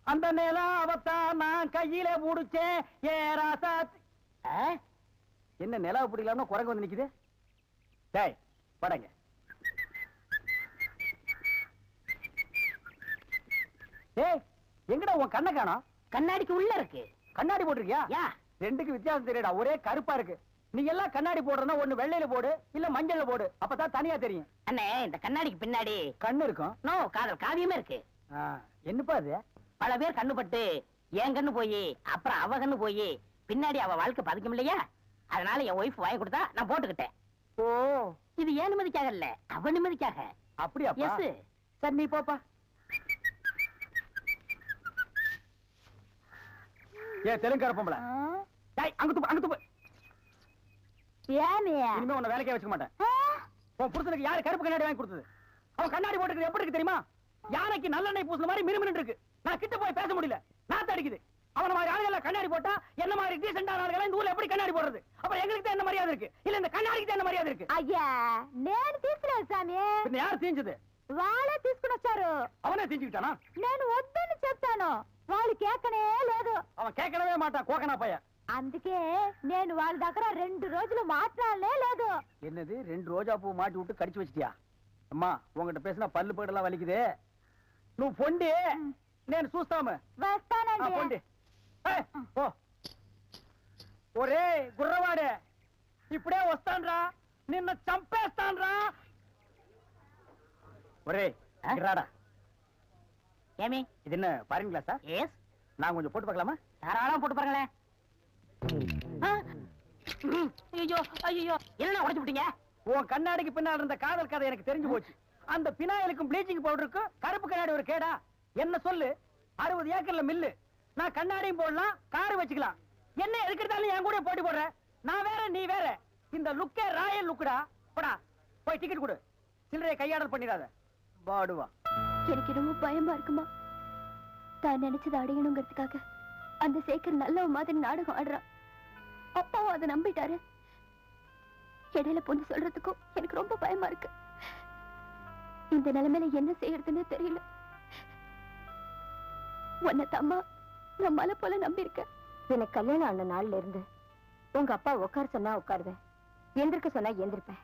அந்த நிலம் அவத்தான் நான் கையில புடிச்சேன். ஏ ராசா, என்ன நிலவு பிடிக்கலாம்னு குரங்கு வந்து நிக்குது. டேய் படங்க. ஏய், எங்கடா உன் கண்ணை காணோம்? கண்ணாடிக்கு உள்ள இருக்கு. கண்ணாடி போட்டிருக்கியா? ரெண்டுக்கு வித்தியாசம் தெரியடா, ஒரே கருப்பா இருக்கு. நீ எல்லாம் கண்ணாடி போடுறனா ஒண்ணு வெள்ளையில போடு, இல்ல மஞ்சள்ல போடு, அப்பதான் தனியா தெரியும். அண்ணே, இந்த கண்ணாடிக்கு பின்னாடி கண்ணு இருக்கும். நோ, காதல் காவியமே இருக்கு. என்னப்பா அது? பல பேர் கண்ணு பட்டு என் கண்ணு போய் அப்புறம் அவ கண்ணு போய் பின்னாடி அவ வாழ்க்கை பதிக்கும் இல்லையா? அதனால என் ஒய்ஃப் வாங்கி கொடுத்தா நான் போட்டுக்கிட்டேன். ஓ, இது ஏன் நிம்மதிக்காக இல்ல, அவ நிம்மதிக்காக. அப்படியா? எஸ். சரி, நீ போப்பா. ஏ தெலுங்கார பொம்பளை, டேய் அங்க துப்பு. இனிமே உன்னை வேலைக்கே வச்சுக்க மாட்டேன். உன் புருஷனுக்கு யாரு கருப்பு கண்ணாடி வாங்கி கொடுத்தது? அவன் கண்ணாடி போட்டுக்கிறது எப்படி இருக்கு தெரியுமா? யானைக்கு நல்லெண்ணெய் பூசுன மாதிரி மினுமினு இருக்கு. நான் கிட்ட போய் பேச முடியல, நாத்து அடிக்குது. அவன மாதிரி ஆளுகள் கண்ணாடி போட்டா என்ன மாதிரி டீசென்டான ஆளுகள் இந்த ஊர்ல எப்படி கண்ணாடி போடுறது? அப்ப எங்களுக்கு தான் என்ன மரியாதை இருக்கு, இல்ல இந்த கண்ணாடிக்கு தான் என்ன மரியாதை இருக்கு? అయ్యా నేను తీసుకున్నాను సామి. பின்ன யார் தீஞ்சது? వాళ్ళే తీసుకుని వచ్చారు. அவனே தீஞ்சுக்கிட்டானா? నేను వద్దని చెప్తాను, వాళ్ళు కేకనే లేదు. அவன் கேட்கவே மாட்டான், கோக்கனா பைய. అందుకే నేను వాళ్ళ దగ్గర 2 రోజులు మాట్లాడలే లేదు. என்னது 2 ரோஜா பூ மாட்டி விட்டு கடிச்சு வச்சிட்டியா? அம்மா, உங்ககிட்ட பேசினா பல்லு பேடெல்லாம் வலிக்குது. నువ్వు పొండి, నేను చూస్తాము. వస్తానండి. పొండి. ఓ ఒరే గుర్రవాడే, ఇప్పుడే వస్తాన్రా, నిన్ను చంపేస్తాన్రా. ఒరే రాడా. ஏமி, இது என்ன ஃபாரின் கிளாஸா? எஸ். நான் கொஞ்சம் போட்டு பார்க்கலாமா? தாராளமா போட்டு பாருங்களேன். ஐயோ ஐயோ, என்ன உடைச்சு விட்டீங்க? உன் கண்ணாடிக்கு பின்னாடி இருந்த காதல் கதை எனக்கு தெரிஞ்சு போச்சு. அந்த பினாயிலுக்கும் ப்ளீச்சிங் பவுடருக்கும் கருப்பு கண்ணாடி ஒரு கேடா? என்ன சொல்லு, 60 ஏக்கர்ல மில்லு. நான் கண்ணாடியும் போடலாம், காரு வச்சுக்கலாம். என்ன எதுக்கிட்டாலும் என் கூட போட்டி போடுற? நான் வேற நீ வேற. இந்த லுக்கே ராயல் லுக்குடா. போடா, போய் டிக்கெட் கொடு. சில்லறையை கையாடல் பண்ணிடாத. பாடுவா. எனக்கு ரொம்ப பயமா இருக்குமா? தான் நினைச்சதை அடையணுங்கிறதுக்காக அந்த சேகர் நல்ல மாதிரி நாடகம் ஆடுறான். அப்பாவும் அதை நம்பிட்டாரு. இடையில பொண்ணு சொல்றதுக்கும் எனக்கு ரொம்ப பயமா இருக்கு. இந்த நிலைமையில என்ன செய்யறதுன்னு தெரியல. உன்னை தம்மா நான் மலை போல நம்பி இருக்கேன். எனக்கு கல்யாணம் ஆன நாள்ல இருந்து உங்க அப்பா உட்கார சொன்னா உட்காருவேன், எந்திருக்க சொன்னா எந்திருப்பேன்.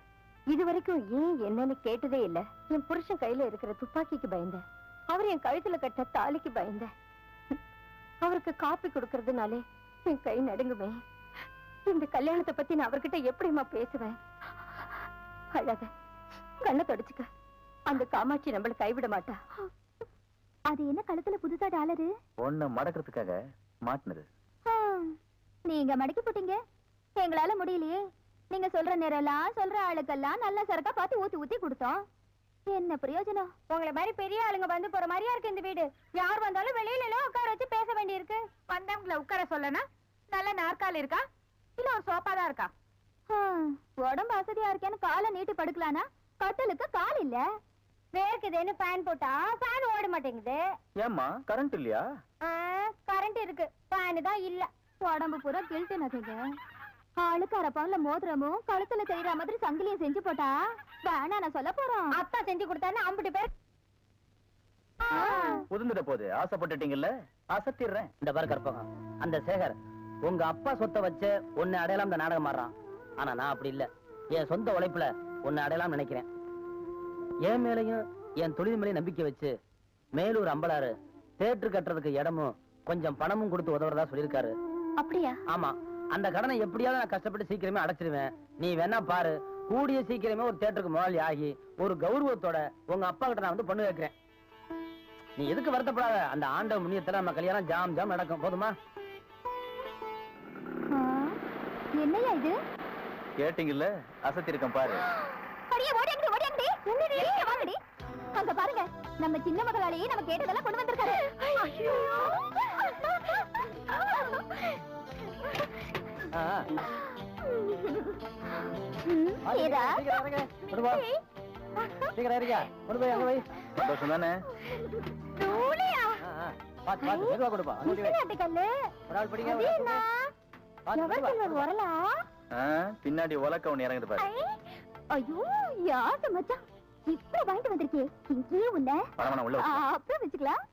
இது வரைக்கும் ஏன் என்னன்னு கேட்டதே இல்ல. என் புருஷன் கையில இருக்கிற துப்பாக்கிக்கு பயந்தேன், அவர் என் கழுத்துல கட்ட தாலிக்கு பயந்தேன். அவருக்கு காப்பி கொடுக்கறதுனாலே என் கை நடுங்குமே. இந்த கல்யாணத்தை பத்தி நான் அவர்கிட்ட எப்படிமா பேசுவேன்? அழாத, கண்ணை தொடச்சுக்க. அந்த காமாட்சி நம்மள கைவிட மாட்டா. அது என்ன கழுத்துல புதுசா டாலரு? ஒண்ணு மடக்கிறதுக்காக மாட்டினது. நீங்க மடக்கி போட்டீங்க, எங்களால முடியலையே. நீங்க சொல்ற நேரம்லாம் சொல்ற ஆளுக்கெல்லாம் நல்ல சரக்கா பார்த்து ஊத்தி ஊத்தி கொடுத்தோம். என்ன பிரயோஜனம்? உங்களை மாதிரி பெரிய ஆளுங்க வந்து போற மாதிரியா இருக்கு இந்த வீடு. யார் வந்தாலும் வெளியில எல்லாம் உட்கார வச்சு பேச வேண்டி இருக்கு. வந்தவங்களை உட்கார சொல்லனா நல்ல நாற்காலி இருக்கா இல்ல ஒரு சோஃபா தான் இருக்கா? உடம்பு வசதியா இருக்கேன்னு காலை நீட்டி படுக்கலானா கட்டலுக்கு கால் இல்ல. வேர்க்குதுன்னு ஃபேன் போட்டா ஃபேன் ஓட மாட்டேங்குது. ஏம்மா கரண்ட் இல்லையா? கரண்ட் இருக்கு, ஃபேன் தான் இல்ல. உடம்பு பூரா கில்ட்டு நகைங்க. ஆளுக்கு அரப்பான்ல மோதிரமும் கழுத்துல செய்யற மாதிரி சங்கிலியும் செஞ்சு போட்டா வேணா நான் சொல்ல போறோம். அத்தா செஞ்சு கொடுத்தான்னு அம்பிட்டு பேர் புதுந்துட போது ஆசைப்பட்டுட்டீங்கல்ல, அசத்திடுறேன். இந்த பாரு கற்பகம், அந்த சேகர் உங்க அப்பா சொத்தை வச்சு உன்னை அடையலாம் இந்த நாடகம் மாறான். ஆனா நான் அப்படி இல்ல. என் சொந்த உழைப்புல உன்னை அடையலாம் நினைக்கிறேன். என் மேலையும் என் தொழில் மேலையும் நம்பிக்கை வச்சு மேலூர் அம்பலாறு தேட்டர் கட்டுறதுக்கு இடமும் கொஞ்சம் பணமும் கொடுத்து உதவுறதா சொல்லியிருக்காரு. அப்படியா? ஆமா, அந்த கடனை எப்படியாவது நான் கஷ்டப்பட்டு சீக்கிரமே அடைச்சிருவேன். நீ வேணா பாரு, கூடிய சீக்கிரமே ஒரு தேட்டருக்கு முதலாளி ஆகி ஒரு கௌரவத்தோட உங்க அப்பா கிட்ட நான் வந்து பொண்ணு வைக்கிறேன். நீ எதுக்கு வருத்தப்படாத, அந்த ஆண்ட முன்னியத்துல நம்ம கல்யாணம் ஜாம் ஜாம் நடக்கும். போதுமா? என்னையா இது? கேட்டீங்கல்ல, அசத்திருக்கேன் பாரு. அடியே ஓடியாங்கடி ஓடியாங்கடி. என்னடி வாங்கடி. அங்க பாருங்க, நம்ம சின்ன மகளாலேயே நம்ம கேட்டதெல்லாம் கொண்டு வந்திருக்காரு. ஐயோ சந்தோஷம் தானே? பின்னாடி உலக்க ஒண்ணு இறங்குது பாரு. ஐயோ யாரு மச்சான் இப்ப வாங்கிட்டு வந்திருக்கே. இங்கேயே உள்ள அப்புறம் வச்சுக்கலாம்.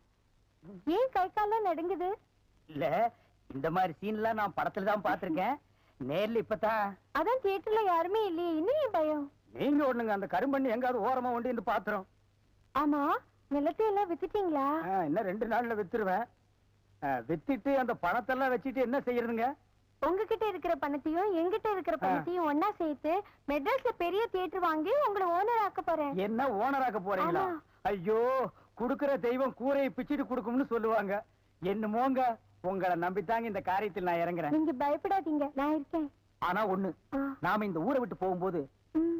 ஏன் கை காலம் நடுங்குது? இல்ல, இந்த மாதிரி சீன்லாம் நான் படத்துல தான் பாத்திருக்கேன், நேர்ல இப்பதான். அதான் தியேட்டர்ல யாருமே இல்லையே, இன்னும் பயம். நீங்க ஒண்ணுங்க, அந்த கரும்பண்ணி எங்காவது ஓரமா ஒண்டி இந்த பாத்திரம். ஆமா, நிலத்தை எல்லாம் வித்துட்டீங்களா? இன்னும் 2 நாள்ல வித்துருவேன். வித்துட்டு அந்த பணத்தெல்லாம் வச்சுட்டு என்ன செய்யறதுங்க? உங்ககிட்ட இருக்கிற பணத்தையும் எங்கிட்ட இருக்கிற பணத்தையும் ஒன்னா சேர்த்து மெட்ராஸ்ல பெரிய தியேட்டர் வாங்கி உங்களை ஓனர் ஆக்க போறேன். என்ன ஓனர் ஆக்க போறீங்களா? ஐயோ, குடுக்கிற தெய்வம் கூரையை பிச்சுட்டு கொடுக்கும்னு சொல்லுவாங்க. என்னமோங்க, உங்களை நம்பித்தாங்க இந்த காரியத்தில் நான் இறங்குறேன். நீங்க பயப்படாதீங்க, நான் இருக்கேன். ஆனா ஒண்ணு, நாம இந்த ஊரை விட்டு போகும்போது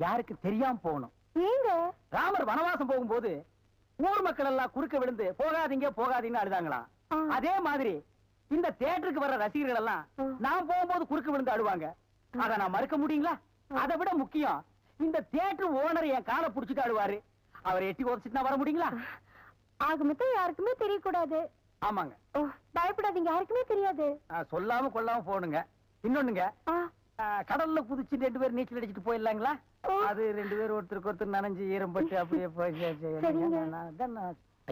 யாருக்கு தெரியாம போகணும். ஏங்க? ராமர் வனவாசம் போகும்போது ஊர் மக்கள் எல்லாம் குறுக்க விழுந்து போகாதீங்க போகாதீங்கன்னு அழுதாங்களாம். அதே மாதிரி இந்த தியேட்டருக்கு வர்ற ரசிகர்கள் எல்லாம் நான் போகும்போது குறுக்க விழுந்து அழுவாங்க. அத நான் மறுக்க முடியுங்களா? அதை விட முக்கியம், இந்த தியேட்டர் ஓனர் என் காலை புடிச்சிட்டு அழுவாரு. அவரை எட்டி உதச்சிட்டு நான் வர முடியுங்களா? ஆக மொத்தம் யாருக்குமே தெரியக்கூடாது. ஆமாங்க. பயப்படாதீங்க, யாருக்குமே தெரியாது. சொல்லாம கொள்ளாம போகணுங்க. இன்னொன்னுங்க, கடல்ல குதிச்சு 2 பேர் நீச்சல் அடிச்சுட்டு போயிடலாங்களா? அது 2 பேர் ஒருத்தருக்கு ஒருத்தர் நனைஞ்சு ஈரம்பட்டு அப்படியே போய்.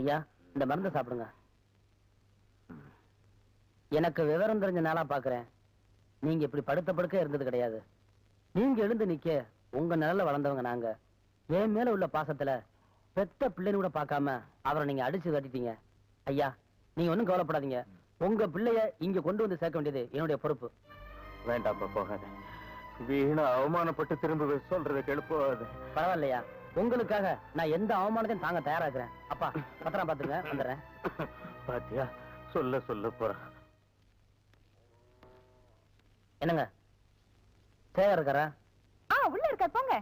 ஐயா, இந்த மருந்து சாப்பிடுங்க. எனக்கு விவரம் தெரிஞ்ச நாளா பாக்குறேன், நீங்க இப்படி படுத்த படுக்க இருந்தது கிடையாது. நீங்க எழுந்து நிக்க உங்க நிழல்ல வளர்ந்தவங்க நாங்க. என் மேல உள்ள பாசத்துல பெத்த பிள்ளைன்னு கூட பார்க்காம அவரை நீங்க அடிச்சு கட்டிட்டீங்க. ஐயா, நீங்க ஒண்ணும் கவலைப்படாதீங்க. உங்க பிள்ளைய இங்க கொண்டு வந்து சேர்க்க வேண்டியது என்னுடைய பொறுப்பு. வேண்டாம், போகாத. வீணா அவமானப்பட்டு திரும்ப சொல்றதை கெழுப்பாது. பரவாயில்லையா, உங்களுக்காக நான் எந்த அவமானத்தையும் தாங்க தயாராக்குறேன். அப்பா, பத்திரம் பாத்துங்க, வந்துடுறேன். பாத்தியா, சொல்ல சொல்ல போறேன். என்னங்க, சேகர் இருக்காரா? உள்ள இருக்க, போங்க.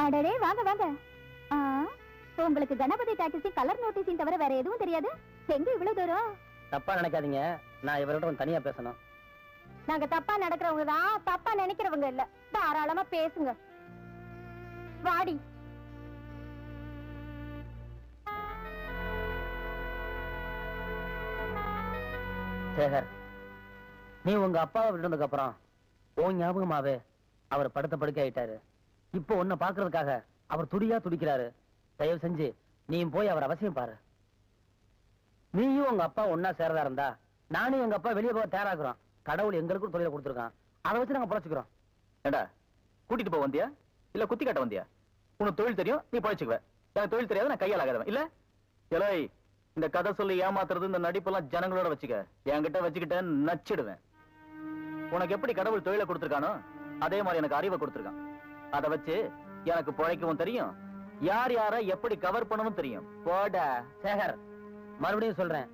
அடடே, வாங்க வாங்க. உங்களுக்கு கணபதி டாக்ஸி கலர் நோட்டீஸின் தவிர வேற எதுவும் தெரியாது? எங்க இவ்வளவு தூரம்? தப்பா நினைக்காதீங்க, நான் இவரோட தனியா பேசணும். நாங்க தப்பா நடக்கிறவங்க தான், தப்பா நினைக்கிறவங்க இல்ல. தாராளமா பேசுங்க. வாடி. சேகர், நீ உங்க அப்பாவை விட்டதுக்கு அப்புறம் உன் ஞாபகமாவே அவர் படுத்த படுக்க ஆயிட்டாரு. இப்போ உன்னை பாக்குறதுக்காக அவர் துடியா துடிக்கிறாரு. தயவு செஞ்சு நீயும் போய் அவர் அவசியம் பாரு. நீயும் உங்க அப்பா ஒன்னா சேரதா இருந்தா நானும் எங்க அப்பா வெளியே போக தயாராக்குறோம். கடவுள் எங்களுக்கும் தொழில கொடுத்துருக்கான். அதை வச்சு நாங்க பொழைச்சுக்கிறோம். ஏண்டா கூட்டிட்டு போக வந்தியா இல்ல குத்தி காட்ட வந்தியா? உனக்கு தொழில் தெரியும், நீ பொழைச்சுக்குவ. எனக்கு தொழில் தெரியாது, நான் கையால் ஆகாதவன் இல்ல. எலை இந்த கதை சொல்லி ஏமாத்துறது இந்த நடிப்பெல்லாம் ஜனங்களோட வச்சுக்க. என்கிட்ட வச்சுக்கிட்ட நச்சிடுவேன். உனக்கு எப்படி கடவுள் தொழிலை கொடுத்துருக்கானோ அதே மாதிரி எனக்கு அறிவை கொடுத்துருக்கான். அதை வச்சு எனக்கு பொழைக்கவும் தெரியும், யார் யார எப்படி கவர் பண்ணணும் தெரியும். போடா. சேகர், மறுபடியும் சொல்றேன்,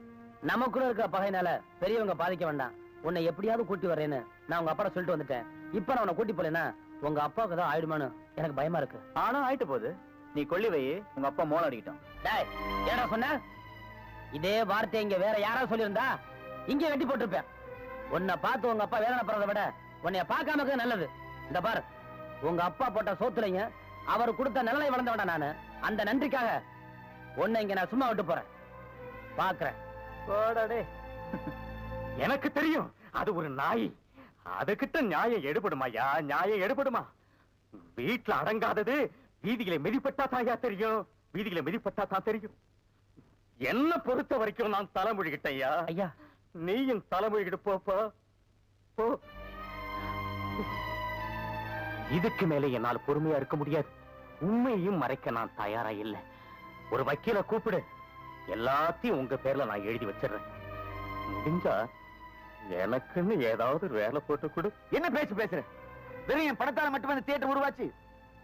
நமக்குள்ள இருக்கிற பகையினால பெரியவங்க பாதிக்க வேண்டாம். உன்னை எப்படியாவது கூட்டி வரேன்னு நான் உங்க அப்பா சொல்லிட்டு வந்துட்டேன். இப்ப நான் உன்னை கூட்டி போலேன்னா உங்க அப்பாவுக்கு தான் ஆயிடுமான்னு எனக்கு பயமா இருக்கு. ஆனா ஆயிட்டு போகுது. நீ கொள்ளி வை, உங்க அப்பா மோளம் அடிக்கிட்டோம். டேய், ஏடா சொன்ன? இதே வார்த்தை இங்க வேற யாராவது சொல்லியிருந்தா இங்க வெட்டி போட்டிருப்பேன். உன்னை பார்த்து உங்க அப்பா வேதனை படுறதை விட உன்னைய பார்க்காம இருக்கிறது நல்லது. இந்த பாரு, உங்க அப்பா போட்ட சோத்துலைங்க அவர் கொடுத்த நிழலை வளர்ந்த வேண்டாம். நானு அந்த நன்றிக்காக உன்னை இங்க நான் சும்மா விட்டு போறேன். பாக்குறேன். எனக்கு தெரியும், அது ஒரு நாய். அதுகிட்ட நியாயம் எடுபடுமாயா? நியாயம் எடுபடுமா? வீட்டுல அடங்காதது வீதிகளை மிதிப்பட்டா தாயா தெரியும். வீதிகளை மிதிப்பட்டா தான் தெரியும். என்ன பொறுத்த வரைக்கும் நான் தலைமொழிகிட்டையா. ஐயா, நீயும் தலைமொழிகிட்டு போப்பா போ. இதுக்கு மேலே என்னால் பொறுமையா இருக்க முடியாது. உண்மையையும் மறைக்க நான் தயாரா இல்லை. ஒரு வக்கீல கூப்பிடு, எல்லாத்தையும் உங்க பேர்ல நான் எழுதி வச்சிடுறேன். முடிஞ்சா எனக்குன்னு ஏதாவது வேலை போட்டு கொடு. என்ன பேச்சு பேசுற? வெறும் என் படத்தால மட்டுமே இந்த தியேட்டர் உருவாச்சு.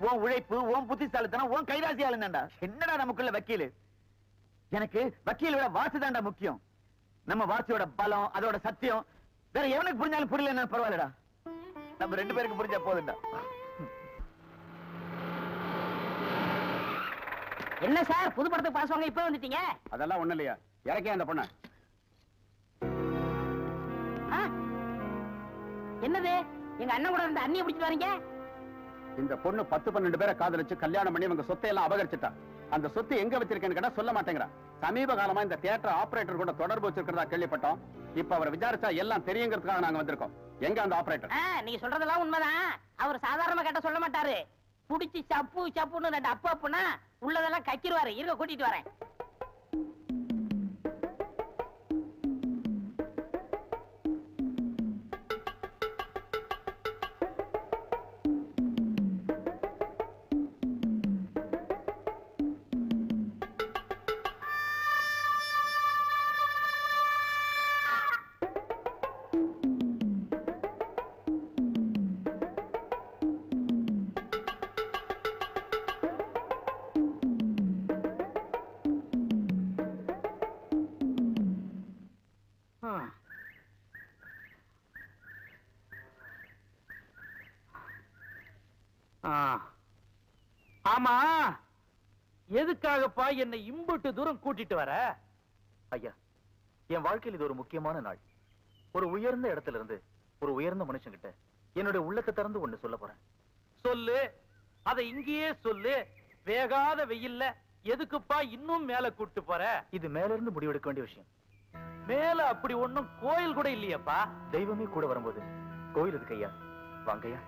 உன் உழைப்பு, உன் புத்திசாலித்தனம், உன் கைராசி ஆளுந்தாண்டா. என்னடா நமக்குள்ள வக்கீல்? எனக்கு வக்கீல் விட வாசி தாண்டா முக்கியம். நம்ம வாசியோட பலம், அதோட சத்தியம் வேற எவனுக்கு புரிஞ்சாலும் புரியல பரவாயில்லடா. நம்ம 2 பேருக்கு புரிஞ்சா போதுண்டா. என்ன சார் புது படத்துக்கு பாஸ் வாங்க இப்ப வந்துட்டீங்க? அதெல்லாம் ஒண்ணு இல்லையா, இறக்கே அந்த பொண்ண. என்னது, எங்க அண்ணன் கூட இருந்த அண்ணியை பிடிச்சிட்டு வரீங்க? இந்த பொண்ணு 10-12 பேரை காதலிச்சு கல்யாணம் பண்ணி இவங்க சொத்தை எல்லாம் அபகரிச்சுட்டா. அந்த சொத்து எங்க வச்சிருக்கேன்னு கேட்டா சொல்ல மாட்டேங்கிறா. சமீப காலமா இந்த தியேட்டர் ஆபரேட்டர் கூட தொடர்பு வச்சிருக்கிறதா கேள்விப்பட்டோம். இப்ப அவரை விசாரிச்சா எல்லாம் தெரியுங்கிறதுக்காக நாங்க வந்திருக்கோம். எங்க அந்த ஆபரேட்டர்? நீங்க சொல்றதெல்லாம் உண்மைதான். அவர் சாதாரணமா கேட்ட சொல்ல மாட்டாரு. புடிச்சு சப்பு சப்புன்னு 2 அப்பு அப்புனா உள்ளதெல்லாம் கக்கிடுவாரு. இருக்க கூட்டிட்டு வரேன். ஆமா, எதுக்காகப்பா என்னை இம்புட்டு தூரம் கூட்டிட்டு வர? ஐயா, என் வாழ்க்கையில் இது ஒரு முக்கியமான நாள். ஒரு உயர்ந்த இடத்துல இருந்து ஒரு உயர்ந்த மனுஷங்கிட்ட என்னுடைய உள்ளத்தை திறந்து ஒண்ணு சொல்ல போறேன். சொல்லு, அதை இங்கேயே சொல்லு. வேகாத வெயில்ல எதுக்குப்பா இன்னும் மேல கூட்டு போற? இது மேல இருந்து முடிவெடுக்க வேண்டிய விஷயம். மேல அப்படி ஒண்ணும் கோயில் கூட இல்லையப்பா. தெய்வமே கூட வரும்போது கோயில் இருக்கு ஐயா. வாங்கய்யா,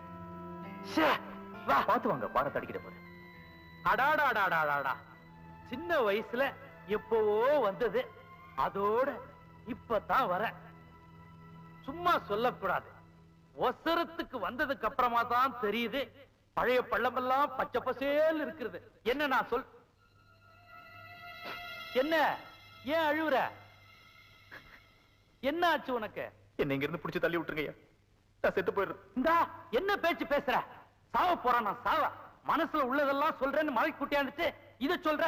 பார்த்து வாங்க, பாடத்தை அடிக்கிட்ட போது. அடாடாடாடாடா, சின்ன வயசுல எப்பவோ வந்தது, அதோட இப்பதான் வர. சும்மா சொல்லக்கூடாது. ஒசரத்துக்கு வந்ததுக்கு அப்புறமா தான் தெரியுது பழைய பள்ளமெல்லாம் பச்சை பசேல் இருக்கிறது. என்ன நான் சொல், என்ன ஏன் அழுவுற? என்ன ஆச்சு உனக்கு? என்ன இங்க இருந்து புடிச்சு தள்ளி விட்டுருங்க ஐயா, நான் செத்து போயிடுறேன். இந்தா என்ன பேச்சு பேசுற? சாவ போறான் நான் சாவ. மனசுல உள்ளதெல்லாம் சொல்றேன்னு மலை குட்டியாந்துட்டு இத சொல்ற.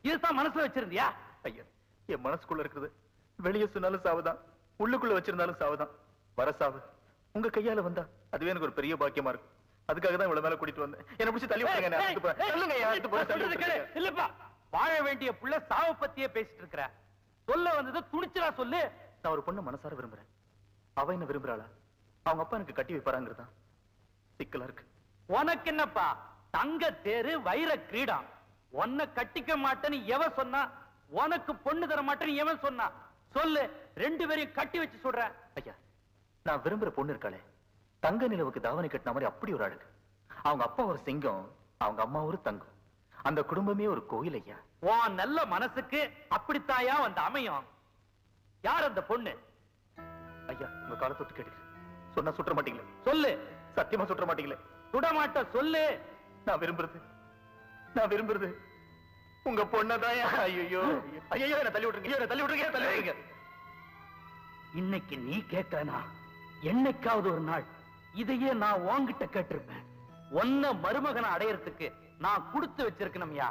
இதுதான் மனசுல வச்சிருந்தியா? ஐயா, என் மனசுக்குள்ள இருக்கிறது வெளியே சொன்னாலும் சாவுதான், உள்ளுக்குள்ள வச்சிருந்தாலும் சாவுதான். வர சாவு உங்க கையால வந்தா அதுவே எனக்கு ஒரு பெரிய பாக்கியமா இருக்கும். அதுக்காக தான் இவ்வளவு மேல கூட்டிட்டு வந்தேன். என்ன பிடிச்சி தள்ளி விட்டுருங்க. இல்லப்பா, வாழ வேண்டிய புள்ள சாவ பத்தியே பேசிட்டு இருக்கிற. சொல்ல வந்தது துணிச்சலா சொல்லு. நான் ஒரு பொண்ணு மனசார விரும்புறேன். அவ என்ன விரும்புறாளா? அவங்க அப்பா எனக்கு கட்டி வைப்பாராங்கிறதான் சிக்கலா இருக்கு. உனக்கு என்னப்பா, தங்க தேரு வைர கிரீடம். உன்னை கட்டிக்க மாட்டேன்னு எவன் சொன்னா? உனக்கு பொண்ணு தர மாட்டேன்னு எவன் சொன்னா? சொல்லு, 2 பேரையும் கட்டி வச்சு சொல்ற. ஐயா, நான் விரும்புற பொண்ணு இருக்காளே, தங்க நிலவுக்கு தாவணி கட்டின மாதிரி அப்படி ஒரு அழகு. அவங்க அப்பா ஒரு சிங்கம், அவங்க அம்மா ஒரு தங்கம். அந்த குடும்பமே ஒரு கோயில் ஐயா. உன் நல்ல மனசுக்கு அப்படித்தாயா வந்து அமையும். யார் அந்த பொண்ணு? ஐயா உங்க காலை தொட்டு கேட்டுக்கிறேன். சொன்னா சுற்ற மாட்டீங்களே? சொல்லு. சத்தியமா சுற்ற மாட்டீங்களே? சுடமாட்ட சொல்லு. நான் விரும்புறது உங்க பொண்ணதான். ஐயோ ஐயோ என்ன தள்ளி விட்டுருங்க, என்ன தள்ளி விட்டுருங்க, தள்ளி விட்டுருங்க. இன்னைக்கு நீ கேட்கலனா என்னைக்காவது ஒரு நாள் இதையே நான் உன்கிட்ட கேட்டிருப்பேன். ஒன்ன மருமகனை அடையறதுக்கு நான் கொடுத்து வச்சிருக்கணும்யா.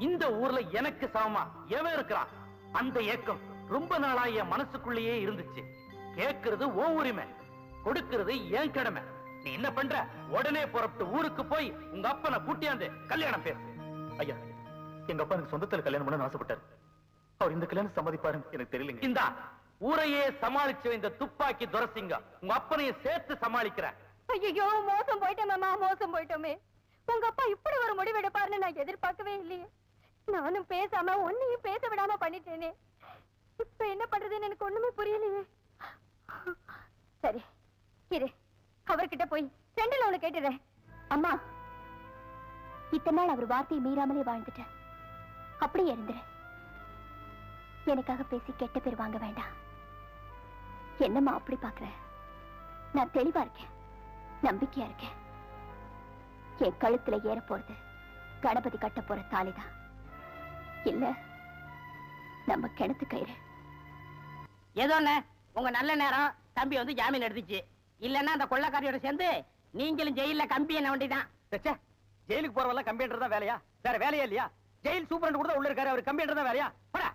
இந்த ஊர்ல எனக்கு சமமா எவன் இருக்கிறான்? அந்த ஏக்கம் ரொம்ப நாளா என் மனசுக்குள்ளேயே இருந்துச்சு. கேட்கறது ஓ உரிமை, கொடுக்கிறது ஏன் கடமை. நீ என்ன பண்ற? உடனே புறப்பட்டு ஊருக்கு போய் உங்க அப்பனை கூட்டியாந்து கல்யாணம் பேசு. ஐயா எங்க அப்பா எனக்கு சொந்தத்துல கல்யாணம் பண்ண ஆசைப்பட்டாரு. அவர் இந்த கல்யாணம் சம்மதிப்பாருன்னு எனக்கு தெரியலங்க. இந்த ஊரையே சமாளிச்சு இந்த துப்பாக்கி துரசிங்க உங்க அப்பனையும் சேர்த்து சமாளிக்கிற. ஐயோ மோசம் போயிட்டோம் மாமா, மோசம் போயிட்டோமே. உங்க அப்பா இப்படி ஒரு முடிவு எடுப்பாருன்னு நான் எதிர்பார்க்கவே இல்லையே. நானும் பேசாம ஒன்னையும் பேச விடாம பண்ணிட்டேனே. இப்ப என்ன பண்றதுன்னு எனக்கு ஒண்ணுமே புரியலையே. சரி இரு, அவர்கிட்ட போய் ரெண்டுல ஒண்ணு கேட்டுறேன். அம்மா, இத்தனை நாள் அவர் வார்த்தையை மீறாமலே வாழ்ந்துட்டேன். அப்படியே இருந்துரு. எனக்காக பேசி கெட்ட பேர் வாங்க வேண்டாம். என்னம்மா அப்படி பாக்குற? நான் தெளிவா இருக்கேன், நம்பிக்கையா இருக்கேன். என் கழுத்துல ஏற போறது கணபதி கட்ட போற தாலிதான், இல்ல நம்ம கிணத்து கயிறு. ஏதோ உங்க நல்ல நேரம் தம்பி வந்து ஜாமீன் எடுத்துச்சு. இல்லன்னா அந்த கொள்ளக்காரியோட சேர்ந்து நீங்களும் ஜெயில கம்பி என்ன வேண்டிதான். ஜெயிலுக்கு போறவெல்லாம் கம்பியன்றது தான் வேலையா? வேற வேலையா இல்லையா? ஜெயில் சூப்பரண்ட் கூட உள்ள இருக்காரு, அவர் கம்பியன்றது தான் வேலையா? போடா.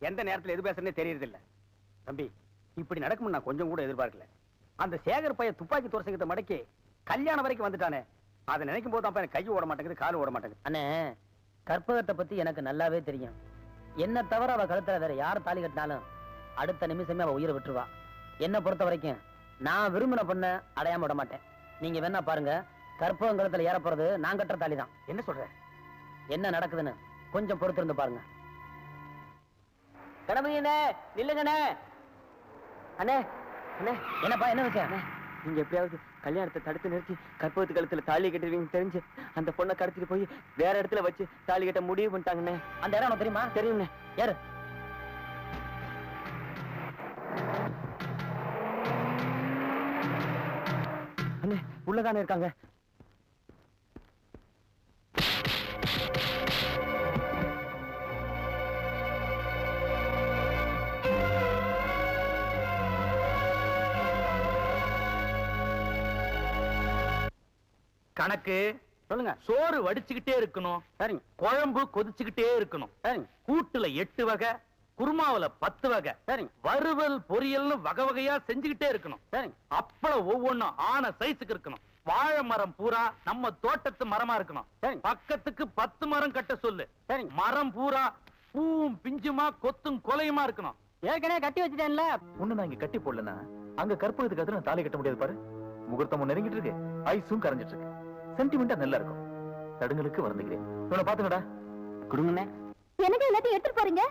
எந்த நேரத்துல எது பேசுறதுனே தெரியறது இல்ல. தம்பி இப்படி நடக்கும் நான் கொஞ்சம் கூட எதிர்பார்க்கல. அந்த சேகர் பையன் துப்பாக்கி துரசங்கத்தை மடக்கி கல்யாணம் வரைக்கும் வந்துட்டானே, அதை நினைக்கும் போது தான் கை ஓட மாட்டேங்குது, கால் ஓட மாட்டேங்குது. அண்ணே, கற்பகத்தை பத்தி எனக்கு நல்லாவே தெரியும். என்ன தவிர அவ கழுத்துல வேற யார் தாலி கட்டினாலும் அடுத்த நிமிஷமே அவ உயிரை விட்டுருவா. என்ன பொறுத்த வரைக்கும் நான் விரும்பின பொண்ண அடையாம விட மாட்டேன். நீங்க வேணா பாருங்க, கற்பகம் கழுத்துல ஏற போறது நான் கட்டுற தாலி தான். என்ன சொல்ற? என்ன நடக்குதுன்னு கொஞ்சம் பொறுத்திருந்து பாருங்க. கணபதியண்ணே நில்லுங்கண்ணே. அண்ணே அண்ணே, என்னப்பா என்ன விஷயம்? நீங்க எப்படியாவது கல்யாணத்தை தடுத்து நிறுத்தி கற்பகத்து கழுத்துல தாலி கட்டுவீங்க தெரிஞ்சு அந்த பொண்ணை கடத்திட்டு போய் வேற இடத்துல வச்சு தாலி கட்ட முடிவு பண்ணிட்டாங்கண்ணே. அந்த இடம் உனக்கு தெரியுமா? தெரியும்ண்ணே. யாரு? அண்ணே உள்ளதானே இருக்காங்க. கணக்கு சொல்லுங்க. சோறு வடிச்சுக்கிட்டே இருக்கணும். சரிங்க. குழம்பு கொதிச்சுக்கிட்டே இருக்கணும். சரிங்க. கூட்டுல 8 வகை, குருமாவுல 10 வகை, சரிங்க. வறுவல் பொரியல்னு வகை வகையா செஞ்சுக்கிட்டே இருக்கணும். சரிங்க. அப்பளம் ஒவ்வொன்னும் ஆன சைஸுக்கு இருக்கணும். வாழை மரம் பூரா நம்ம தோட்டத்து மரமா இருக்கணும். சரிங்க. பக்கத்துக்கு 10 மரம் கட்ட சொல்லு. சரிங்க. மரம் பூரா பூவும் பிஞ்சுமா கொத்தும் கொலையுமா இருக்கணும். ஏற்கனவே கட்டி வச்சுட்டேன்ல. ஒண்ணு நான் இங்க கட்டி போடலன்னா அங்க கற்பகத்துக்கு அதுல நான் தாலி கட்ட முடியாது பாரு. முகூர்த்தமும் நெருங்கிட்டு இருக்கு, ஐஸும் கரைஞ்சிட்டு இருக்கு. சென்டிமெண்டா நல்லா இருக்கும். தடுங்களுக்கு வருந்துகிறேன். இவனை பாத்துங்கடா. கொடுங்கண்ணே. எனக்கு எல்லாத்தையும் எடுத்துட்டு போறீங்க.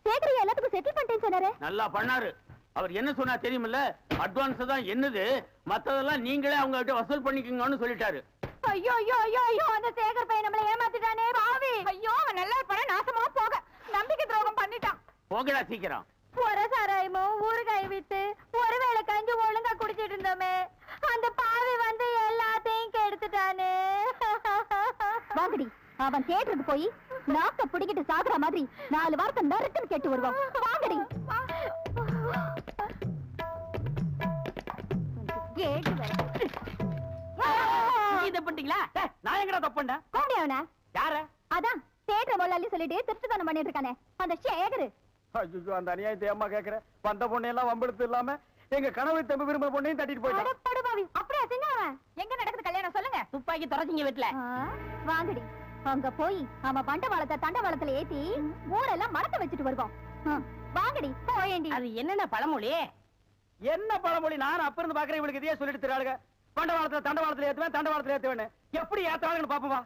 சேகரையா எல்லாத்துக்கும் செட்டில் பண்ணிட்டேன்னு சொன்னாரு. நல்லா பண்ணாரு. அவர் என்ன சொன்னா தெரியுமில்ல? அட்வான்ஸ் தான் என்னது, மத்ததெல்லாம் நீங்களே அவங்க கிட்ட வசூல் பண்ணிக்கங்கன்னு சொல்லிட்டாரு. ஐயோ ஐயோ ஐயோ ஐயோ, அந்த சேகர் பையன் நம்மள ஏமாத்திட்டானே பாவி. ஐயோ, அவன் நல்லா இருப்பானே, நாசமா போக. நம்பிக்கை துரோகம் பண்ணிட்டான். போகடா சீக்கிரம். ஒரு சாராயமும் ஊறுகாய் வித்து ஒருவேளை கஞ்சி ஒழுங்கா குடிச்சிட்டு இருந்தோமே, அந்த பாவி வந்து எல்லாத்தையும் கெடுத்துட்டானே. வாங்கடி, அவன் தேட்டருக்கு போய் நாக்க பிடிக்கிட்டு சாகுற மாதிரி 4 வாரத்தை நறுக்குன்னு கேட்டு வருவான். வாங்கடி. இதை பண்ணிட்டீங்களா? நான் எங்கடா தப்புண்டா? கோடி அவன யார? அதான் தேட்டர் முதலாளி சொல்லிட்டு திருட்டுத்தனம் பண்ணிட்டு இருக்கானே அந்த சேகரு. ஐயோ, அந்த அநியாயத்தை ஏம்மா கேக்குற? வந்த பொண்ணையெல்லாம் வம்பெடுத்து இல்லாம எங்க கனவு தம்பி விரும்ப பொண்ணையும் தட்டிட்டு போயிட்டான். படுபாவி, அப்படியே செஞ்சவன். எங்க நடக்குது கல்யாணம் சொல்லுங்க. துப்பாக்கி துறச்சிங்க வீட்டுல. வாங்கடி, அங்க போய் அவன் பண்டவாளத்தை தண்டவாளத்துல ஏத்தி ஊரெல்லாம் மறக்க வச்சுட்டு வருவோம். வாங்கடி போயேண்டி. அது என்னென்ன பழமொழி? என்ன பழமொழி? நான் அப்ப இருந்து பாக்குறேன். இவளுக்கு இதையே சொல்லிட்டு தராளுங்க. பண்டவாளத்துல தண்டவாளத்துல ஏத்துவேன், தண்டவாளத்துல ஏத்துவேன். எப்படி ஏத்தாளுன்னு பாப்போமா?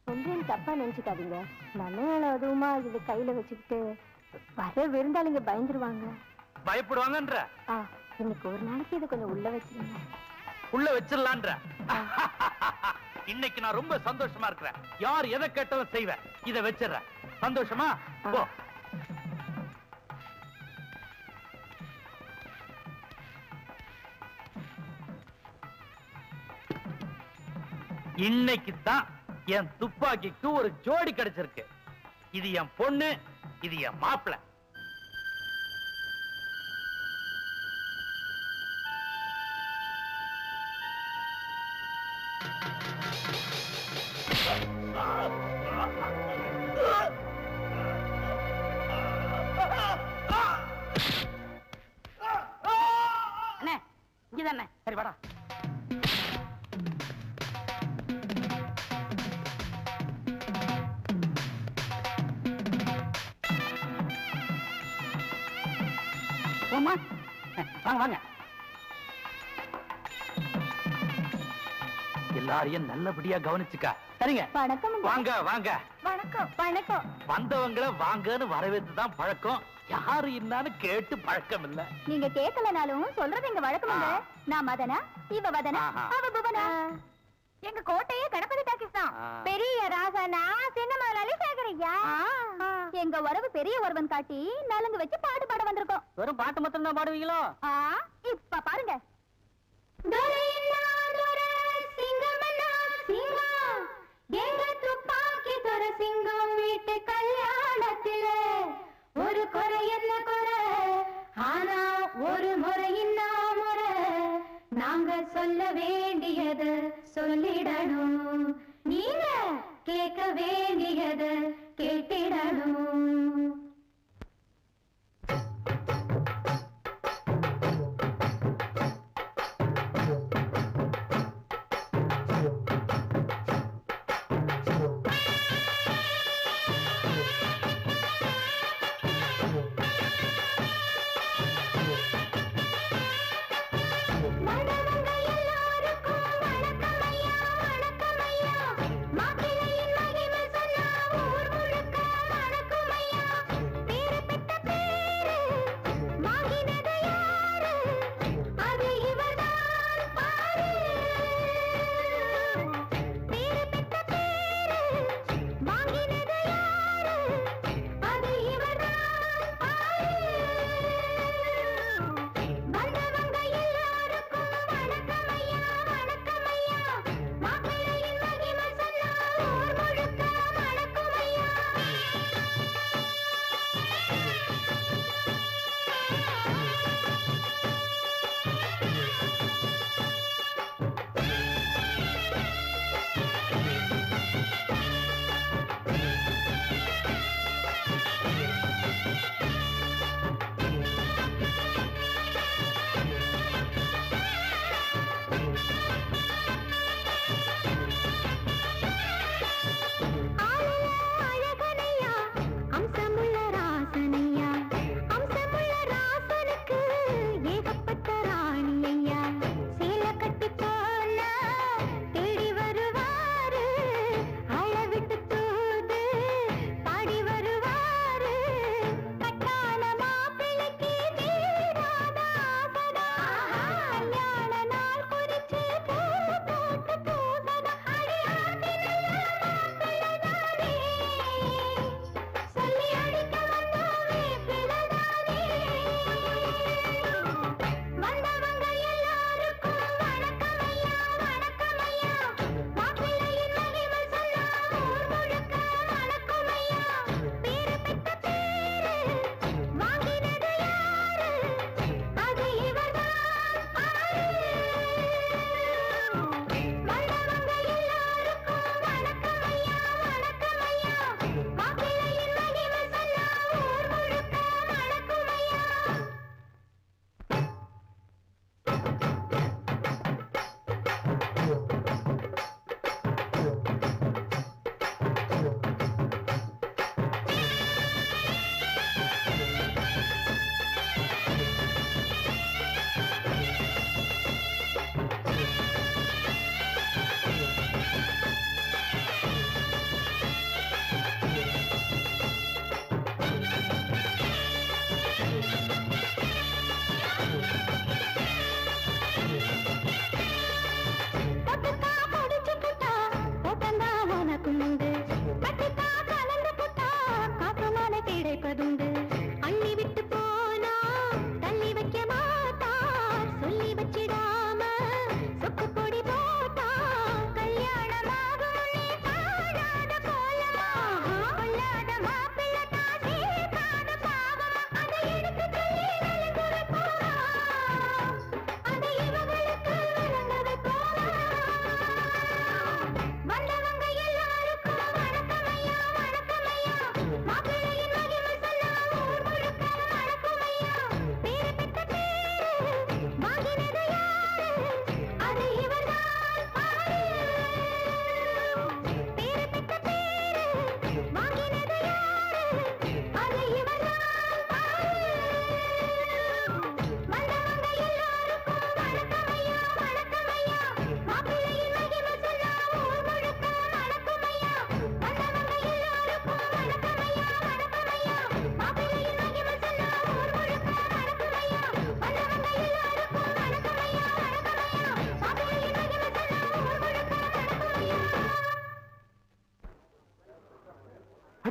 கொஞ்சம் தப்பா நினைச்சுக்காதீங்க. நல்ல அதுவுமா இது கையில வச்சுக்கிட்டு வர விருந்தாளிங்க பயந்துருவாங்க. பயப்படுவாங்கன்ற இன்னைக்கு ஒரு நாளைக்கு இதை கொஞ்சம் உள்ள வச்சிருங்க. உள்ள வச்சிடலான்ற. இன்னைக்கு நான் ரொம்ப சந்தோஷமா இருக்கிறேன். யார் எதை கேட்டாலும் செய்வேன். இதை வச்சிடறேன். சந்தோஷமா போ. இன்னைக்கு தான் என் துப்பாக்கிக்கு ஒரு ஜோடி கிடைச்சிருக்கு. இது என் பொண்ணு, இது என் மாப்பிள்ளை. அண்ணே இங்கதானே. சரி வாடா. போமா வாங்க வாங்க. எல்லாரையும் நல்லபடியா கவனிச்சுக்க. சரிங்க. வணக்கம். வாங்க வாங்க. வணக்கம். வணக்கம். வந்தவங்கள வாங்கன்னு வரவேற்று தான் பழக்கம். யாரு என்னன்னு கேட்டு பழக்கம் இல்ல. நீங்க கேட்கலனாலும் சொல்றது எங்க வழக்கம் இல்ல. நான் மதனா, இவ வதனா, அவ புவனா. எங்க கோட்டையே கணபதி டாக்கிஸ் தான். பெரிய ராசனா சின்ன முதலாளி சேகரையா. எங்க உறவு பெரிய ஒருவன் காட்டி நலங்கு வச்சு பாட்டு பாட வந்திருக்கோம். வெறும் பாட்டு மட்டும் தான் பாடுவீங்களோ? இப்ப பாருங்க. சிங்கம் வீட்டு கல்யாணத்தில ஒரு குறை என்ன குறை, ஆனா ஒரு முறையின்னா முறை. நாங்க சொல்ல வேண்டியது சொல்லிடணும், நீங்க கேட்க வேண்டியது கேட்டிடணும். வணக்கம்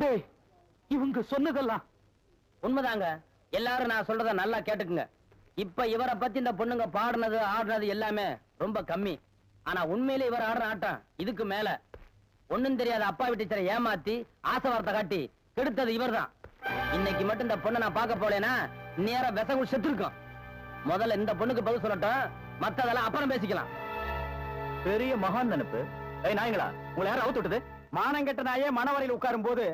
டேய், இவங்க சொன்னதெல்லாம் உண்மைதாங்க. எல்லாரும் நான் சொல்றத நல்லா கேட்டுக்குங்க. இப்ப இவரை பத்தி இந்த பொண்ணுங்க பாடுனது ஆடுனது எல்லாமே ரொம்ப கம்மி. ஆனா உண்மையிலே இவர் ஆடுற ஆட்டம் இதுக்கு மேல. ஒண்ணும் தெரியாத அப்பா டீச்சரை ஏமாத்தி ஆசை வார்த்தை காட்டி கெடுத்தது இவர்தான். இன்னைக்கு மட்டும் இந்த பொண்ணை நான் பார்க்க போலேனா நேரம் விசகு செத்து இருக்கும். முதல்ல இந்த பொண்ணுக்கு பதில் சொல்லட்டும், மத்ததெல்லாம் அப்புறம் பேசிக்கலாம். பெரிய மகான் நினைப்பு. நாய்களா, உங்களை யாரும் அவுத்து விட்டது? மானங்கெட்ட நாயே மனவரையில் உட்காரும் போது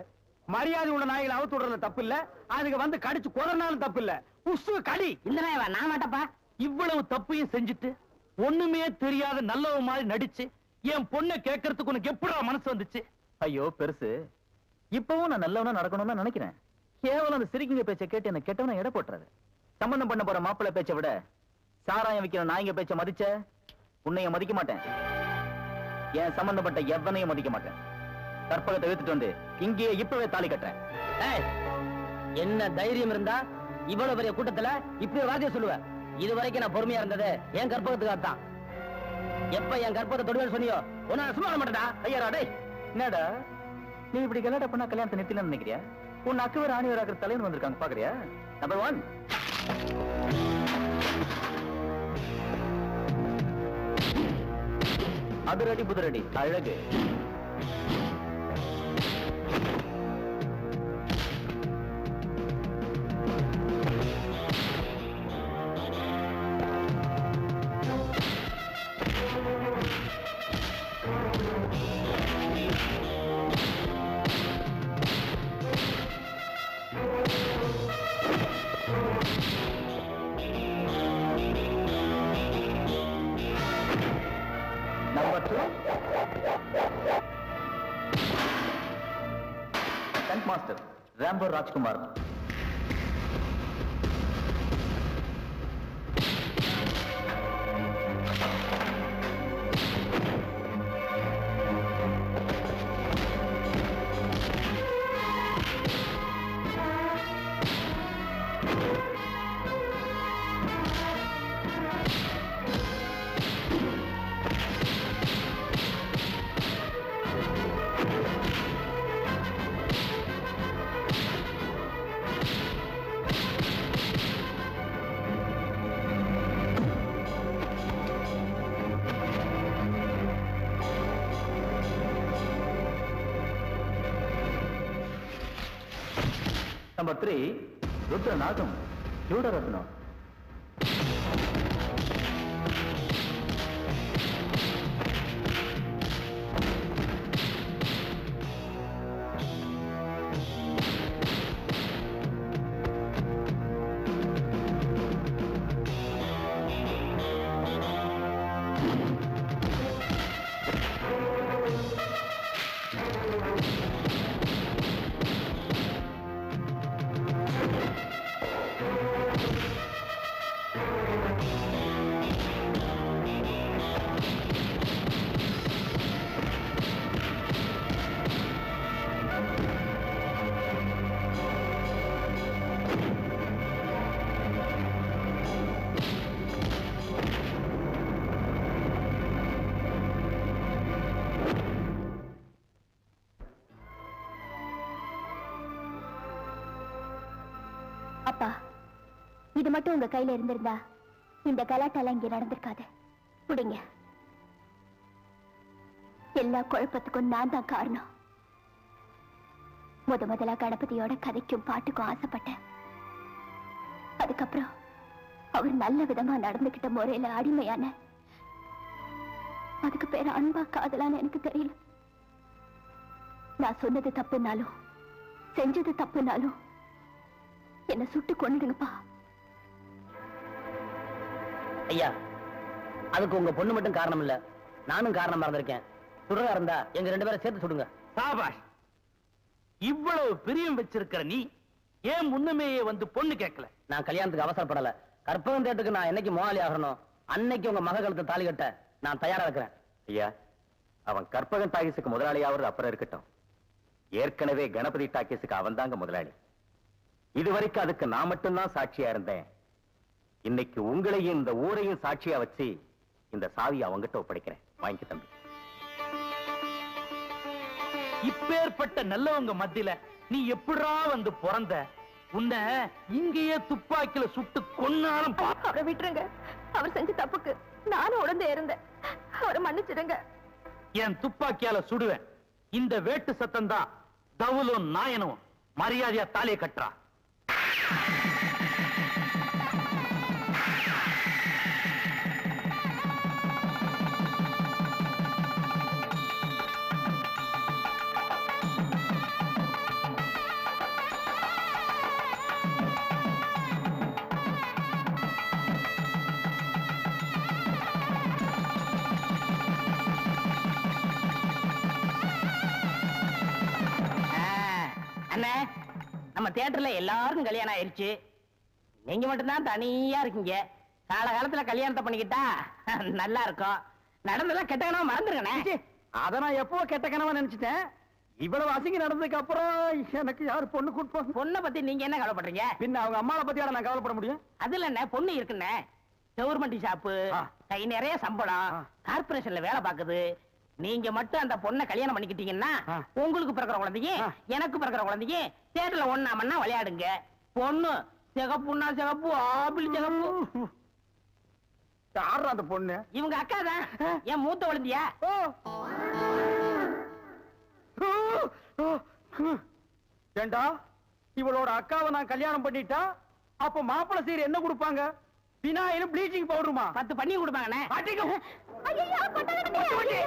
மரியாதை உள்ள நாய்களை அவுத்து விடுறதுல தப்பு இல்ல, அதுக்கு வந்து கடிச்சு கொதறினாலும் தப்பு இல்ல. உசு கடி. இந்த நாயவா நான் மாட்டப்பா. இவ்வளவு தப்பையும் செஞ்சுட்டு ஒண்ணுமே தெரியாத நல்லவ மாதிரி நடிச்சு என் பொண்ணை கேட்கறதுக்கு உனக்கு எப்படா மனசு வந்துச்சு? ஐயோ பெருசு, இப்பவும் நான் நல்லவனா நடக்கணும்னு நினைக்கிறேன். கேவலம் அந்த சிரிக்கிங்க பேச்சை கேட்டு என்ன கெட்டவன எடை போட்டுறது. சம்பந்தம் பண்ண போற மாப்பிள்ளை பேச்சை விட சாராயம் விக்கிற நாய்ங்க பேச்ச மதிச்ச உன்னைய மதிக்க மாட்டேன். என் சம்பந்தப்பட்ட எவனையும் மதிக்க மாட்டேன். கற்பகத்தை எடுத்துட்டு வந்து இங்கேயே இப்பவே தாலி கட்டுறேன். என்ன தைரியம் இருந்தா இவ்வளவு பெரிய கூட்டத்துல இப்படி வார்த்தையை சொல்லுவ? இது வரைக்கும் நான் பொறுமையா இருந்தது என் கற்பகத்துக்காகத்தான். எப்ப என் கற்பகத்தை தொடுவேன்னு சொன்னியோ உன்னை சும்மா மாட்டேடா. ஐயா டேய், என்னடா நீ இப்படி கல்யாணம் பண்ணா கல்யாணத்தை நிறுத்தலன்னு நினைக்கிறியா? உன் அக்குவர் ஆணிவர் ஆக்கிற தலைவன் வந்திருக்காங்க பாக்குறியா? நம்பர் 1 அதிரடி புதிரடி அழகு. Number 2 Stunt Master Rambo Rajkumar. Number 3 Rudranagam Yudaratnam. அப்பா, இது மட்டும் உங்க கையில இருந்திருந்தா இந்த கலாட்டால இங்க நடந்திருக்காது. புடிங்க. எல்லா குழப்பத்துக்கும் நான் தான் காரணம். முதலா கணபதியோட கதைக்கும் பாட்டுக்கும் ஆசைப்பட்டேன். அதுக்கப்புறம் அவர் நல்ல விதமா நடந்துகிட்ட முறையில அடிமையான. அதுக்கு பேர் அன்பா காதலான்னு எனக்கு தெரியல. நான் சொன்னது தப்புனாலும் செஞ்சது தப்புனாலும் என்ன சுட்டு கொன்னுடுங்கப்பா. ஐயா, அதுக்கு உங்க பொண்ணு மட்டும் காரணம் இல்ல, நானும் காரணமா இருந்திருக்கேன். சுடுறதா இருந்தா எங்க 2 பேரை சேர்த்து சுடுங்க. சாபாஷ். இவ்வளவு பிரியம் வச்சிருக்கிற நீ ஏன் முன்னமேயே வந்து பொண்ணு கேட்கல? நான் கல்யாணத்துக்கு அவசரப்படல. கற்பகம் தேட்டுக்கு நான் என்னைக்கு மோகாலி ஆகணும் அன்னைக்கு உங்க மக கழுத்தை தாலி கட்ட நான் தயாரா இருக்கிறேன். ஐயா, அவன் கற்பகம் டாக்கீஸுக்கு முதலாளியாவது அப்புறம் இருக்கட்டும். ஏற்கனவே கணபதி டாக்கீஸுக்கு அவன் தாங்க முதலாளி. இதுவரைக்கும் அதுக்கு நான் மட்டும்தான் சாட்சியா இருந்தேன். இன்னைக்கு உங்களையும் இந்த ஊரையும் சாட்சியா வச்சு இந்த சாவியை அவங்கிட்ட ஒப்படைக்கிறேன். வாங்கி தம்பி. இப்பேற்பட்ட நல்லவங்க மத்தியில நீ எப்படா வந்து பிறந்த? உன்னை இங்கேயே துப்பாக்கில சுட்டு கொன்னாலும் அவரை விட்டுருங்க. அவர் செஞ்ச தப்புக்கு நானும் உடந்தே இருந்தேன். அவரை மன்னிச்சிடுங்க. என் துப்பாக்கியால சுடுவேன். இந்த வேட்டு சத்தம் தான் தவுலும் நாயனும் மரியாதையா தாலியை கட்டுறா. நம்ம தியேட்டர்ல எல்லாருக்கும் கல்யாணம் ஆயிருச்சு. நீங்க மட்டும்தான் தனியா இருக்கீங்க. காலகாலத்துல கல்யாணத்தை பண்ணிக்கிட்டா நல்லா இருக்கும். நடந்ததெல்லாம் கெட்ட கனவா மறந்துருக்கனே. அத நான் எப்போ கெட்ட கனவா நினைச்சிட்டேன். இவ்வளவு அசிங்க நடந்ததுக்கு அப்புறம் எனக்கு யாரு பொண்ணு கொடுப்பாங்க? பொண்ணை பத்தி நீங்க என்ன கவலைப்படுறீங்க? பின்ன அவங்க அம்மாவை பத்தியால நான் கவலைப்பட முடியும்? அதுல என்ன பொண்ணு இருக்குன்னு கவர்மெண்ட் ஷாப்பு, கை நிறைய சம்பளம், கார்பரேஷன்ல வேலை பாக்குது. நீங்க மட்டும் அந்த பொண்ணை கல்யாணம் பண்ணிக்கிட்டீங்கன்னா உங்களுக்கு பிறக்கிற குழந்தைங்க எனக்கு பிறக்கிற குழந்தைங்க தேட்டர்ல ஒண்ணா மண்ணா விளையாடுங்க. பொண்ணு சிகப்புன்னா சிகப்பு, ஆப்பிள் சிகப்பு. யாரா அந்த பொண்ணு? இவங்க அக்கா தான். என் மூத்த குழந்தையா? ஏண்டா இவளோட அக்காவை நான் கல்யாணம் பண்ணிட்டா அப்ப மாப்பிள்ளை சீர் என்ன கொடுப்பாங்க? பினாயிலும் ப்ளீச்சிங் பவுடருமா? 10 பண்ணி கொடுப்பாங்கண்ணே. ஐயோ கொட்டாதீங்க. ஐயோ,